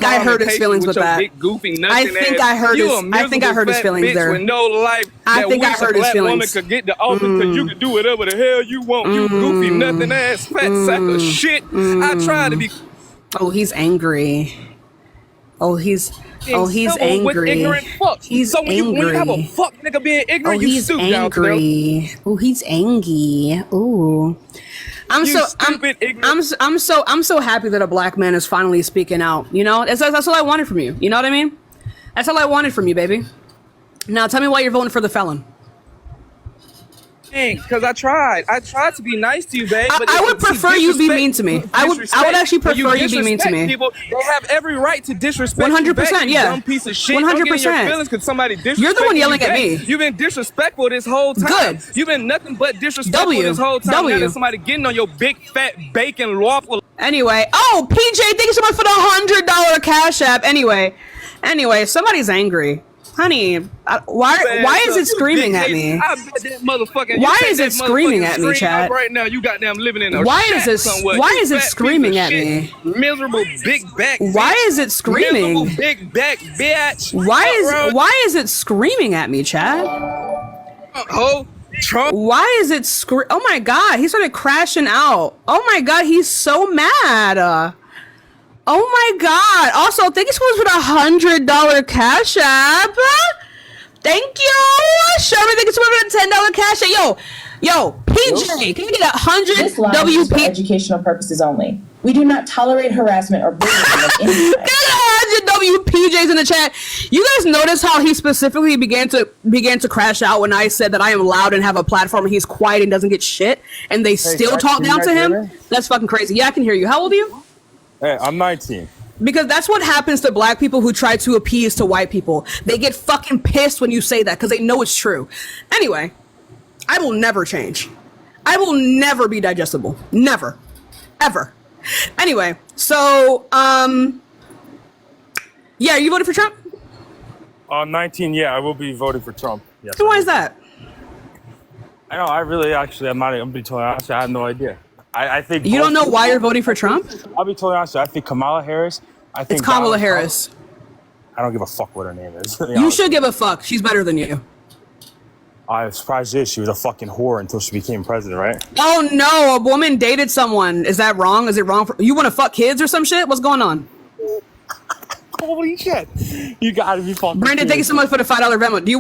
I hurt his feelings with that. I think I hurt his feelings there. With no life. I think I hurt his feelings. Could get the office because you can do whatever the hell you want. You goofy nothing ass fat sack of shit. I try to be. Oh, he's angry. He's angry. Ignorant fucks. He's angry. When you have a fuck nigga being ignorant, you he's stoop down to them. He's angry. Ooh. I'm so happy that a black man is finally speaking out. You know, that's all I wanted from you. You know what I mean? That's all I wanted from you, baby. Now tell me why you're voting for the felon. Because I tried to be nice to you, babe. But I would prefer you be mean to me. I would actually prefer you be mean to me. People, they have every right to disrespect 100%, you, dumb piece of shit. 100%. Because somebody disrespect You're the one yelling at me. You've been disrespectful this whole time. Good. You've been nothing but disrespectful this whole time. Now there's somebody getting on your big fat bacon waffle. Anyway, PJ, thank you so much for the $100 Cash App. Anyway, somebody's angry. Honey, why is it screaming at me? I bet that motherfucking. Why is it screaming at me, chat? Right now, you goddamn living in a Why shack somewhere. Why is it screaming at me? Miserable big back. Why is it screaming? Miserable big back bitch. Why is it screaming at me, chat? Trump. Why is it Oh my God, he started crashing out. Oh my God, he's so mad. Oh my God. Also, thank you so much for the $100 Cash App. Thank you. Sherman, thank you so much for the $10 Cash App. Yo, PJ, can you get 100 This line is for educational purposes only. We do not tolerate harassment or bullying of any kind. Get 100 WPJs in the chat. You guys notice how he specifically began to crash out when I said that I am loud and have a platform and he's quiet and doesn't get shit, and they still talk down to him? That's fucking crazy. Yeah, I can hear you. How old are you? Hey, I'm 19. Because that's what happens to black people who try to appease to white people. They get fucking pissed when you say that because they know it's true. Anyway, I will never change. I will never be digestible. Never. Ever. Anyway, so, yeah, are you voting for Trump? 19, yeah, I will be voting for Trump. Yes. Why is that? I know, I'm be totally honest, I have no idea. I think you don't know why you're voting for Trump? I'll be totally honest. I think Kamala Harris. It's Kamala Harris. I don't give a fuck what her name is. You should give a fuck. She's better than you. I'm surprised she was a fucking whore until she became president, right? Oh no, a woman dated someone. Is that wrong? Is it wrong? You want to fuck kids or some shit? What's going on? Holy shit! You gotta be fucking. Brandon, thank you so much for the $5 Venmo. Do you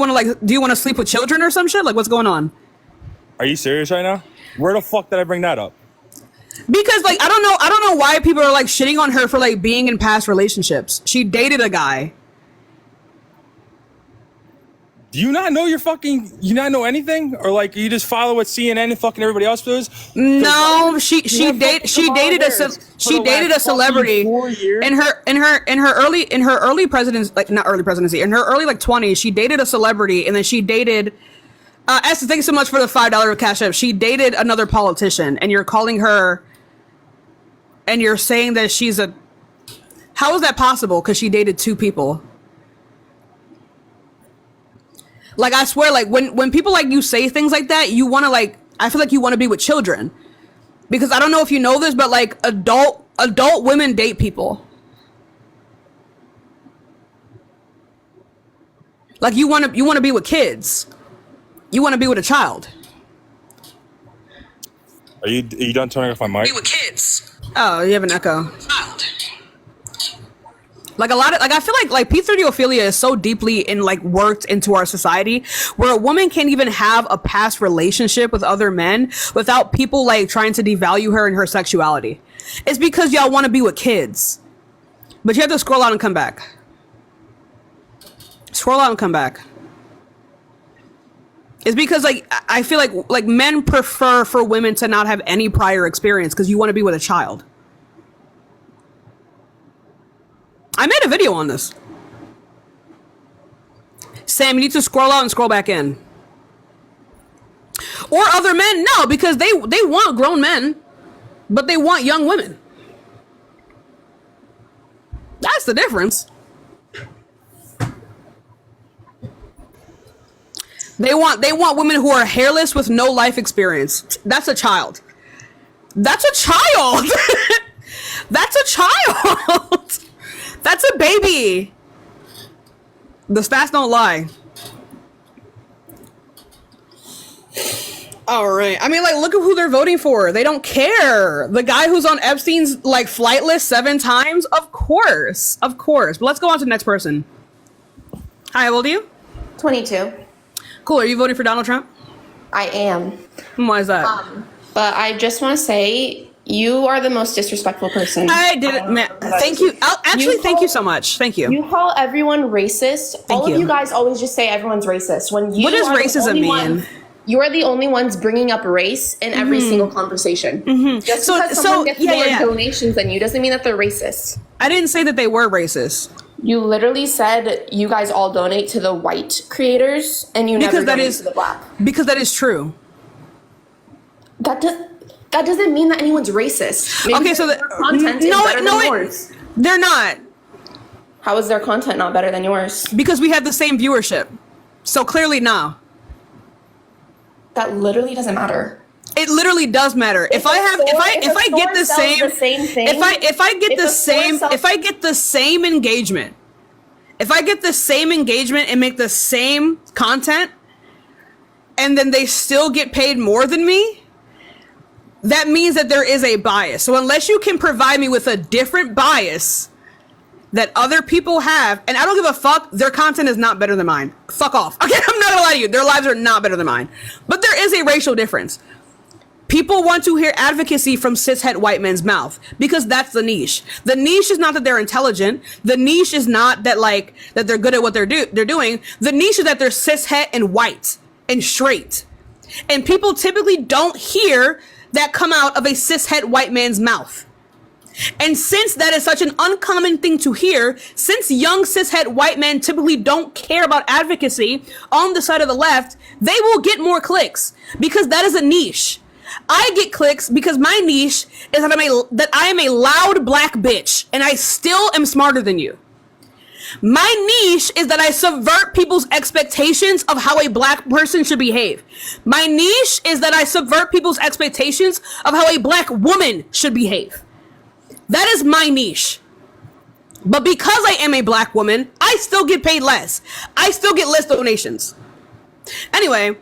want to sleep with children or some shit? Like, what's going on? Are you serious right now? Where the fuck did I bring that up? Because like I don't know why people are like shitting on her for like being in past relationships. She dated a guy. Do you not know you not know anything? Or like you just follow what CNN and fucking everybody else does? No, she dated a celebrity in her early presidency, like not early presidency, in her early like 20s, she dated a celebrity, and then she dated Esther, thank you so much for the $5 Cash App. She dated another politician, and you're calling her, and you're saying that she's a. How is that possible? Because she dated two people. Like I swear, like when people like you say things like that, you want to like. I feel like you want to be with children, because I don't know if you know this, but like adult women date people. Like you want to be with kids. You want to be with a child. Are you done turning off my mic? Be with kids. Oh, you have an echo. Child. Like a lot of, like, I feel like P30ophilia is so deeply worked into our society, where a woman can't even have a past relationship with other men without people like trying to devalue her and her sexuality. It's because y'all want to be with kids, but you have to scroll out and come back. Scroll out and come back. It's because like I feel like men prefer for women to not have any prior experience because you want to be with a child. I made a video on this. Sam, you need to scroll out and scroll back in. Or other men, no, because they want grown men, but they want young women. That's the difference. They want women who are hairless with no life experience. That's a child. That's a child. That's a child. That's a baby. The stats don't lie. All right. I mean, like, look at who they're voting for. They don't care. The guy who's on Epstein's like flight list 7 times. Of course. But let's go on to the next person. Hi, how old are you? 22. Cool. Are you voting for Donald Trump? I am. Why is that? But I just want to say you are the most disrespectful person. I didn't. Man, thank you. Thank you so much. Thank you. You call everyone racist. All of you guys always just say everyone's racist. When you what does racism mean? You are the only ones bringing up race in every single conversation. Just because someone gets more donations than you doesn't mean that they're racist. I didn't say that they were racist. You literally said you guys all donate to the white creators and you never donate to the black. Because that is true. That doesn't mean that anyone's racist. Maybe okay, so their content is better than yours. They're not. How is their content not better than yours? Because we have the same viewership. So clearly, no. That literally doesn't matter. It literally does matter. If I get the same engagement and make the same content, and then they still get paid more than me, that means that there is a bias. So unless you can provide me with a different bias that other people have, and I don't give a fuck, their content is not better than mine. Fuck off. Okay, I'm not gonna lie to you. Their lives are not better than mine. But there is a racial difference. People want to hear advocacy from cishet white men's mouth because that's the niche. The niche is not that they're intelligent. The niche is not that that they're good at what they're doing. The niche is that they're cishet and white and straight. And people typically don't hear that come out of a cishet white man's mouth. And since that is such an uncommon thing to hear, since young cishet white men typically don't care about advocacy on the side of the left, they will get more clicks because that is a niche. I get clicks because my niche is that I am a loud black bitch and I still am smarter than you. My niche is that I subvert people's expectations of how a black person should behave. My niche is that I subvert people's expectations of how a black woman should behave. That is my niche. But because I am a black woman, I still get paid less. I still get less donations. Anyway,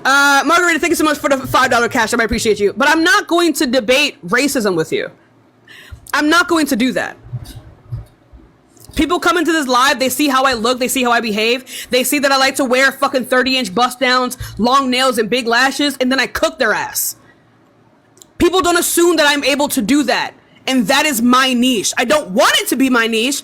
Margarita, thank you so much for the $5 cash. I appreciate you. But I'm not going to debate racism with you. I'm not going to do that. People come into this live, they see how I look, they see how I behave, they see that I like to wear fucking 30-inch bust downs, long nails, and big lashes, and then I cook their ass. People don't assume that I'm able to do that. And that is my niche. I don't want it to be my niche,